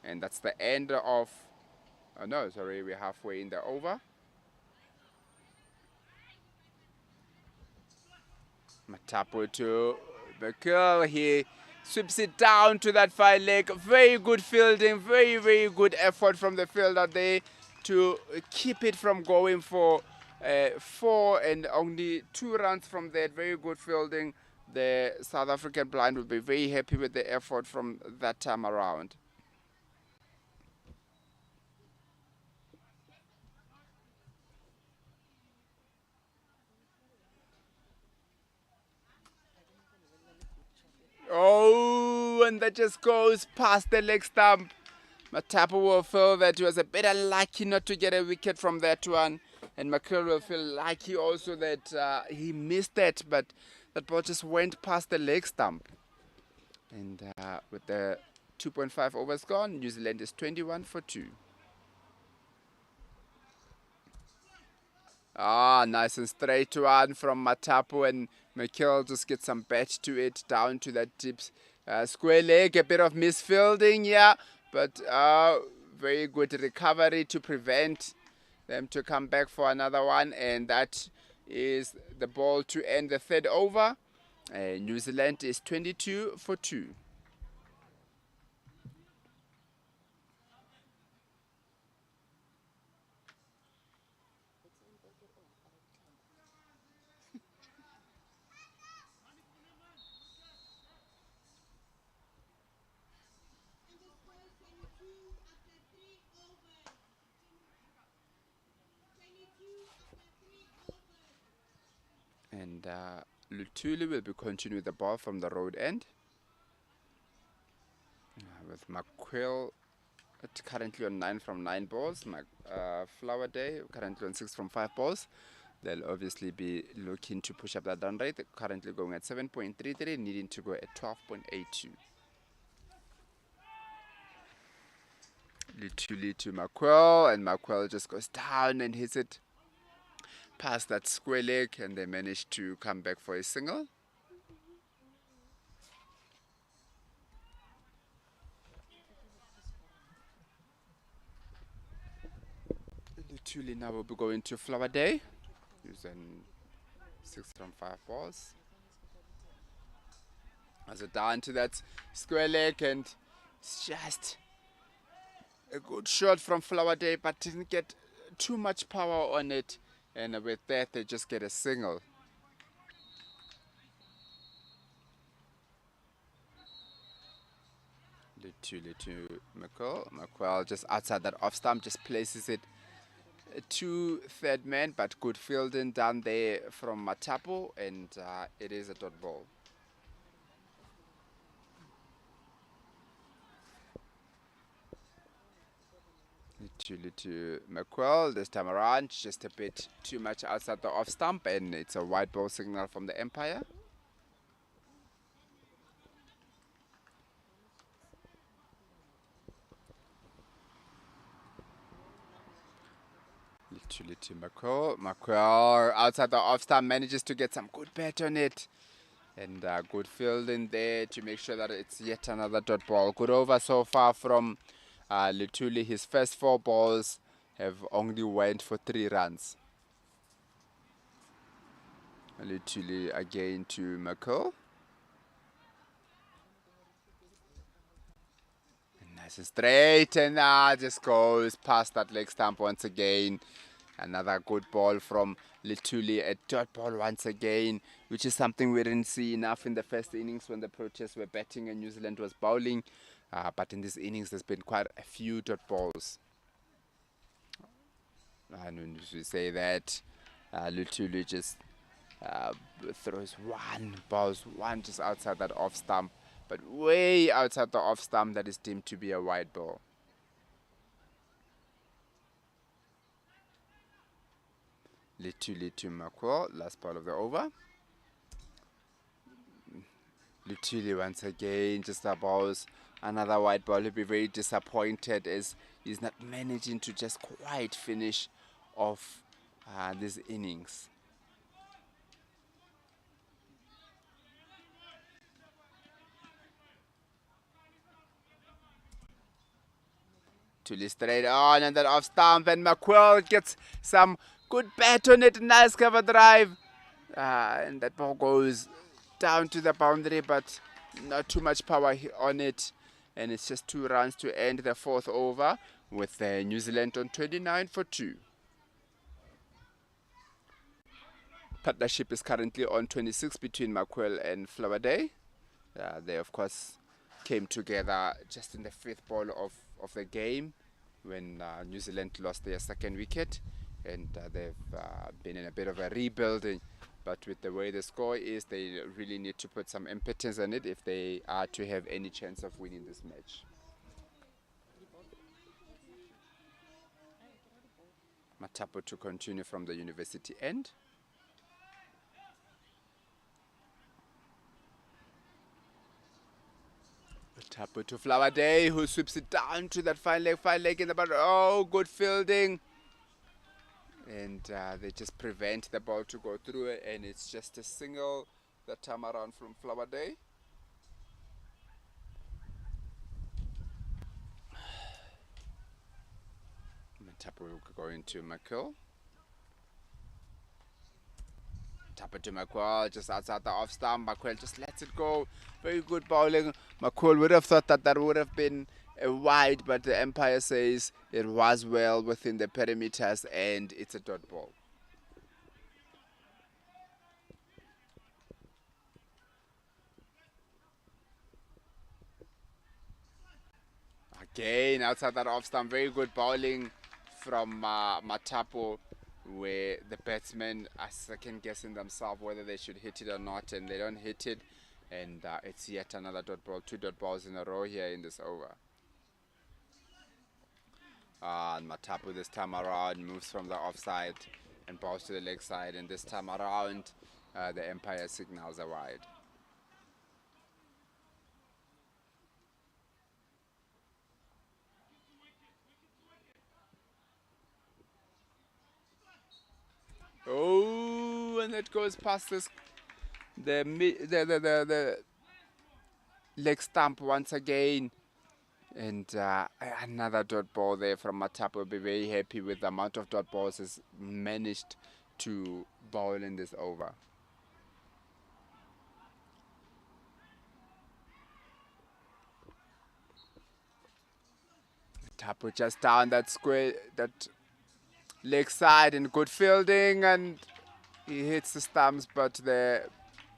And that's the end of, oh no, sorry, we're halfway in the over. Matapo to McCall, he sweeps it down to that far leg. Very good fielding, very, very good effort from the fielder there to keep it from going for 4 and only 2 runs from that. Very good fielding. The South African blind will be very happy with the effort from that time around. Oh, and that just goes past the leg stump. Matapo will feel that he was a bit unlucky not to get a wicket from that one. And McCall will feel lucky also that he missed that, but that ball just went past the leg stump. And with the 2.5 overs gone, New Zealand is 21 for 2. Nice and straight one from Matapo, and McKill just gets some bat to it, down to that deep square leg. A bit of misfielding, yeah, but very good recovery to prevent them to come back for another one, and that is the ball to end the third over. New Zealand is 22 for 2. And Lutuli will be continuing the ball from the road end. With McQuill currently on 9 from 9 balls. Flowerday currently on 6 from 5 balls. they'll obviously be looking to push up that run rate. They're currently going at 7.33, needing to go at 12.82. Literally to Makwell, and Makwell just goes down and hits it past that square leg, and they manage to come back for a single. Literally now will be going to Flower Day, using 6 from 5 balls. As a down to that square leg, and it's just a good shot from Flower Day, but didn't get too much power on it, and with that they just get a single. Literally to McQuell just outside that off stump, just places it to third man, but good fielding down there from Matapo, and it is a dot ball. Literally to McQuell this time around, just a bit too much outside the off stump, and it's a white ball signal from the umpire. Literally to McQuell outside the off stump manages to get some good bat on it, and good fielding there to make sure that it's yet another dot ball. Good over so far from Lutuli. His first 4 balls have only went for 3 runs. Lutuli again to McCall. Nice and straight, and just goes past that leg stump once again. Another good ball from Lutuli, a dot ball once again, which is something we didn't see enough in the first innings when the Proteas were batting and New Zealand was bowling. But in this innings, there's been quite a few dot balls. And when we say that, Lutuli just throws balls one just outside that off stump, but way outside the off stump that is deemed to be a wide ball. Lutuli to Makwa, last ball of the over. Lutuli once again just about another white ball. He'll be very disappointed as he's not managing to just quite finish off this innings. Lutuli straight on, and then off stump, and McQuell gets some good bat on it. Nice cover drive, and that ball goes down to the boundary, but not too much power on it, and it's just 2 runs to end the 4th over with New Zealand on 29 for 2. Partnership is currently on 26 between McQuell and Flower Day. They of course came together just in the 5th ball of the game when New Zealand lost their 2nd wicket, and they've been in a bit of a rebuilding. But with the way the score is, they really need to put some impetus on it if they are to have any chance of winning this match. Matapo to continue from the university end. Matapo to Flower Day, who sweeps it down to that fine leg in the bottom. Oh, good fielding. And they just prevent the ball to go through it, and it's just a single that time around from Flower Day. Matapo will go into McCall. Matapo to McCall, just outside the off stump. McCall just lets it go. Very good bowling. McCall would have thought that would have been a wide, but the umpire says it was well within the perimeters, and it's a dot ball. Again, outside that off stump, very good bowling from Matapo, where the batsmen are second guessing themselves whether they should hit it or not, and they don't hit it, and it's yet another dot ball. 2 dot balls in a row here in this over. And Matapo this time around moves from the offside and balls to the leg side, and this time around the umpire signals are wide. Oh, and it goes past this the leg stump once again. And another dot ball there from Matap. Will be very happy with the amount of dot balls he's managed to bowl in this over. Tapu just down that square, that leg side, and good fielding, and he hits the stumps, but the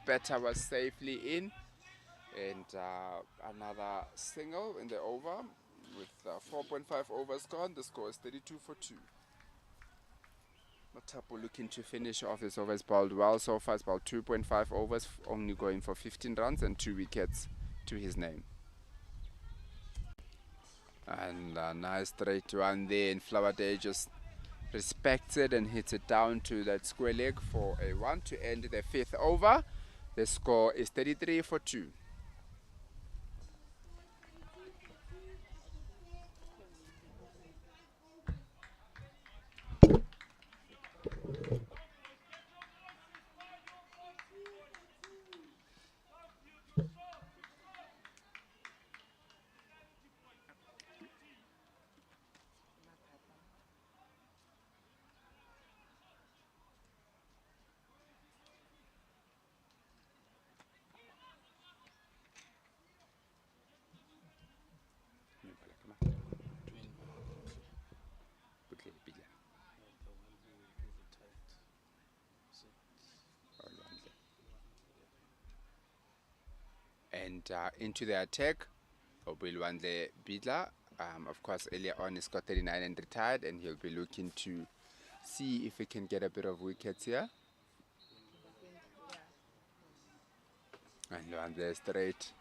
batter was safely in. And another single in the over with 4.5 overs gone. The score is 32 for 2. Matapo looking to finish off his overs bowled well so far. It's bowled 2.5 overs, only going for 15 runs and 2 wickets to his name. And a nice straight one there, and Flower Day just respects it and hits it down to that square leg for a 1 to end the 5th over. The score is 33 for 2. And into the attack, Obilwande Bidla. Of course, earlier on he got 39 and retired, and he'll be looking to see if he can get a bit of wickets here. And Luande straight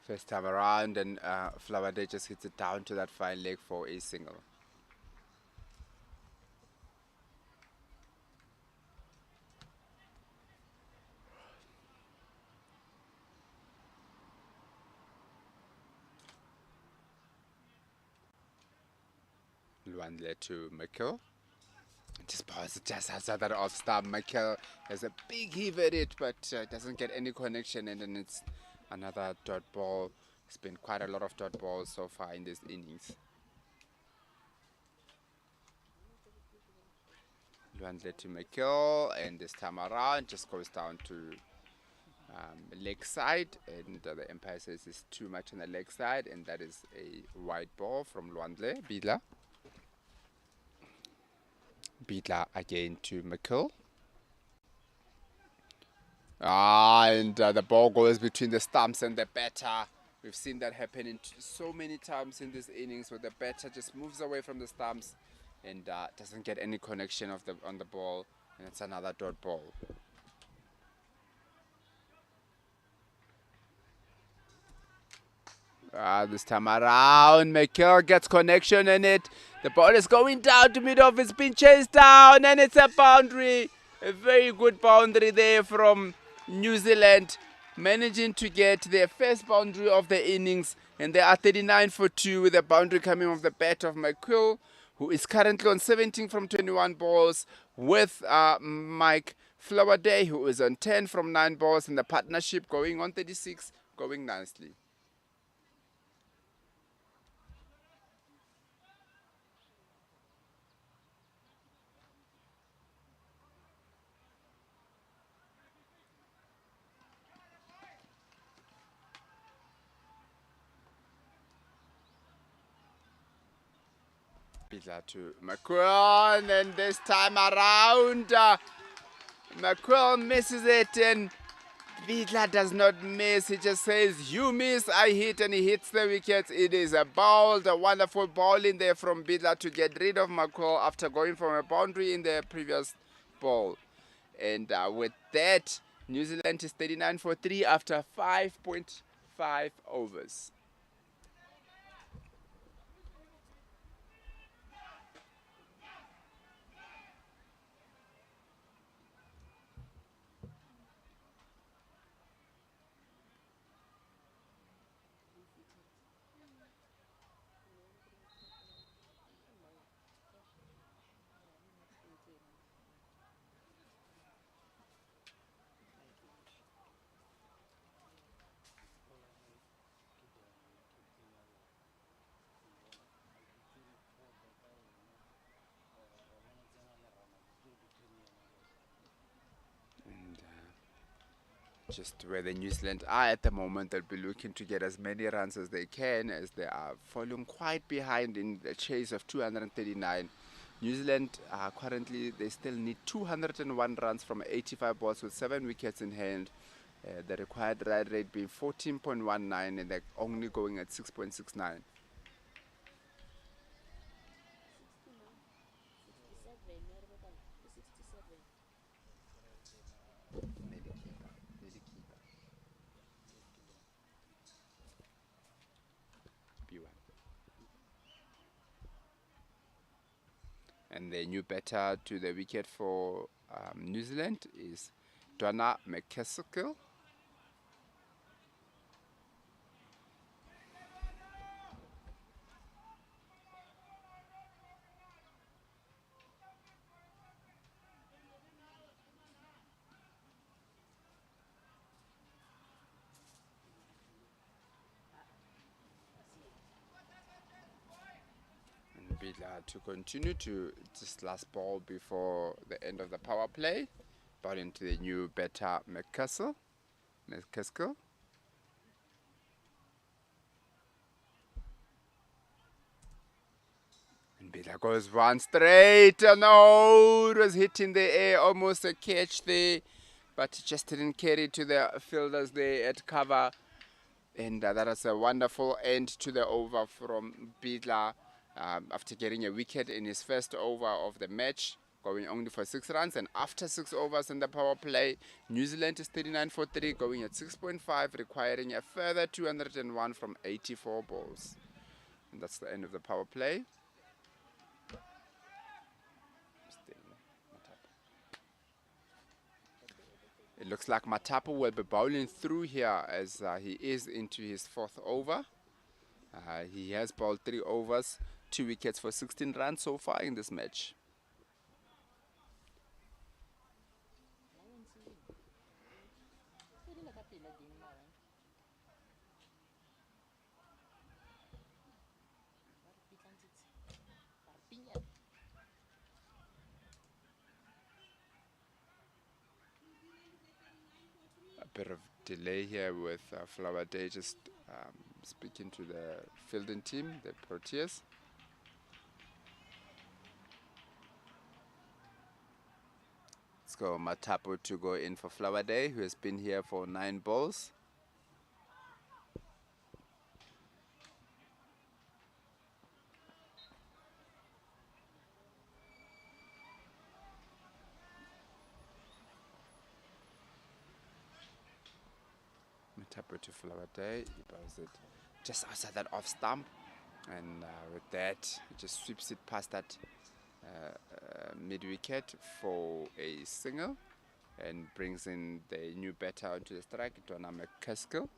first time around, and Flower Day just hits it down to that fine leg for a single. Luande to McKill. Just balls it just outside that off stump. McKill has a big heave at it, but doesn't get any connection, and then it's another dot ball. It's been quite a lot of dot balls so far in this innings. Luande to McKill, and this time around just goes down to leg side, and the umpire says it's too much on the leg side, and that is a wide ball from Luande Bidla. Bidla again to McKill. And the ball goes between the stumps and the batter. We've seen that happen so many times in this innings, where the batter just moves away from the stumps and doesn't get any connection on the ball, and it's another dot ball. This time around, McKill gets connection in it. The ball is going down to mid-off. It's been chased down, and it's a boundary. A very good boundary there from New Zealand, managing to get their first boundary of the innings. And they are 39 for 2 with a boundary coming off the bat of McKill, who is currently on 17 from 21 balls, with Mike Flowerday, who is on 10 from 9 balls, and the partnership going on 36, going nicely. Bidla to McQuill, and this time around, McQuill misses it, and Bidla does not miss. He just says, "You miss, I hit," and he hits the wicket. It is a wonderful ball in there from Bidla to get rid of McQuill after going from a boundary in the previous ball. And with that, New Zealand is 39 for 3 after 5.5 overs. just where the New Zealand are at the moment. They'll be looking to get as many runs as they can, as they are falling quite behind in the chase of 239. New Zealand currently, they still need 201 runs from 85 balls with 7 wickets in hand. The required run rate being 14.19, and they're only going at 6.69. 67 ya re bapala ke 67 And the new batter to the wicket for New Zealand is Donna McCaskill. Bidla to continue to this last ball before the end of the power play. Ball into the new batter McCaskill. And Bidla goes one straight. Oh, no, it was hit in the air, almost a catch there, but it just didn't carry to the fielders there at cover. And that was a wonderful end to the over from Bidla after getting a wicket in his first over of the match, going only for 6 runs. And after 6 overs in the power play, New Zealand is 39 for 3, going at 6.5, requiring a further 201 from 84 balls. And that's the end of the power play. It looks like Matapu will be bowling through here as he is into his 4th over. He has bowled 3 overs, 2 wickets for 16 runs so far in this match. A bit of delay here with Flower Day just speaking to the fielding team, the Proteas. Let's go Matapu to go in for Flower Day, who has been here for 9 balls. Matapu to Flower Day, he bows it just outside that off stump, and with that, he just sweeps it past that mid-wicket for a single, and brings in the new batter onto the strike, Donna McCaskill.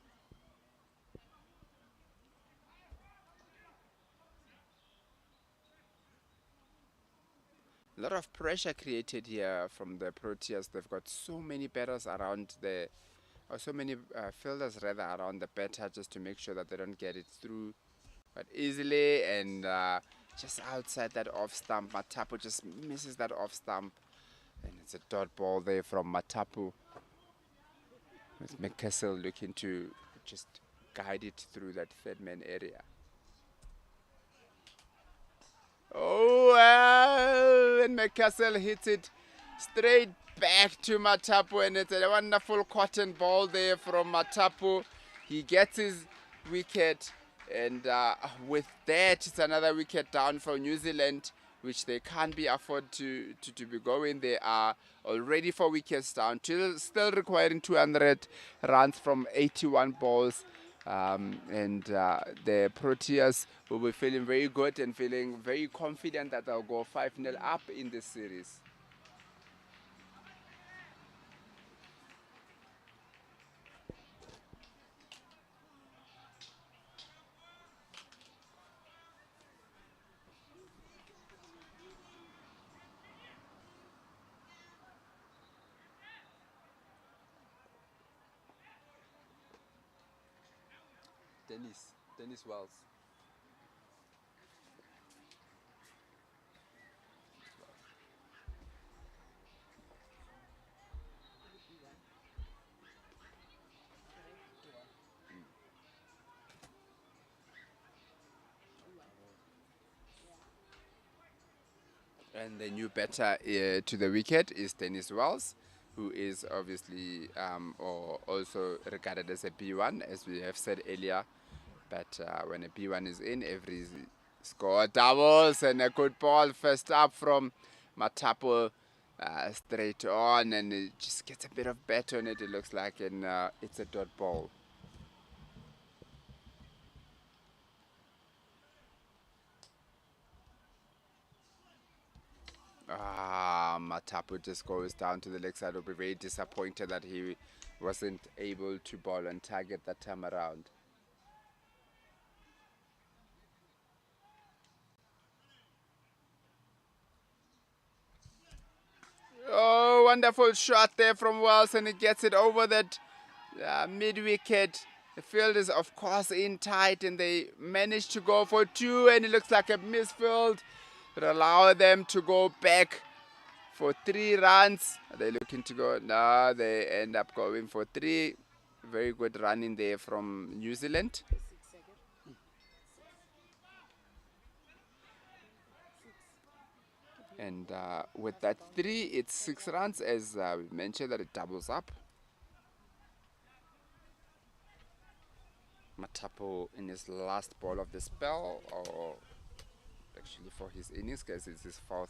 A lot of pressure created here from the Proteas. They've got so many batters around the, or so many fielders rather around the batter, just to make sure that they don't get it through but easily. And just outside that off stump, Matapu just misses that off stump, and it's a dot ball there from Matapu, with McCaskill looking to just guide it through that 3rd man area. Oh, well, and McCaskill hits it straight back to Matapu, and it's a wonderful cotton ball there from Matapu. He gets his wicket, and with that, it's another wicket down for New Zealand, which they can't be afford to be going. They are already 4 wickets down, still requiring 200 runs from 81 balls. And the Proteas will be feeling very good and feeling very confident that they'll go 5-0 up in this series. Dennis Wells. And the new batter to the wicket is Dennis Wells, who is obviously or also regarded as a B1, as we have said earlier. But when a B1 is in, every score doubles, and a good ball first up from Matapo, straight on, and it just gets a bit of bat on it, it looks like, and it's a dot ball. Matapu just goes down to the leg side. Will be very disappointed that he wasn't able to bowl on target that time around. Oh, wonderful shot there from Wells, and he gets it over that mid-wicket. The field is, of course, in tight, and they managed to go for two, and it looks like a misfield. It allowed them to go back for 3 runs. Are they looking to go? No, they end up going for 3. Very good run in there from New Zealand. And with that 3, it's 6 runs, as we mentioned, that it doubles up. Matapo in his last ball of the spell, or actually for his innings, because it's his 4th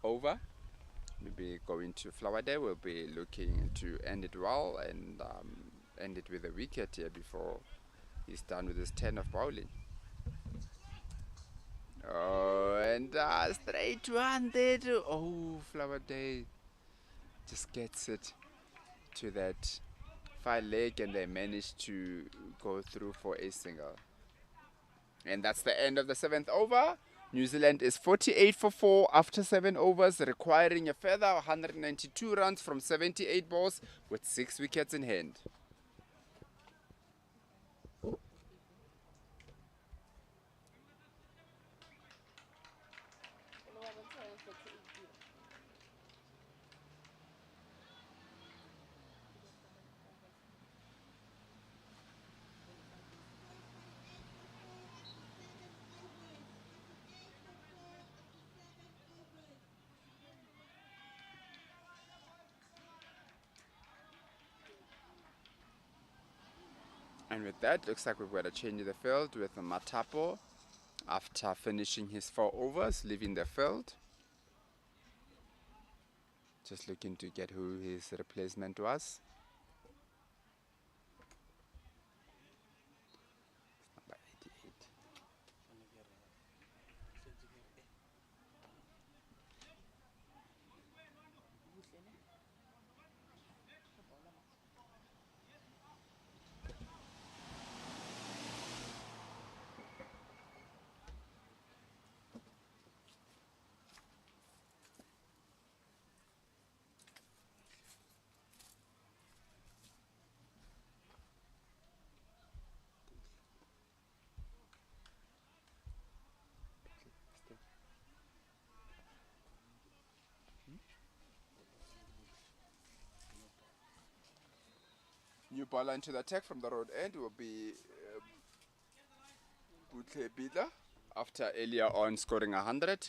over. Maybe going to Flower Day, we'll be looking to end it well and end it with a wicket here before he's done with his 10 of bowling. Oh, and straight one there to, oh, Flower Day just gets it to that far leg, and they manage to go through for a single. And that's the end of the 7th over. New Zealand is 48 for 4 after 7 overs, requiring a further 192 runs from 78 balls with 6 wickets in hand. And with that, looks like we've got a change in the field with Matapo after finishing his 4 overs, leaving the field. Just looking to get who his replacement was. Number 88. New bowler into the attack from the road end will be Butle Bida after earlier on scoring 100.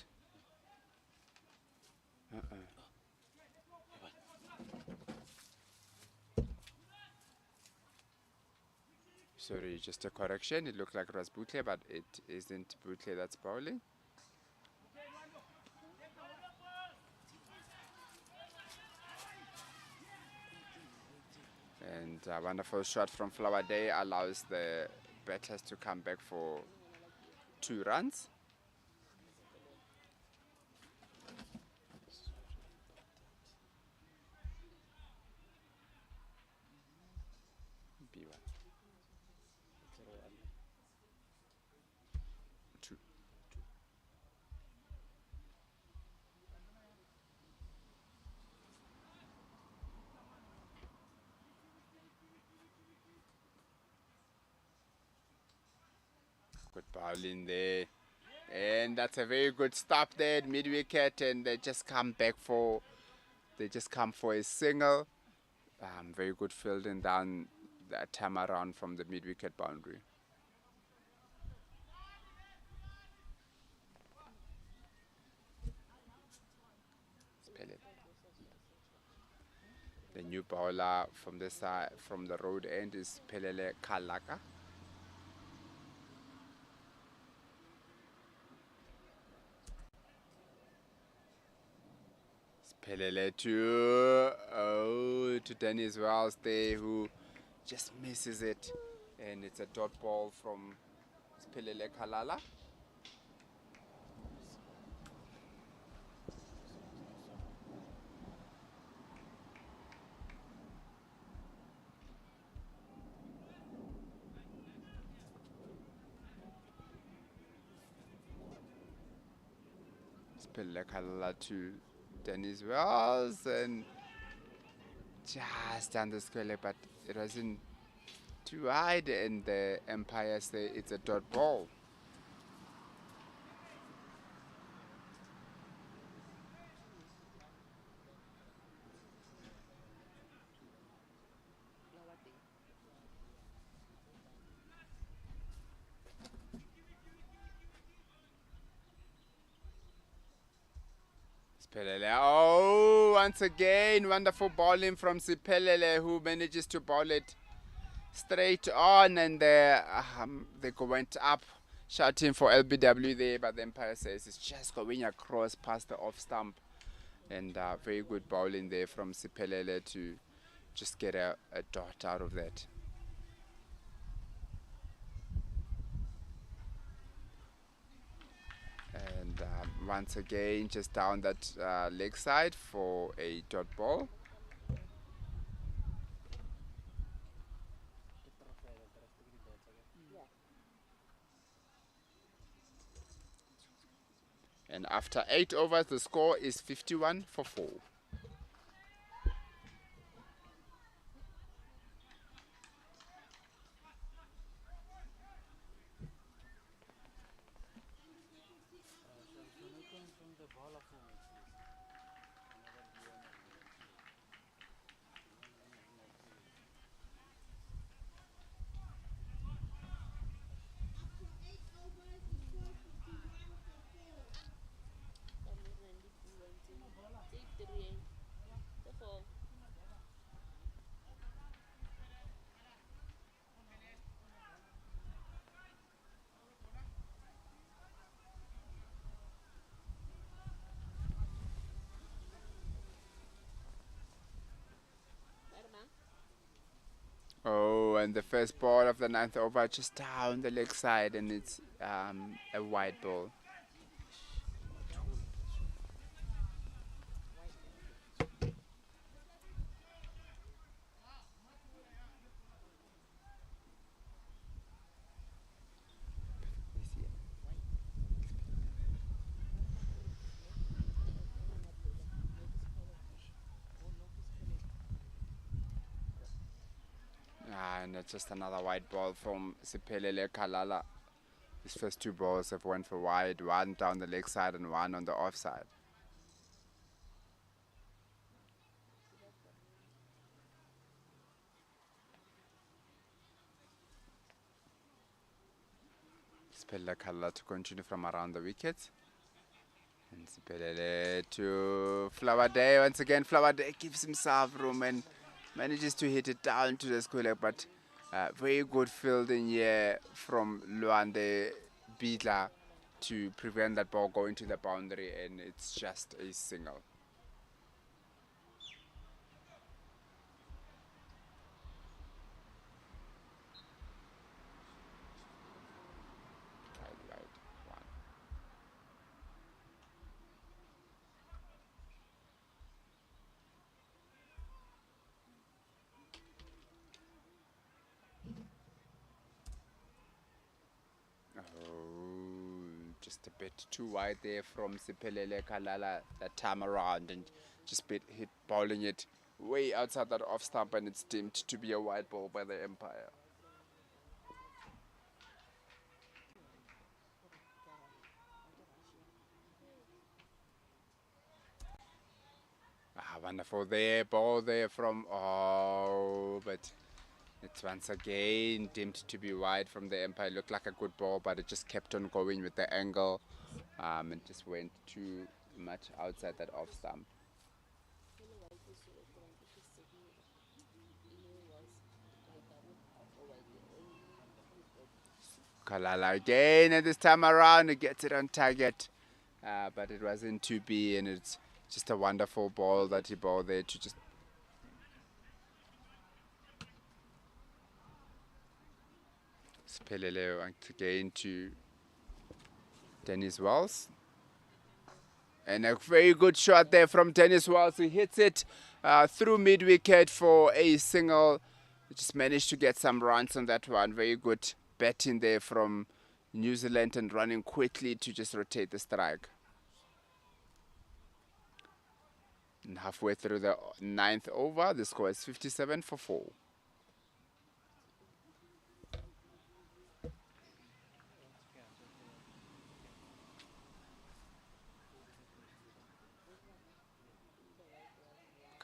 Sorry, just a correction. It looked like it was Butle, but it isn't Butle that's bowling. And a wonderful shot from Flower Day allows the batters to come back for 2 runs. B1. 2. Good bowling there, and that's a very good stop there at mid-wicket, and they just come for a single. Very good fielding down that time around from the mid-wicket boundary. The new bowler from the side, from the road end, is Pelele Kalaka. It's Pelele to Dennis Wells there, who just misses it, and it's a dot ball from Pelele Kalala. Pelele Kalala to Dennis Wells, and just down the square, but it wasn't too wide, and the umpire say it's a dot ball. Siphelele. Oh, once again, wonderful bowling from Siphelele, who manages to bowl it straight on, and they went up shouting for LBW there, but the umpire says it's just going across past the off stump, and very good bowling there from Siphelele to just get a dot out of that. And once again, just down that leg side for a dot ball. And after 8 overs, the score is 51 for 4. Oh, and the first ball of the 9th over just down the leg side, and it's a wide ball. And it's just another wide ball from Siphelele Kalala. His first 2 balls have went for wide, one down the leg side and one on the offside. Siphelele Kalala to continue from around the wicket. And Siphelele to Flower Day. Once again, Flower Day gives himself room and manages to hit it down to the square, but very good fielding here from Luande Bidla to prevent that ball going to the boundary, and it's just a single. Right, one. Oh, just a bit too wide there from Siphelele Kalala that time around, and just hit bowling it way outside that off stump, and it's deemed to be a wide ball by the umpire. Wonderful there, ball there from, oh, but it's once again deemed to be wide from the umpire. Looked like a good ball, but it just kept on going with the angle, and just went too much outside that off stump. Kalala again, and this time around it gets it on target. But it wasn't to be, and it's just a wonderful ball that he bowled there to just. Spelele once again to Dennis Wells. And a very good shot there from Dennis Wells. He hits it through mid-wicket for a single. He just managed to get some runs on that one. Very good batting there from New Zealand and running quickly to just rotate the strike. And halfway through the 9th over, the score is 57 for 4.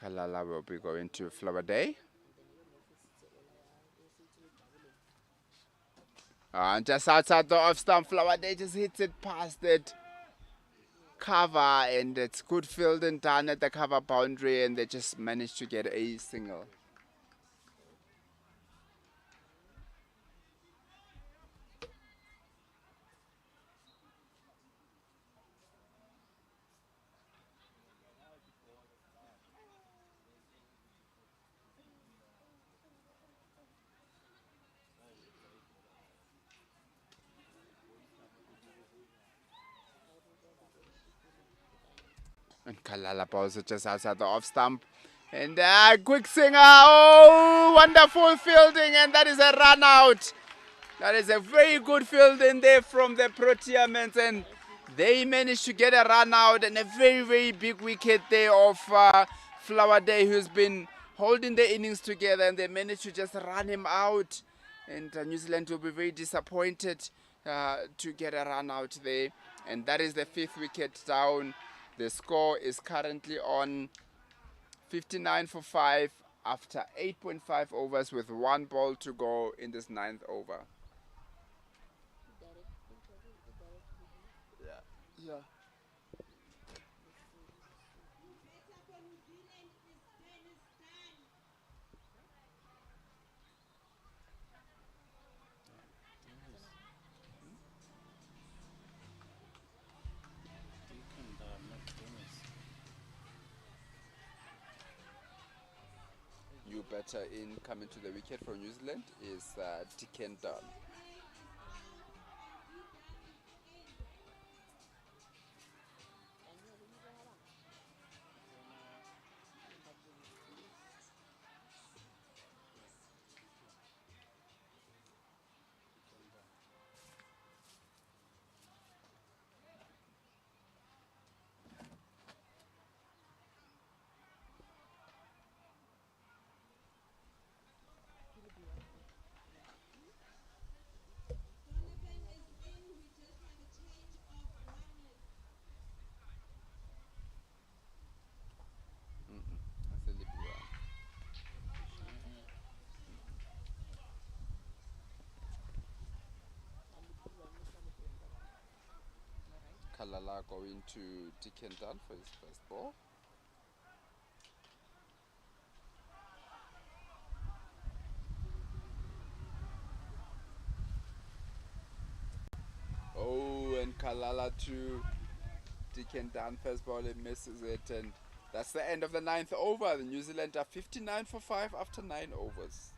Kalala will be going to Flower Day. And just outside the off stump, Flower Day just hits it past it. Cover, and it's good fielding done at the cover boundary, and they just managed to get a single. And Kalala balls it just outside the off stump. And quick singer. Oh, wonderful fielding. And that is a run out. That is a very good fielding there from the Proteaments. And they managed to get a run out and a very, very big wicket there of Flower Day, who's been holding the innings together. And they managed to just run him out. And New Zealand will be very disappointed to get a run out there. And that is the 5th wicket down. The score is currently on 59 for 5 after 8.5 overs with 1 ball to go in this 9th over. Yeah. You better in coming to the wicket for New Zealand is Dicken Dunn. Kalala going to Dicken Dunn for his first ball. Oh, and Kalala to Dicken Dunn first ball, he misses it, and that's the end of the 9th over. The New Zealand are 59 for 5 after 9 overs.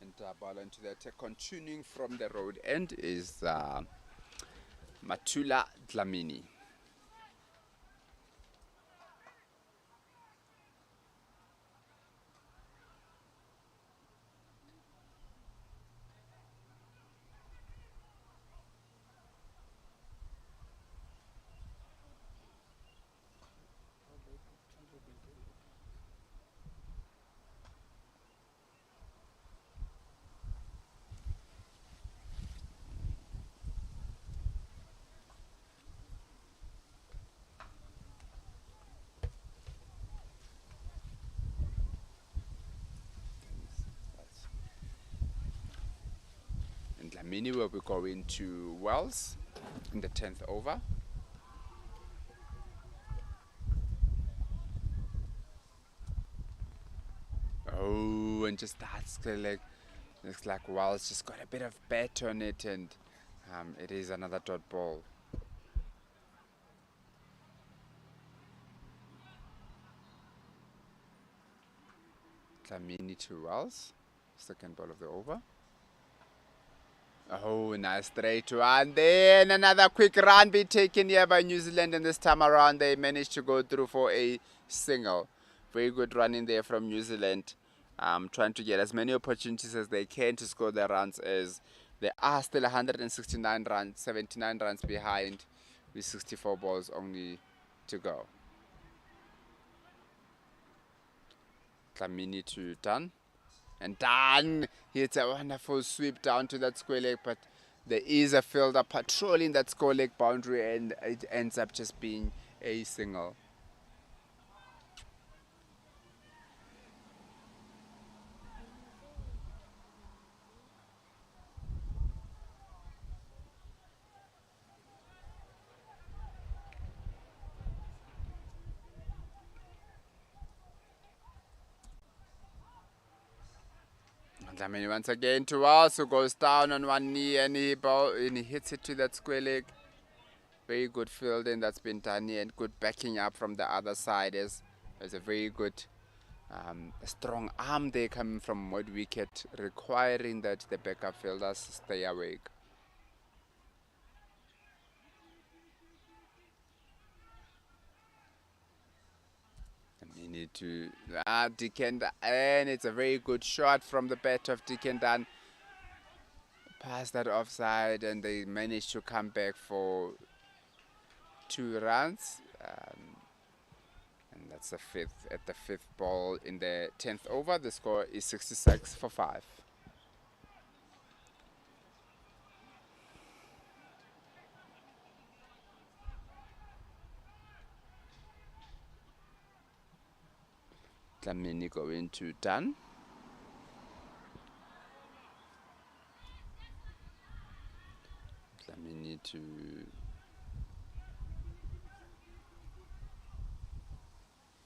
And ball into the attack, continuing from the road end is Matula Dlamini. Dlamini will be going to Wells in the 10th over. Oh, and just that's like, looks like Wells just got a bit of bat on it, and it is another dot ball. Dlamini to Wells, second ball of the over. Oh, nice straight one. Then another quick run be taken here by New Zealand, and this time around they managed to go through for a single. Very good run in there from New Zealand. Trying to get as many opportunities as they can to score their runs, as they are still 169 runs, 79 runs behind with 64 balls only to go. Dlamini to Dunn. And Dunn hits a wonderful sweep down to that square leg, but there is a fielder patrolling that square leg boundary, and it ends up just being a single. Dlamini once again to us, who goes down on one knee, and he hits it to that square leg. Very good fielding that's been done here, and good backing up from the other side. There's a very good strong arm there coming from Wicket, requiring that the backup fielders stay awake. You need to Dikenda, and it's a very good shot from the bat of Dikenda. Past that offside, and they managed to come back for 2 runs. And that's the fifth at the 5th ball in the 10th over. The score is 66 for 5. Dlamini going to Dunn. Dlamini to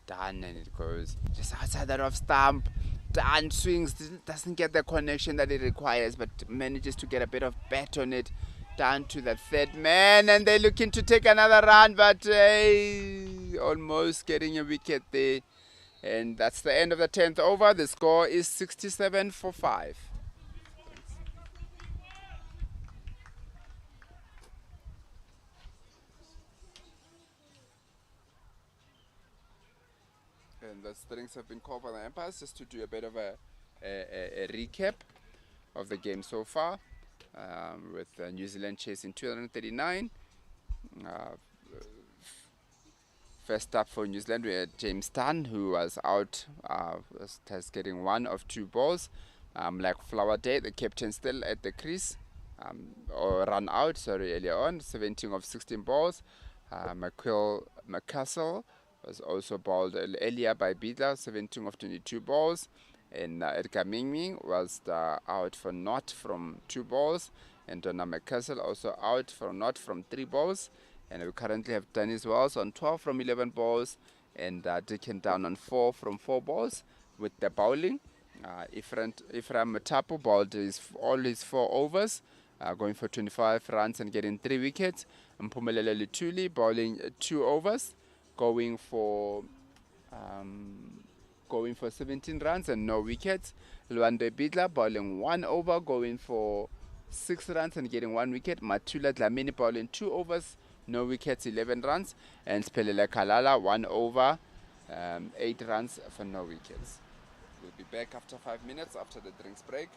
Dunn, and it goes just outside that off stump. Dunn swings, doesn't get the connection that it requires, but manages to get a bit of bat on it. Down to the 3rd man, and they're looking to take another run, but almost getting a wicket there. And that's the end of the 10th over. The score is 67 for 5. And the strings have been called by the umpires, just to do a bit of a recap of the game so far. With New Zealand chasing 239. First up for New Zealand, we had James Dunn, who was out, was getting 1 of 2 balls. Like Flower Day, the captain still at the crease, or run out, sorry, earlier on, 17 of 16 balls. McCastle was also bowled earlier by Bidla, 17 of 22 balls. And Edgar Mingming was out for naught from 2 balls. And Donna McCastle also out for naught from 3 balls. And we currently have Dennis Wells on 12 from 11 balls, and Dicken down on 4 from 4 balls with the bowling. Ifram Matapu bowled all his 4 overs, going for 25 runs and getting 3 wickets. Mpumelelo Lutuli bowling 2 overs, going for 17 runs and no wickets. Luande Bidla bowling 1 over, going for 6 runs and getting 1 wicket. Matula Dlamini bowling 2 overs, no wickets, 11 runs. And Spelele Kalala 1 over, 8 runs for no wickets. We'll be back after 5 minutes after the drinks break.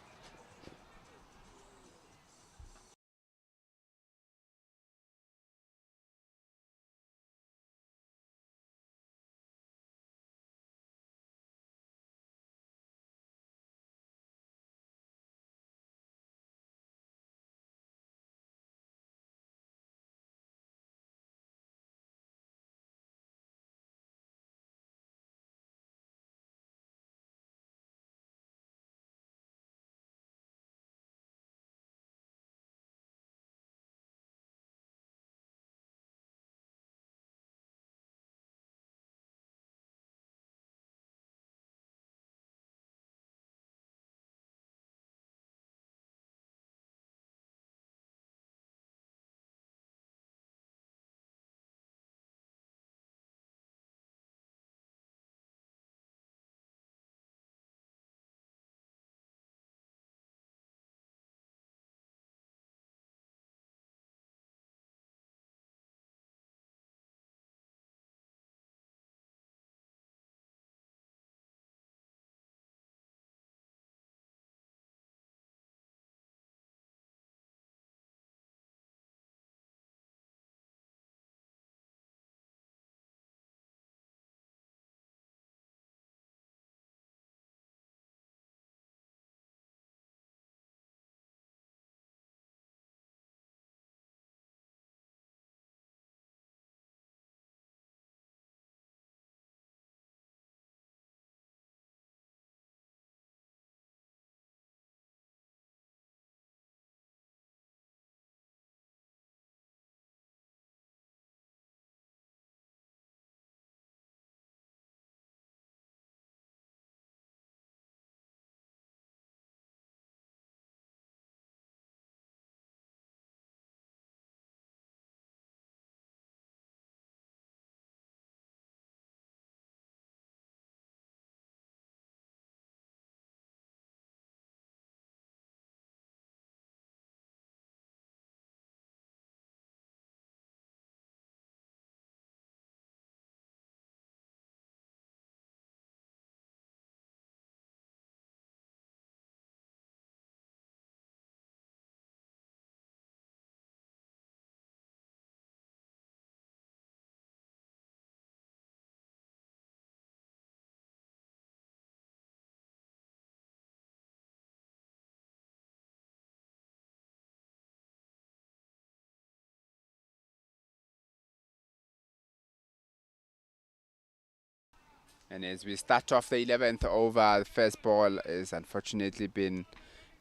And as we start off the 11th over, the first ball is unfortunately been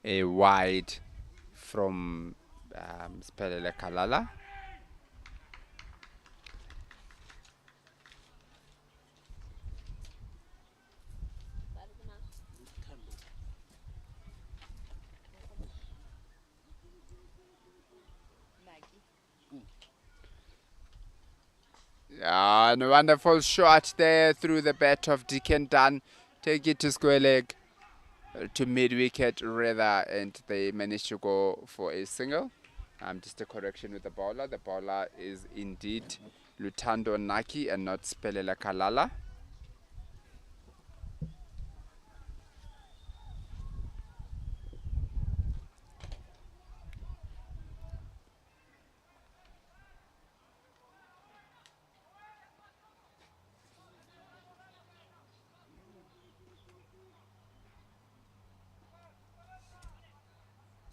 a wide from Spelele Kalala. And a wonderful shot there through the bat of Deacon Dunn. Take it to square leg, to mid-wicket rather, and they managed to go for a single. Just a correction with the bowler. The bowler is indeed Lutando Naki and not Spelela Kalala.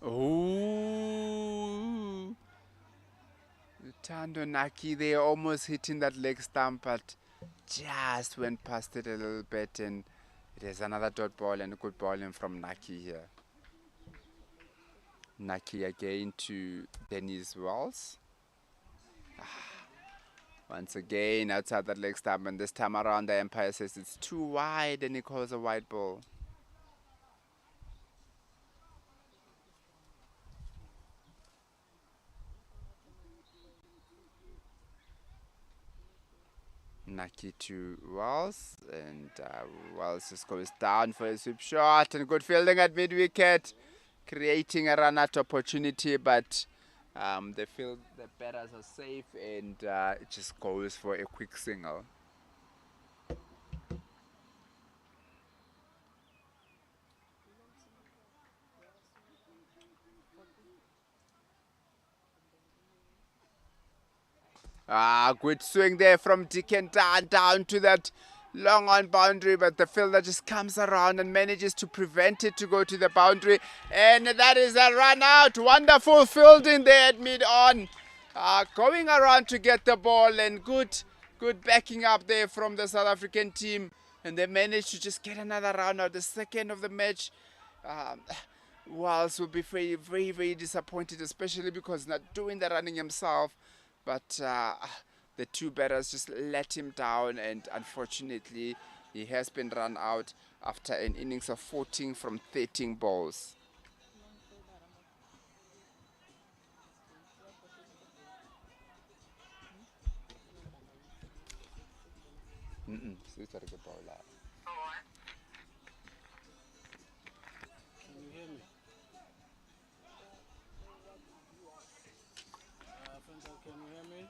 Ooh. Lutando Naki, they almost hitting that leg stump, but just went past it a little bit, and it is another dot ball and a good bowling from Naki here. Naki again to Dennis Wells. Once again outside that leg stump, and this time around the umpire says it's too wide and he calls a wide ball. Naki to Wells, and Wells just goes down for a sweep shot, and good fielding at mid-wicket, creating a run-out opportunity, but they feel the batters are safe, and it just goes for a quick single. Good swing there from Deacon down to that long on boundary, but the fielder just comes around and manages to prevent it to go to the boundary, and that is a run out. Wonderful fielding there at mid on, going around to get the ball, and good backing up there from the South African team, and they managed to just get another run out, the second of the match. Wells will be very, very, very disappointed, especially because not doing the running himself. But the two batters just let him down, and unfortunately he has been run out after an innings of 14 from 13 balls. Can you hear me? Franco, can you hear me?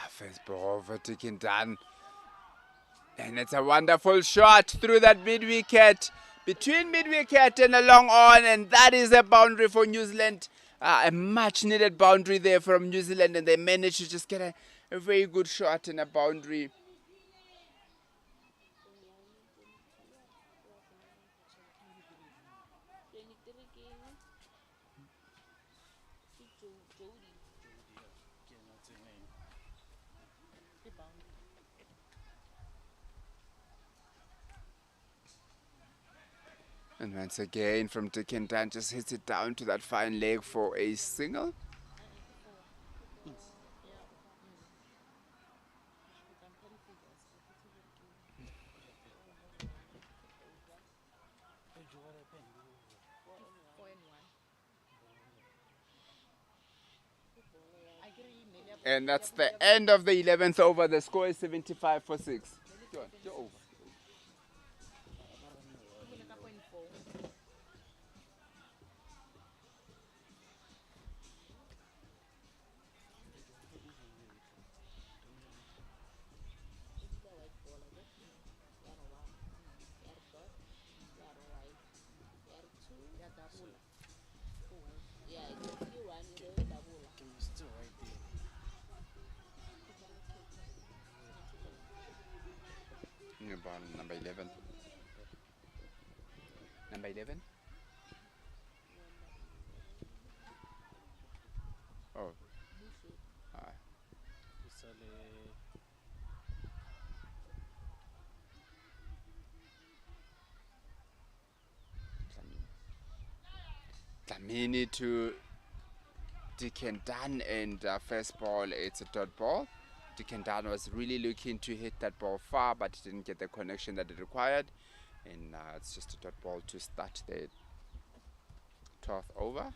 First ball over Deacon Dunn. And it's a wonderful shot through that mid-wicket, between mid-wicket and a long on, and that is a boundary for New Zealand. A much-needed boundary there from New Zealand, and they managed to just get a very good shot and a boundary. And once again from Deacon Dunn, just hits it down to that fine leg for a single. And that's the end of the 11th over. The score is 75 for 6. You're over. on number 11. Number 11? Oh, ah, Dlamini to Deacon Dunn, and first ball, it's a dot ball. Deacon Dunn was really looking to hit that ball far, but didn't get the connection that it required. And it's just a dot ball to start the 12th over.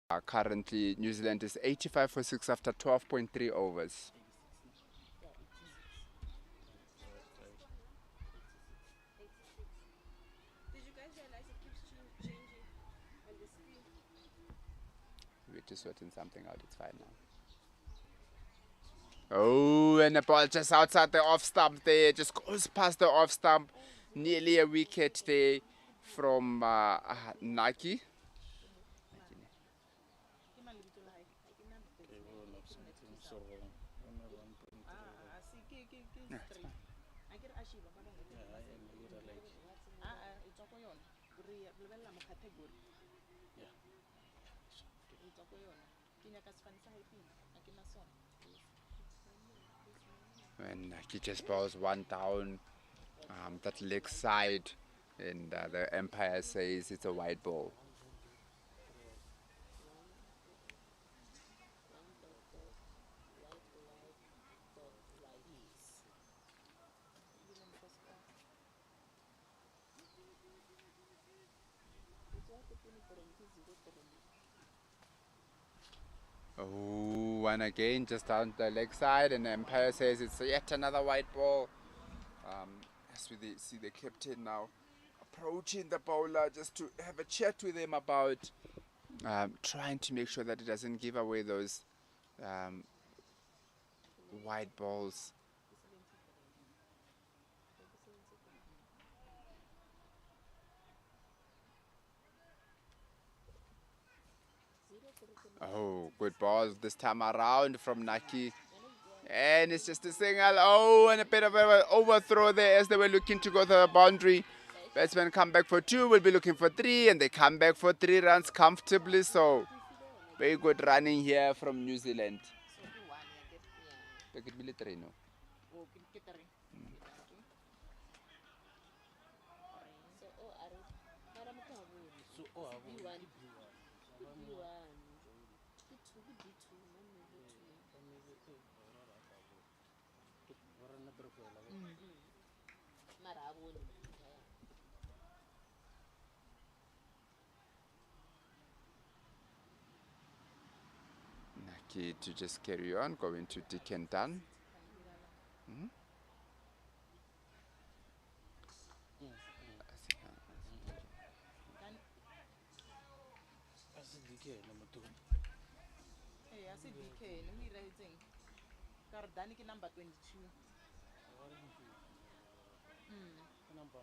Currently, New Zealand is 85 for 6 after 12.3 overs. Did you guys realize it keeps changing on the screen? We're just sorting something out. It's fine now. Oh, and the ball just outside the off stump there. Just goes past the off stump. Nearly a wicket there from Nike. Ke mang lebitso la hae? Ha ke na lebitso. Okay, well, like something so wrong. One of 1.3. Ke straight. Akere a shiba ba bangwe. Yeah, I am later like, E tswa ko yona. Re lebella mo category. yeah. E tswa ko yona. Ke nyaka sefane sa hae pele. Ha ke na sona. And Nike just bowls one down. That leg side. And the umpire says it's a white ball. Oh, and again, just down the leg side, and the umpire says it's yet another white ball. As we see the captain now approaching the bowler just to have a chat with him about trying to make sure that he doesn't give away those white balls. Oh, good balls this time around from Naki. And it's just a single. Oh, and a bit of an overthrow there as they were looking to go to the boundary. Batsmen come back for 2, will be looking for 3, and they come back for 3 runs comfortably. So, very good running here from New Zealand. So ke one ya ke. They could be 3, no? O ke 3. So, oh, are Madam Kabu, So, oh, I will B1, keep you one. B1, B2, B2, no, B2. Marabo. Naki to just carry on, going to Dick and Dan. Number 2. Eh, a se DK. Ne mo irahetseng. Ka re Dani ke number 22. Number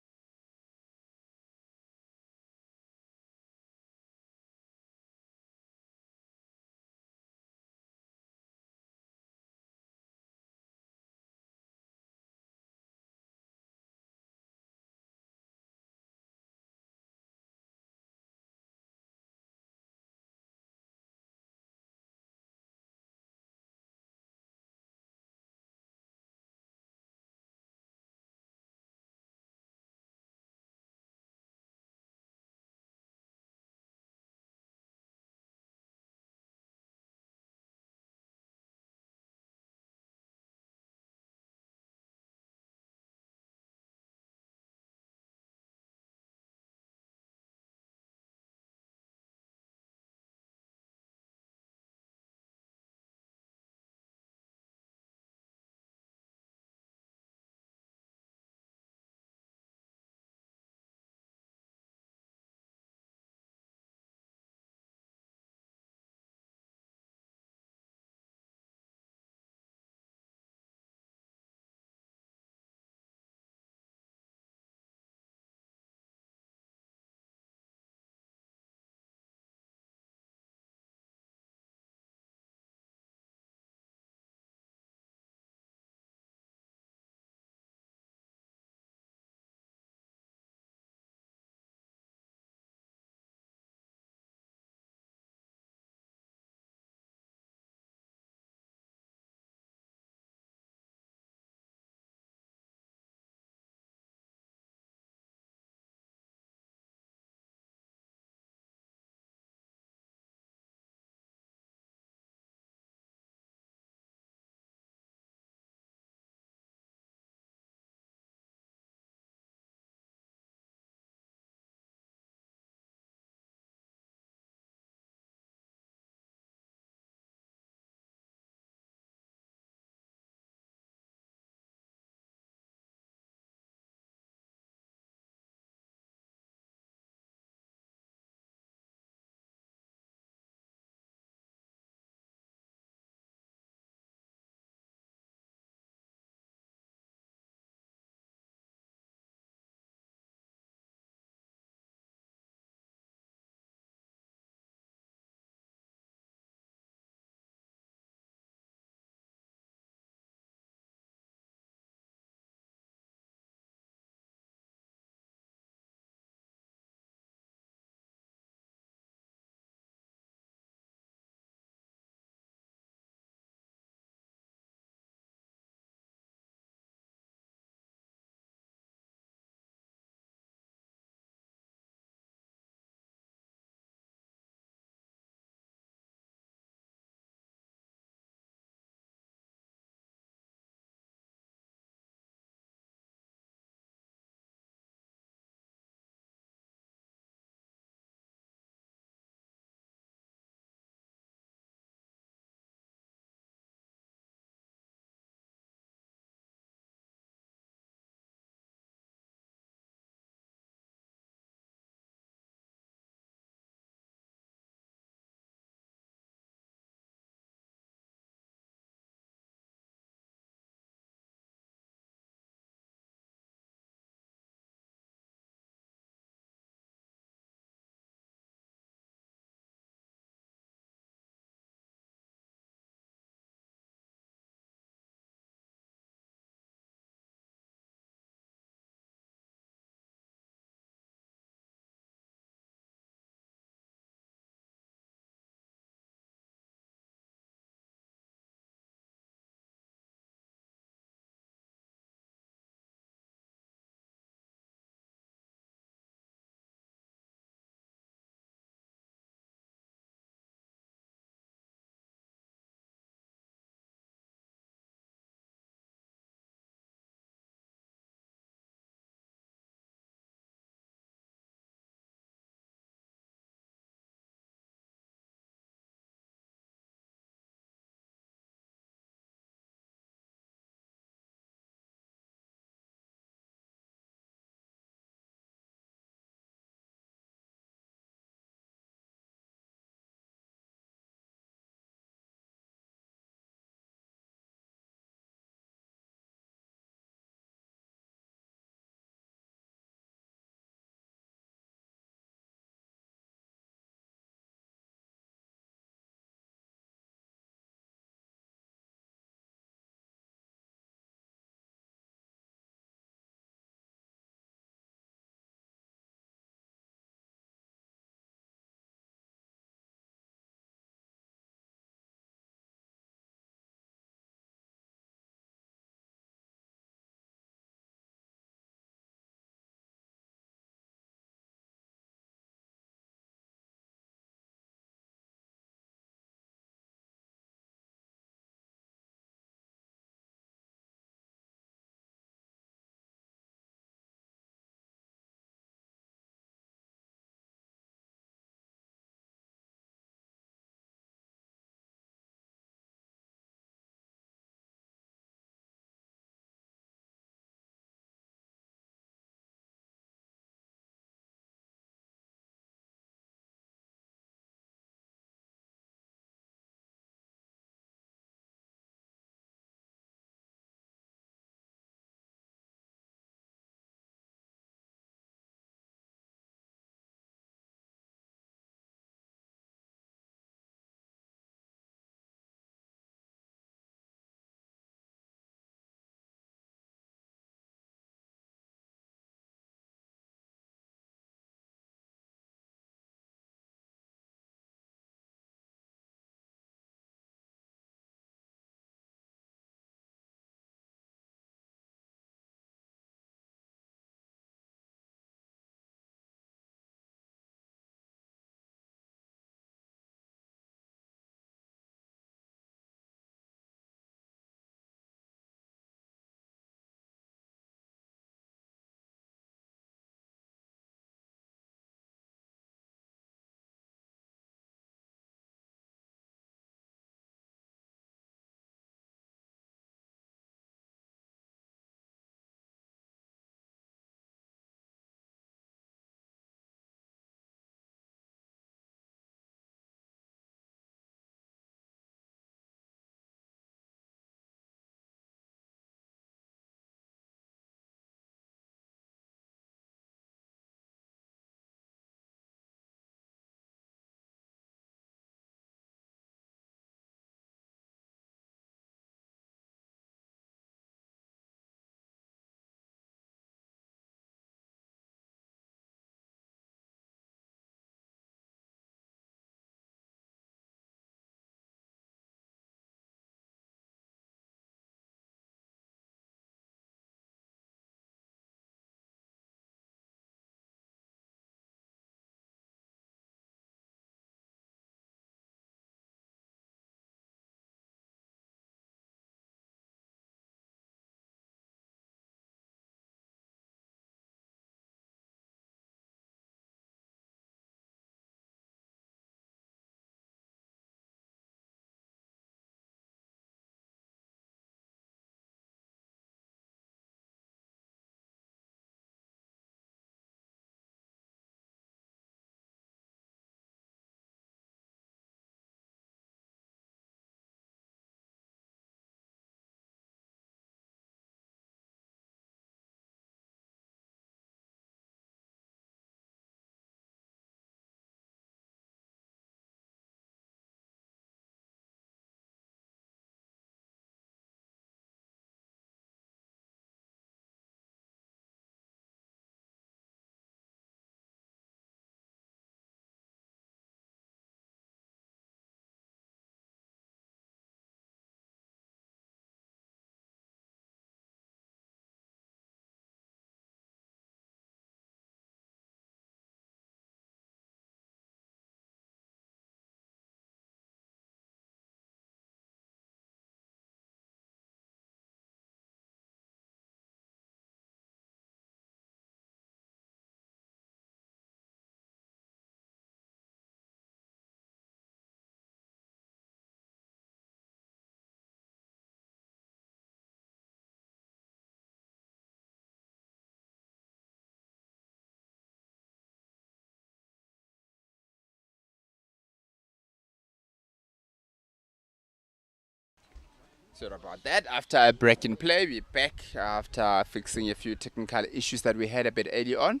Sorry about that. After a break in play, we're back after fixing a few technical issues that we had a bit early on.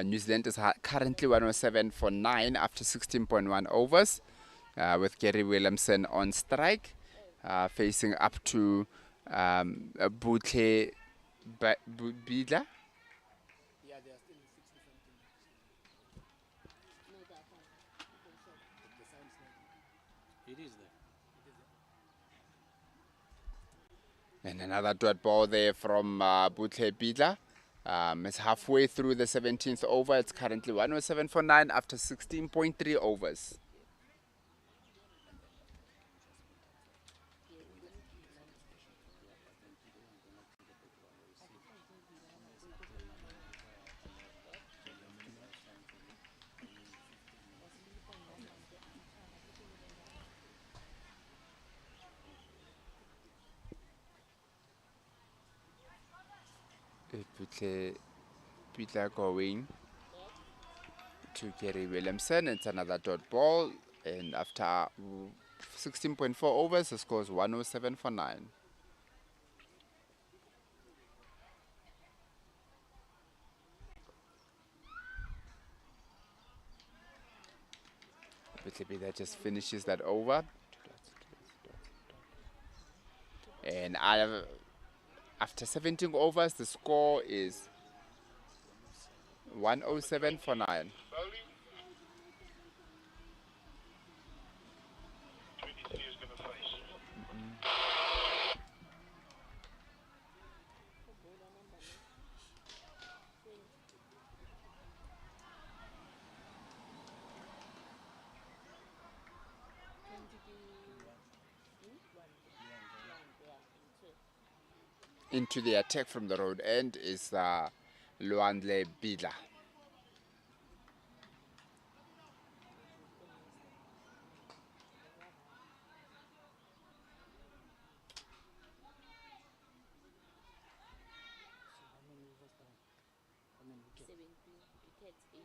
New Zealand is currently 107 for 9 after 16.1 overs, with Gary Williamson on strike, facing up to Bidla. Yeah, they are still 60 something. No, that one. You can check. The sign is not. It is there. It is there. And another dot ball there from Butle Bidla. It's halfway through the 17th over. It's currently 107 for 9 after 16.3 overs. Butle Bidla going to Gary Williamson. It's another dot ball. And after 16.4 overs, the score is 107 for 9. That just finishes that over. And after 17 overs, the score is 107 for 9. Bowling. 23 is going to face. Into the attack from the road end is Luandle Bidla. How many overs down? How many wickets? 17 wickets, 8.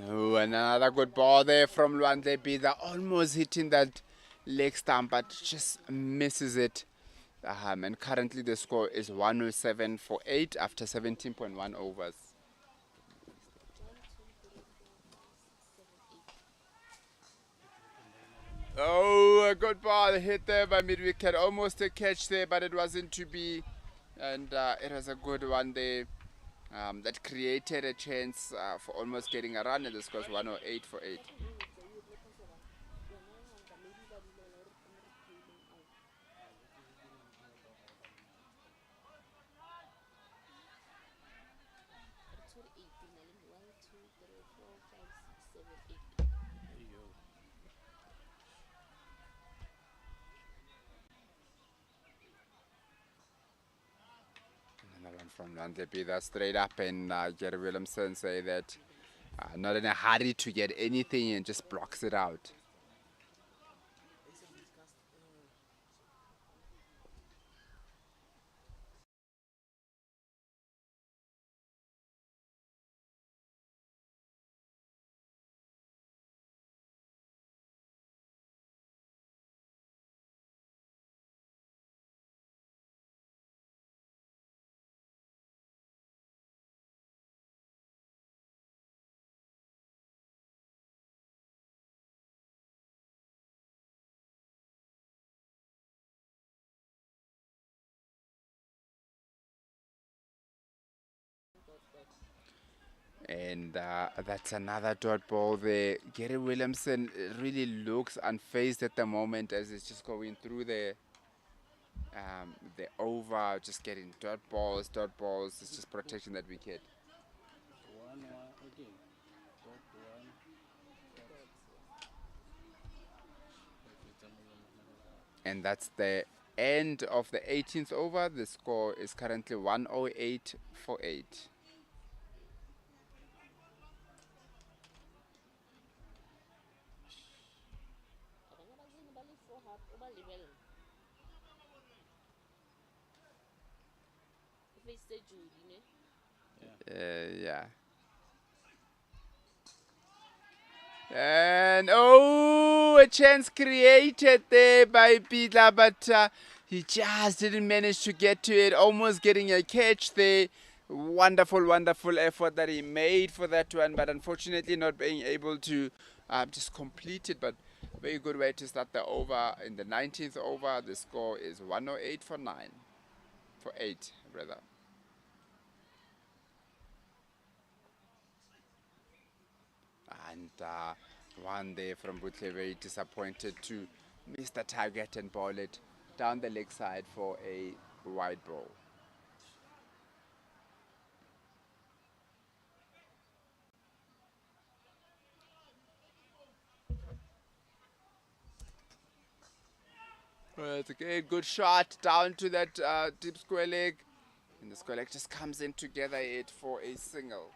Oh, another good ball there from Luandle Bidla, almost hitting that leg stump, but just misses it. And currently the score is 107 for 8 after 17.1 overs. 1, 2, 3, 4, 5, 6, 7, 8. Oh, a good ball hit there by mid-wicket. Almost a catch there, but it wasn't to be. And it was a good one there that created a chance for almost getting a run, and the score is 108 for 8. Sorry, 18. 1, 2, 3, 4, 5, 6, 7, 8. There you go. Another one from Luandle straight up, and Gary Williamson say that not in a hurry to get anything and just blocks it out. And that's another dot ball there. Gary Williamson really looks unfazed at the moment as it's just going through the over, just getting dot balls. It's just protecting that wicket. 1, 1 again. Dot 1. And that's the end of the 18th over. The score is currently 108 for 8. Abanye abazini bali-4 half obalibele. Ufacile Judy, ne? Yeah. And oh, a chance created there by Pila, but he just didn't manage to get to it. Almost getting a catch there. Wonderful, wonderful effort that he made for that one, but unfortunately not being able to just complete it. But very good way to start the over. In the 19th over, the score is 108 for 9. For 8, rather. And one there from Butle, very disappointed to miss the target and ball it down the leg side for a wide ball. Well, it's a good shot down to that deep square leg. And the square leg just comes in together it for a single.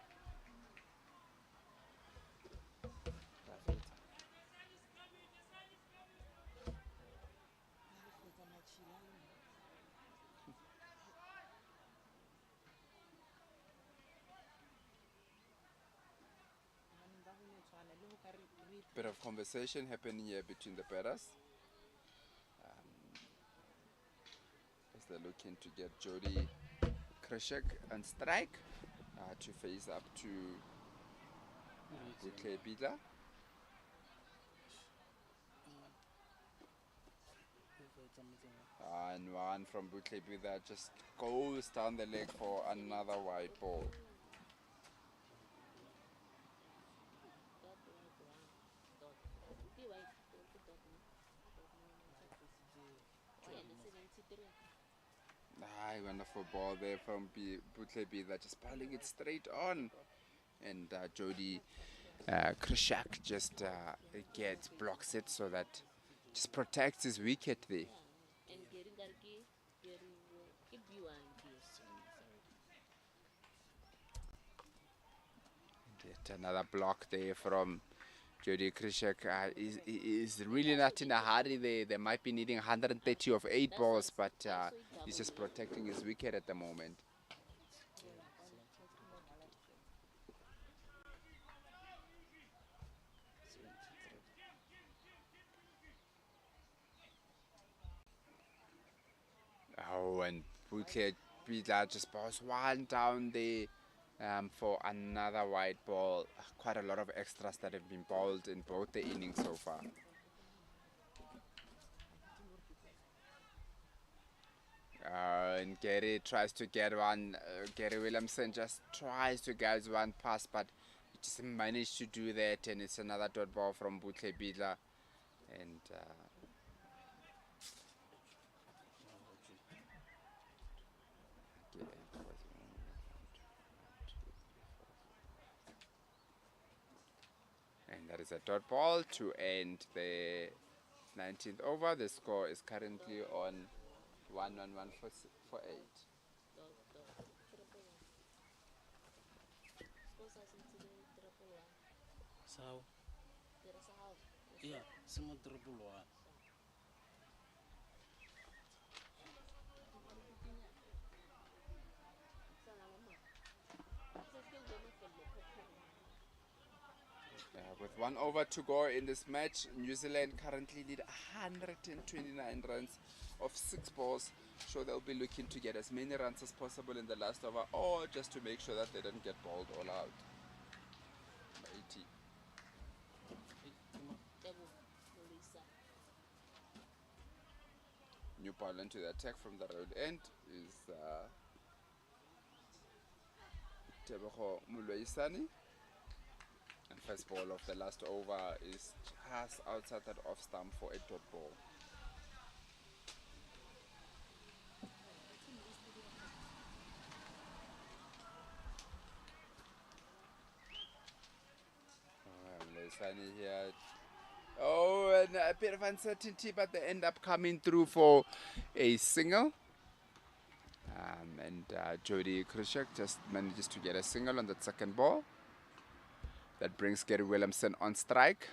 Bit of conversation happening here between the batters. As they're looking to get Jody Krishak and strike to face up to Butle Bidla. And one from Butle Bidla just goes down the leg for another wide ball. Wonderful ball there from Butle Bidla, just bowling it straight on. And Jody Krishak just blocks it so that just protects his wicket there. Yet another block there from Jody Krishak. Is really not in a hurry there. They might be needing 130 of 8 balls, but he's just protecting his wicket at the moment. Oh, and Butle Bidla just balls one down there for another wide ball. Quite a lot of extras that have been bowled in both the innings so far. And Gary tries to get one. Gary Williamson just tries to get one pass, but he just managed to do that. And it's another dot ball from Butle Bidla. And that is a dot ball to end the 19th over. The score is currently on 1-1-1 for 8. So, yeah, some triple one. With 1 over to go in this match, New Zealand currently lead 129 runs of 6 balls. So they'll be looking to get as many runs as possible in the last over, or just to make sure that they don't get bowled all out. 80. New ball into the attack from the road end is Tebogo Mulwaisani. And first ball of the last over is just outside that off stump for a dot ball. Mulwaisani here. Oh, and a bit of uncertainty, but they end up coming through for a single. And Jody Krishak just manages to get a single on that second ball. That brings Gary Williamson on strike.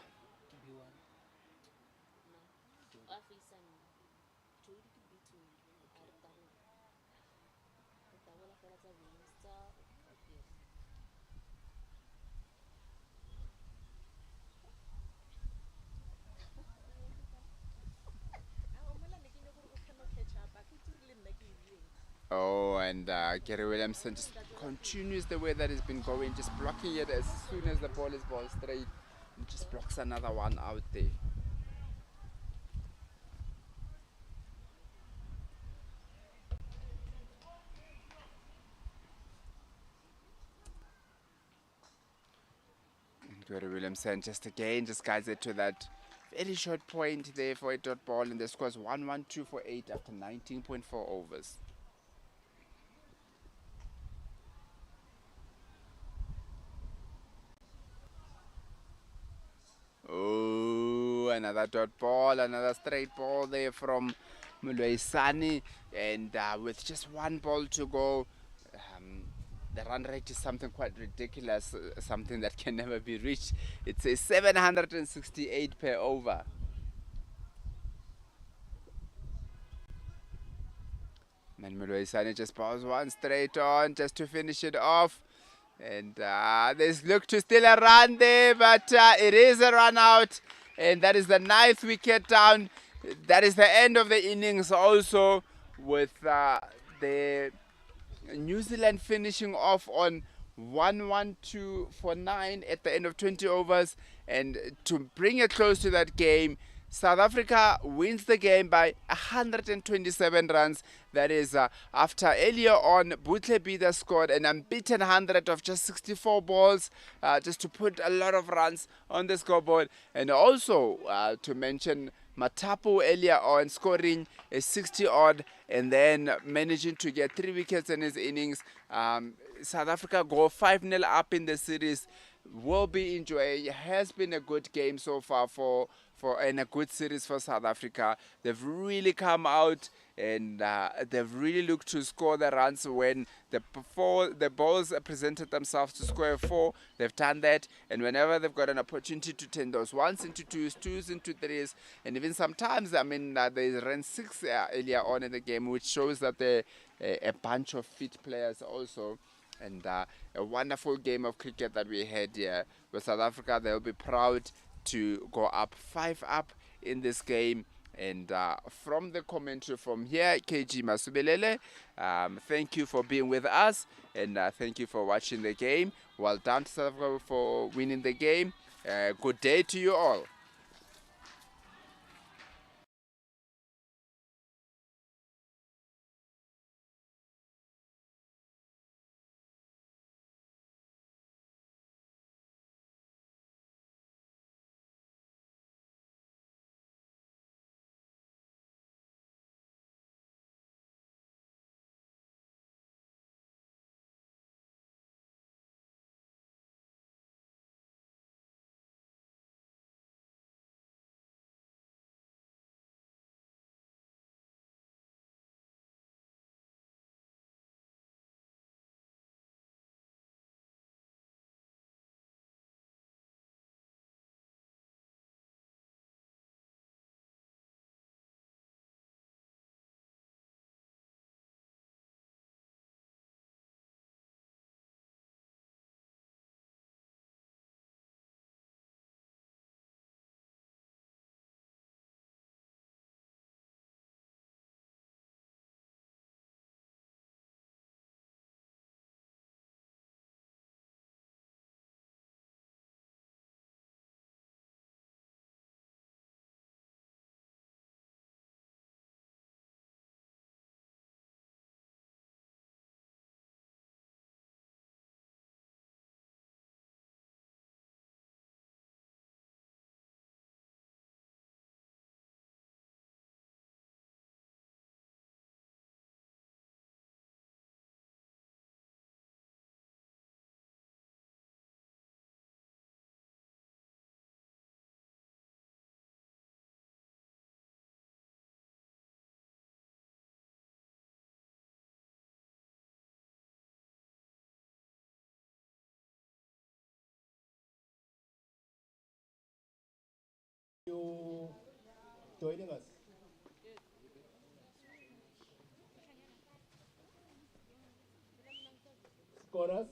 and Gary Williamson just continues the way that he's been going, just blocking it as soon as the ball is ball straight, and just blocks another one out there. Gary Williamson just again just guides it to that very short point there for a dot ball, and the score is 1-1-2 for 8 after 19.4 overs. Oh, another dot ball, another straight ball there from Mulwaisani, and with just one ball to go, the run rate is something quite ridiculous, something that can never be reached. It's a 768 per over. And Mulwaisani just bowls one straight on just to finish it off. And there's look to still a run there, but it is a run out. And that is the 9th wicket down. That is the end of the innings also, with the New Zealand finishing off on 1-1-2 for 9 at the end of 20 overs. And to bring it close to that game, South Africa wins the game by 127 runs. That is after earlier on, Butle Bida scored an unbeaten 100 of just 64 balls, just to put a lot of runs on the scoreboard. And also to mention Matapu earlier on scoring a 60-odd and then managing to get 3 wickets in his innings. South Africa go 5-0 up in the series. Will be enjoying. It has been a good game so far and a good series for South Africa. They've really come out and they've really looked to score the runs when the balls presented themselves to score 4. They've done that, and whenever they've got an opportunity to turn those 1s into 2s, 2s into 3s, and even sometimes, they ran 6 earlier on in the game, which shows that they're a bunch of fit players also. And a wonderful game of cricket that we had here with South Africa. They'll be proud to go up 5 up in this game. And from the commentary from here, KG Masubelele, thank you for being with us, and thank you for watching the game. Well done to South Africa for winning the game. Good day to you all. You joining us. Scorers.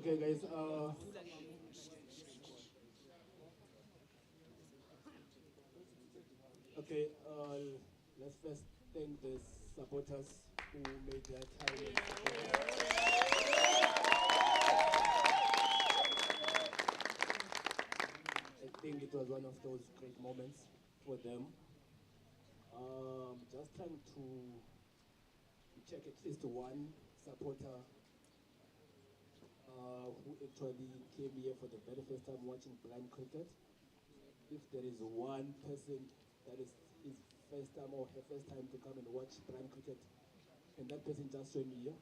Okay, guys. Okay. Let's first thank the supporters who made their time. And I think it was one of those great moments for them. Just trying to check at least one supporter who actually came here for the very first time watching blind cricket. If there is one person that is his first time or her first time to come and watch blind cricket, can that person just join me here?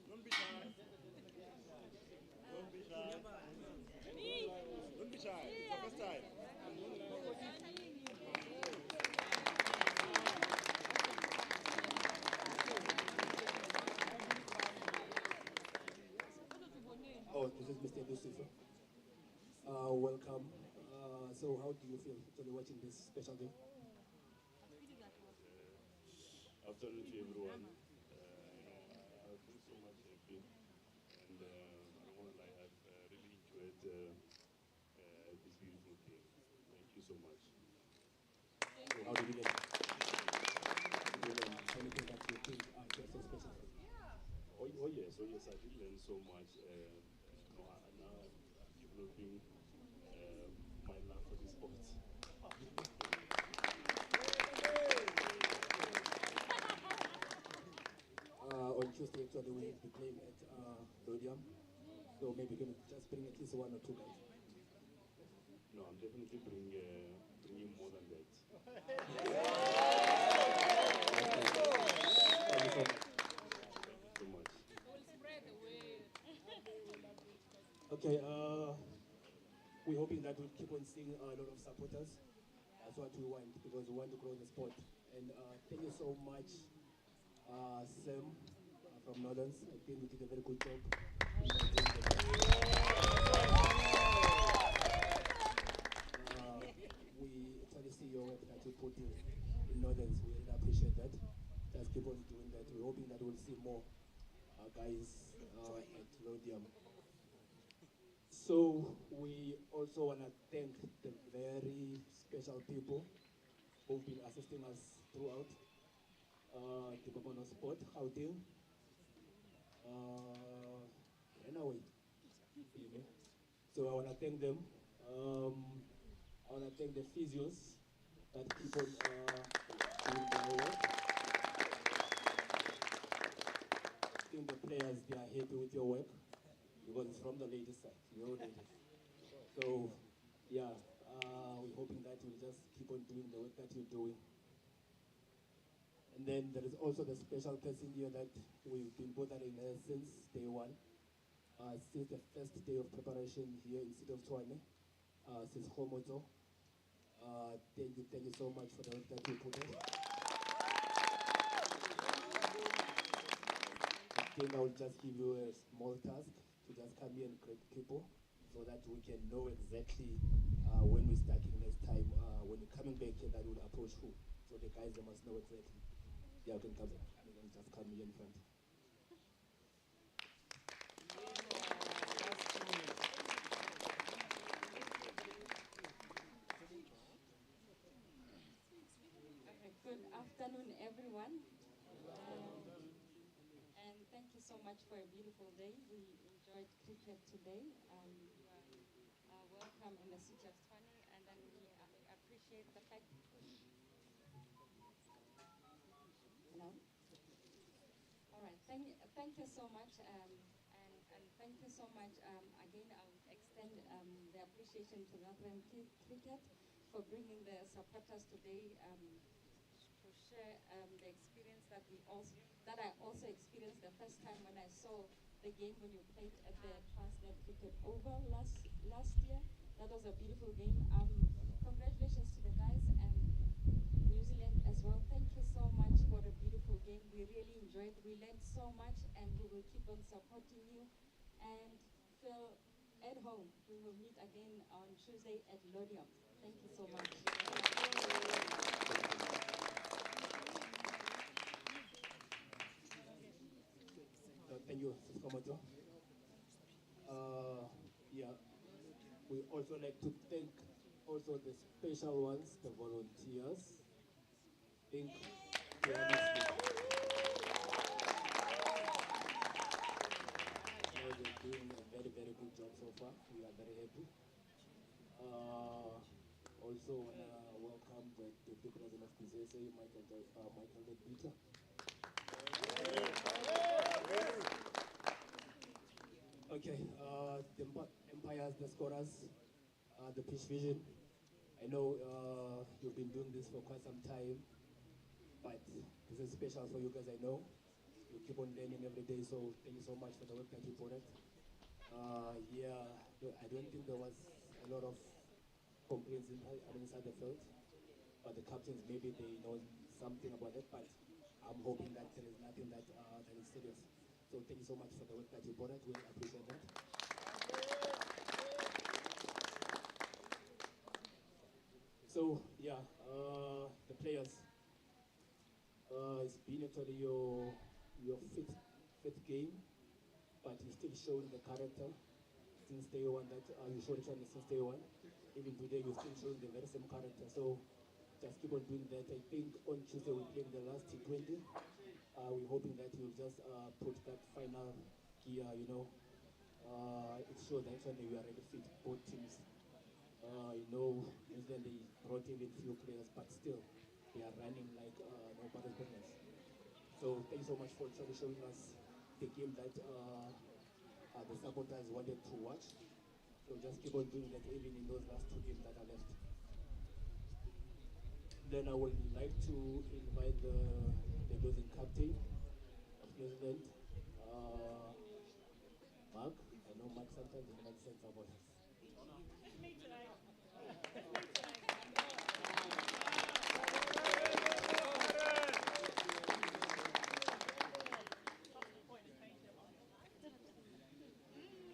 Don't be shy. Don't be shy. Don't be shy. It's your first time. Oh, this is Mr. Lucifer. Welcome. So how do you feel actually watching this special day? Afternoon to everyone. I've been so much happy, and I don't want to lie, I've really enjoyed this beautiful game. Thank you so much. So how did you get anything that you think just so special? Oh yes, I did learn so much. Now I'm developing my love for this sport. On Tuesday, actually, we will be playing at Rhodium. So maybe you can just bring at least one or two guys. No, I'm definitely bringing more than that. Thank you so much. Thank you so much. Okay, we're hoping that we'll keep on seeing a lot of supporters. That's what we want, because we want to grow the sport. And thank you so much, Sam from Northerns. I think we did a very good job. We actually see your work that you put in Northerns. We really appreciate that. Just keep on doing that. We're hoping that we'll see more guys at Rhodium. So we also want to thank the very special people who've been assisting us throughout Department of Sport, Gauteng, anyway, you know. So I want to thank them. I want to thank the physios that keep on doing their work. I think the players, they are happy with your work because it's from the ladies' side, your ladies. So, yeah, we're hoping that you'll just keep on doing the work that you're doing. And then there is also the special person here that we've been bothering her since day one, since the first day of preparation here in City of Tshwane, since Homoto. Thank you so much for the work that you put in. I think I will just give you a small task to just come here and greet people so that we can know exactly when we're starting next time, when we're coming back here, that we'll approach who. So the guys, they must know exactly. Yeah, you can come. You can just come here in front. Good afternoon, everyone. And thank you so much for a beautiful day. We enjoyed cricket today. You are welcome in the city of Tshwane, and then we appreciate the fact. No? All right. Thank you so much, and thank you so much. Again, I would extend the appreciation to Northern Cricket for bringing the supporters today to share the experience that I also experienced the first time when I saw the game when you played at the Transnet Cricket Oval last year. That was a beautiful game. Congratulations to the guys and New Zealand as well. Thank you so much for a beautiful game. We really enjoyed. We learned so much, and we will keep on supporting you. And feel at home. We will meet again on Tuesday at Lodium. Thank you so much. Thank you, Sakamoto. Yeah, we also like to thank also the special ones, the volunteers. Think they are they're doing a very, very good job so far. We are very happy. Also want to welcome the Deputy President of PCSA, Michael De Peter. Okay, the umpires, the scorers, the pitch vision. I know you've been doing this for quite some time, but this is special for you guys, I know. You keep on learning every day, so thank you so much for the work that you put in. Yeah, I don't think there was a lot of complaints inside the field, but the captains, maybe they know something about it, but I'm hoping that there is nothing that is serious. So thank you so much for the work that you put in. We appreciate that. So yeah, the players. It's been actually your fifth game, but you still showing the character since day one that you showed each other since day one. Even today, you're still showing the very same character. So just keep on doing that. I think on Tuesday we're playing the last T20. We're hoping that you'll just put that final gear. You know, it shows that actually you are ready fit both teams. You know, New Zealand they brought even few players, but still they are running like nobody's business. So thank you so much for actually showing us the game that the supporters wanted to watch. So just keep on doing that even in those last two games that are left. Then I would like to invite the losing captain of New Zealand, Mark. I know Mark sometimes he makes sense about us. It's me today.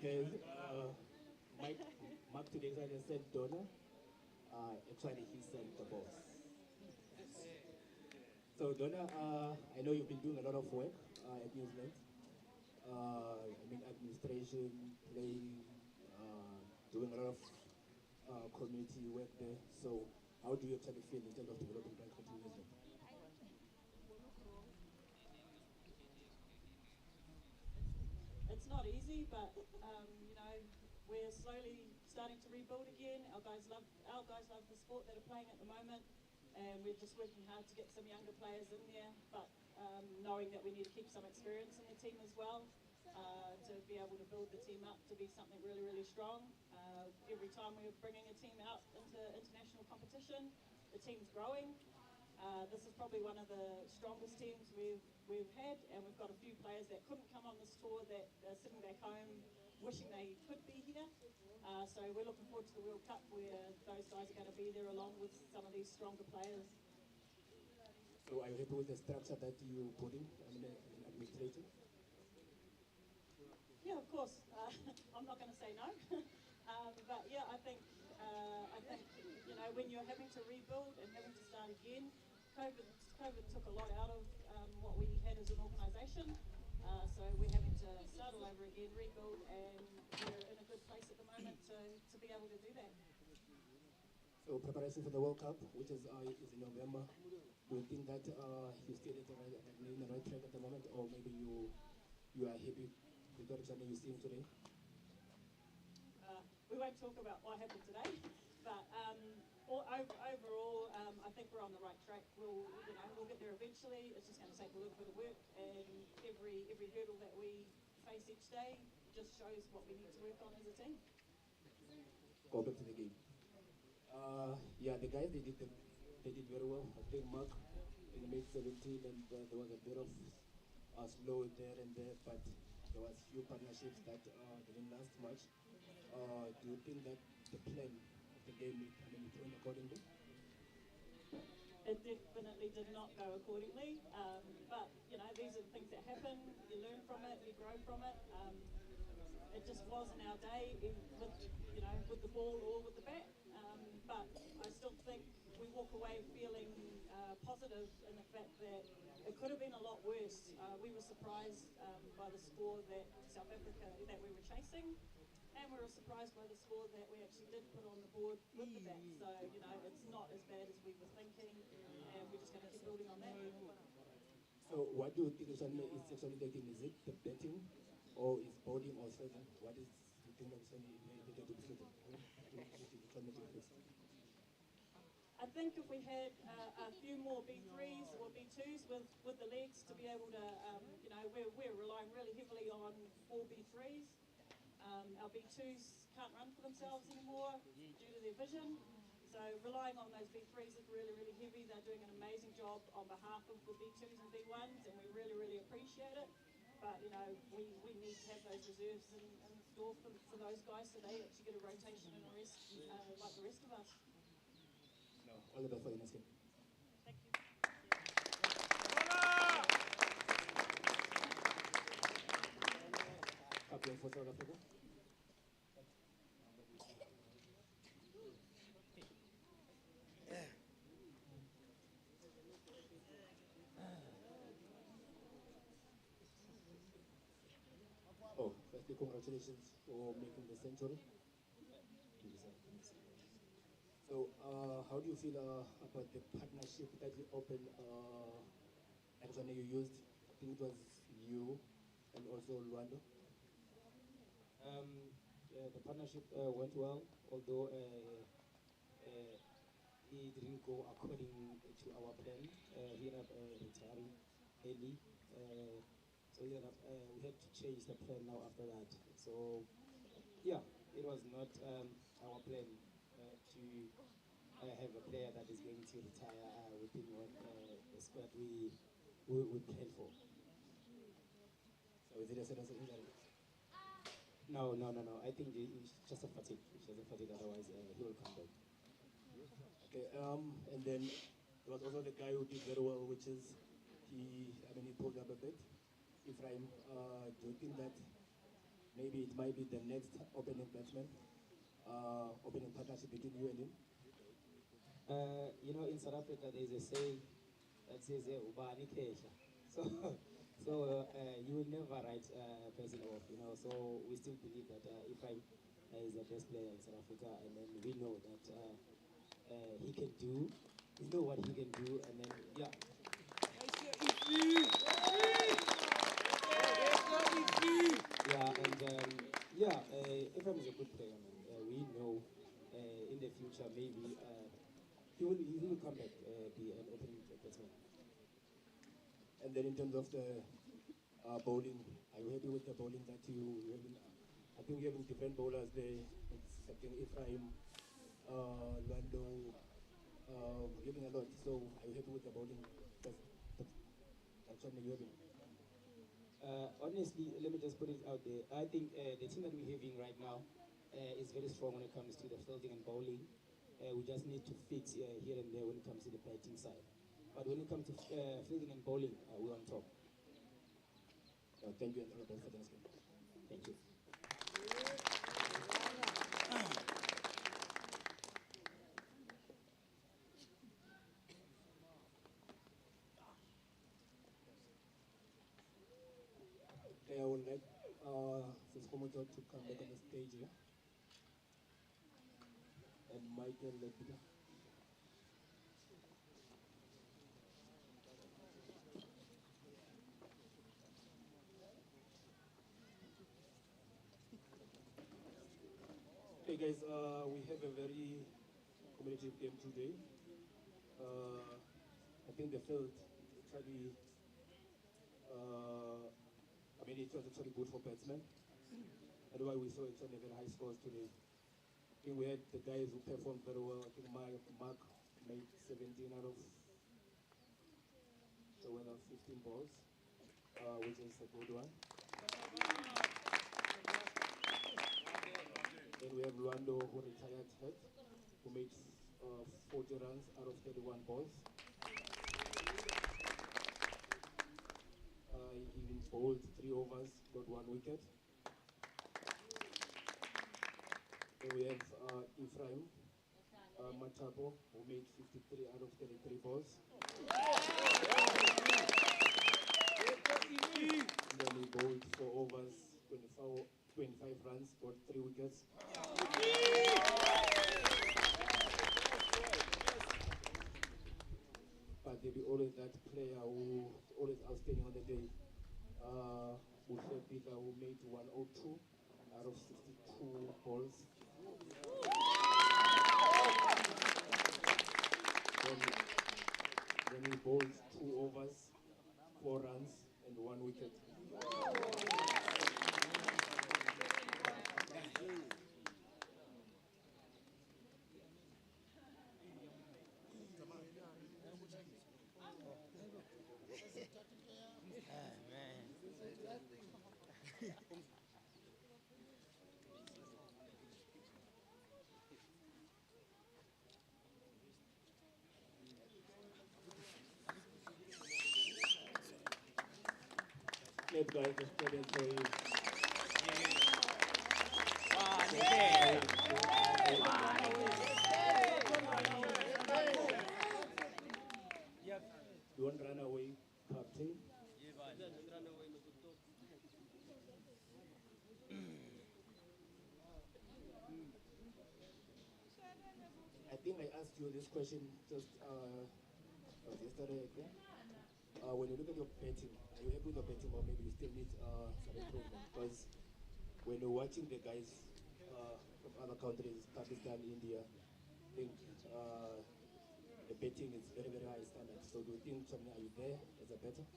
Okay, Mark today I just said Donna. Actually he said the boss. So Donna, I know you've been doing a lot of work at New Zealand. I mean administration, playing, doing a lot of community work there. So how do you actually feel in terms of developing that country in New Zealand? It's not easy, but you know, we're slowly starting to rebuild again. Our guys love the sport that are playing at the moment, and we're just working hard to get some younger players in there. But knowing that we need to keep some experience in the team as well, to be able to build the team up to be something really, really strong. Every time we're bringing a team out into international competition, the team's growing. This is probably one of the strongest teams we've had, and we've got a few players that couldn't come on this tour that are sitting back home wishing they could be here. So we're looking forward to the World Cup where those guys are going to be there along with some of these stronger players. So are you happy with the structure that you put in, administrative? Yeah, of course. I'm not going to say no. But yeah, I think you know, when you're having to rebuild and having to start again, COVID took a lot out of what we had as an organisation. So we're having to start all over again, rebuild, and we're in a good place at the moment to be able to do that. So preparation for the World Cup, which is in November, do you think that you still in the right track at the moment, or maybe you are happy with the direction you're seeing today? We won't talk about what happened today, but overall, I think we're on the right track. We'll get there eventually. It's just going to take a little bit of work, and every hurdle that we face each day just shows what we need to work on as a team. Go back to the game. Yeah, the guys they did very well. I think Mark in made 17, and there was a bit of slow there and there, but there was few partnerships that didn't last much. Do you think that the plan of the game went accordingly? It definitely did not go accordingly, but you know, these are the things that happen. You learn from it, you grow from it. It just wasn't our day with the ball or with the bat. but I still think we walk away feeling positive in the fact that it could have been a lot worse. We were surprised by the score that South Africa, that we were chasing, and we were surprised by the score that we actually did put on the board with the bat. So, you know, it's not as bad as we were thinking, and we're just going to keep building on that. So what do you think is actually lacking? Is it the betting, or is bowling or fielding? What is you think that is only needed to be fixed? I think if we had a few more B3s or B2s with the legs to be able to, you know, we're relying really heavily on 4 B3s. Our B2s can't run for themselves anymore due to their vision. So relying on those B3s is really, really heavy. They're doing an amazing job on behalf of the B2s and B1s, and we really, really appreciate it. But, you know, we need to have those reserves in store for those guys so they actually get a rotation and a rest like the rest of us. No, all the best for the next game. Thank you. Captain for South Africa. Oh, firstly, congratulations for making the century. So, how do you feel about the partnership that you opened? Actually, you used, I think it was you and also Luando. Yeah, the partnership went well, although he didn't go according to our plan. He ended up retiring early. So we had to change the plan now after that. So yeah, it was not our plan to have a player that is going to retire within the squad we planned for. So is it a serious injury? No. I think it's just a fatigue. It's just a fatigue. Otherwise, he will come back. Okay. And then there was also the guy who did very well, which is he pulled up a bit. Ephraim, do you think that maybe it might be the next opening batsman, opening partnership between you and him? You know, in South Africa, there's a saying that says, "Ubani khehla." So you will never write a person off, you know. So we still believe that Ephraim is the best player in South Africa, and then we know that he can do. We know what he can do, and then yeah. Yeah, and Ephraim is a good player, man. We know in the future maybe he will come back, be an opening batsman. And then in terms of the bowling, are you happy with the bowling that you have? I think you're having different bowlers there. It's, I think Ephraim, Lando, you're having a lot. So are you happy with the bowling? That's what you're having. Honestly, let me just put it out there. I think the team that we're having right now is very strong when it comes to the fielding and bowling. We just need to fix here and there when it comes to the batting side. But when it comes to fielding and bowling, we're on top. Thank you, and all the best for the next game. Thank you. Okay, I would like Siskomoto to come back on the stage here. And Michael Lepita. Hey guys, we have a very competitive game today. I think the field actually, it was actually good for batsmen. That's why we saw actually very high scores today. I think we had the guys who performed very well. I think Mark made 17 out of the 15 balls, which is a good one. Then we have Luando, who retired third, who made 40 runs out of 31 balls. He even bowled 3 overs, got 1 wicket. Then we have Ephraim, Matabo, who made 53 out of 33 balls. Then he bowled 4 overs, 25 runs, got 3 wickets. But there'll be always that player who is always outstanding on the day. Bika, who made 102 out of 62 balls. Then he bowled 2 overs, 4 runs, and 1 wicket. Clap, guys, just clap and for you. You won't run away, Captain. I think I asked you this question just yesterday again. When you look at your betting, are you happy with your betting, or maybe you still need some improvement? Because when you're watching the guys from other countries, Pakistan, India, I think the betting is very, very high standard. So do you think, are you there as a better?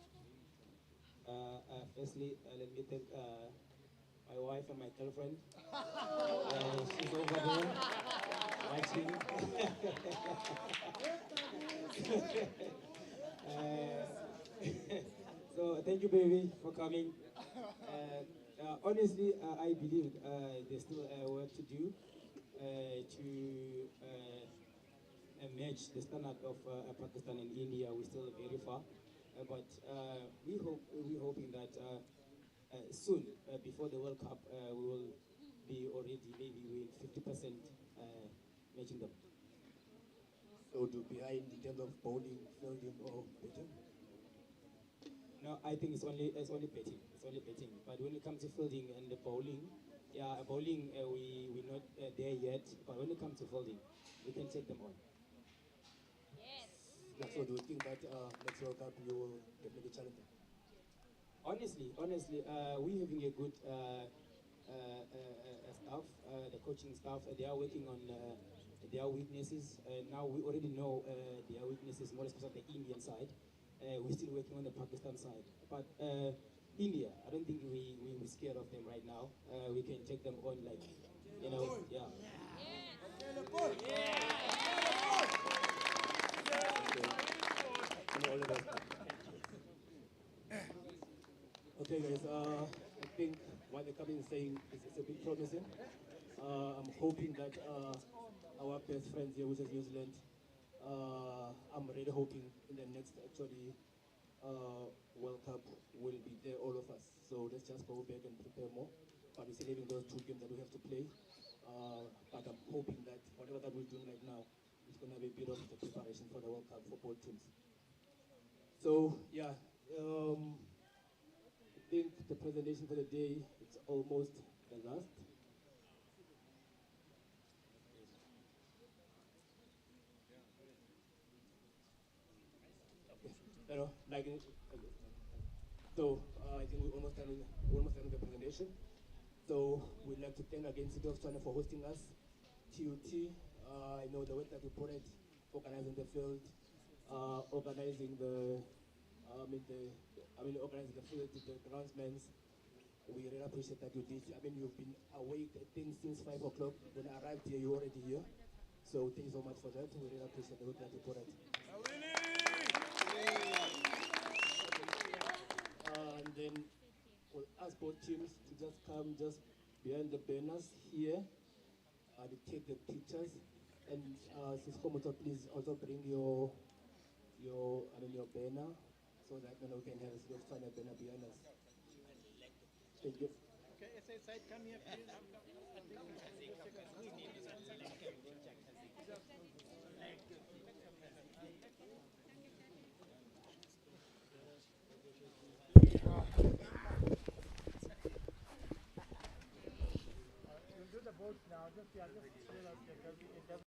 Firstly, let me thank my wife and my girlfriend. She's over there watching. So thank you, baby, for coming. Honestly, I believe there's still work to do to match the standard of Pakistan and India. We're still very far, but we're hoping that soon, before the World Cup, we will be already maybe with 50% matching them. So do behind in terms of bowling, fielding, or betting? No, I think it's only betting. It's only betting. But when it comes to fielding and the bowling, bowling we're not there yet. But when it comes to fielding, we can take them on. Yes. So do you think that next World Cup you will definitely challenge them? Honestly, we're having a good staff. The coaching staff, they are working on their weaknesses. Now we already know their weaknesses, more especially the Indian side. We're still working on the Pakistan side. But India, I don't think we're scared of them right now. We can take them on like, yeah. Okay, guys, I think what the captain is saying is a bit promising. I'm hoping that our best friends here, which is New Zealand, I'm really hoping in the next World Cup will be there, all of us. So let's just go back and prepare more. But we're still having those 2 games that we have to play. But I'm hoping that whatever that we're doing right now is going to be a bit of the preparation for the World Cup for both teams. So yeah, I think the presentation for the day it's almost the last. So I think we're almost done with the presentation. So we'd like to thank again City of China for hosting us. TUT, I know the work that you put it, organizing the field, organizing the field, the groundsmen. We really appreciate that you did. I mean, you've been awake, I think, since 5 o'clock. When I arrived here, you're already here. So thank you so much for that. We really appreciate the work that you put it. And then we'll ask both teams to just come just behind the banners here to take the pictures. And Sis Komoto, please also bring your banner so that we can have a sort of China banner behind us. Thank you. Okay, SA side, come here, please. coach now. Just yeah, just tell us it doesn't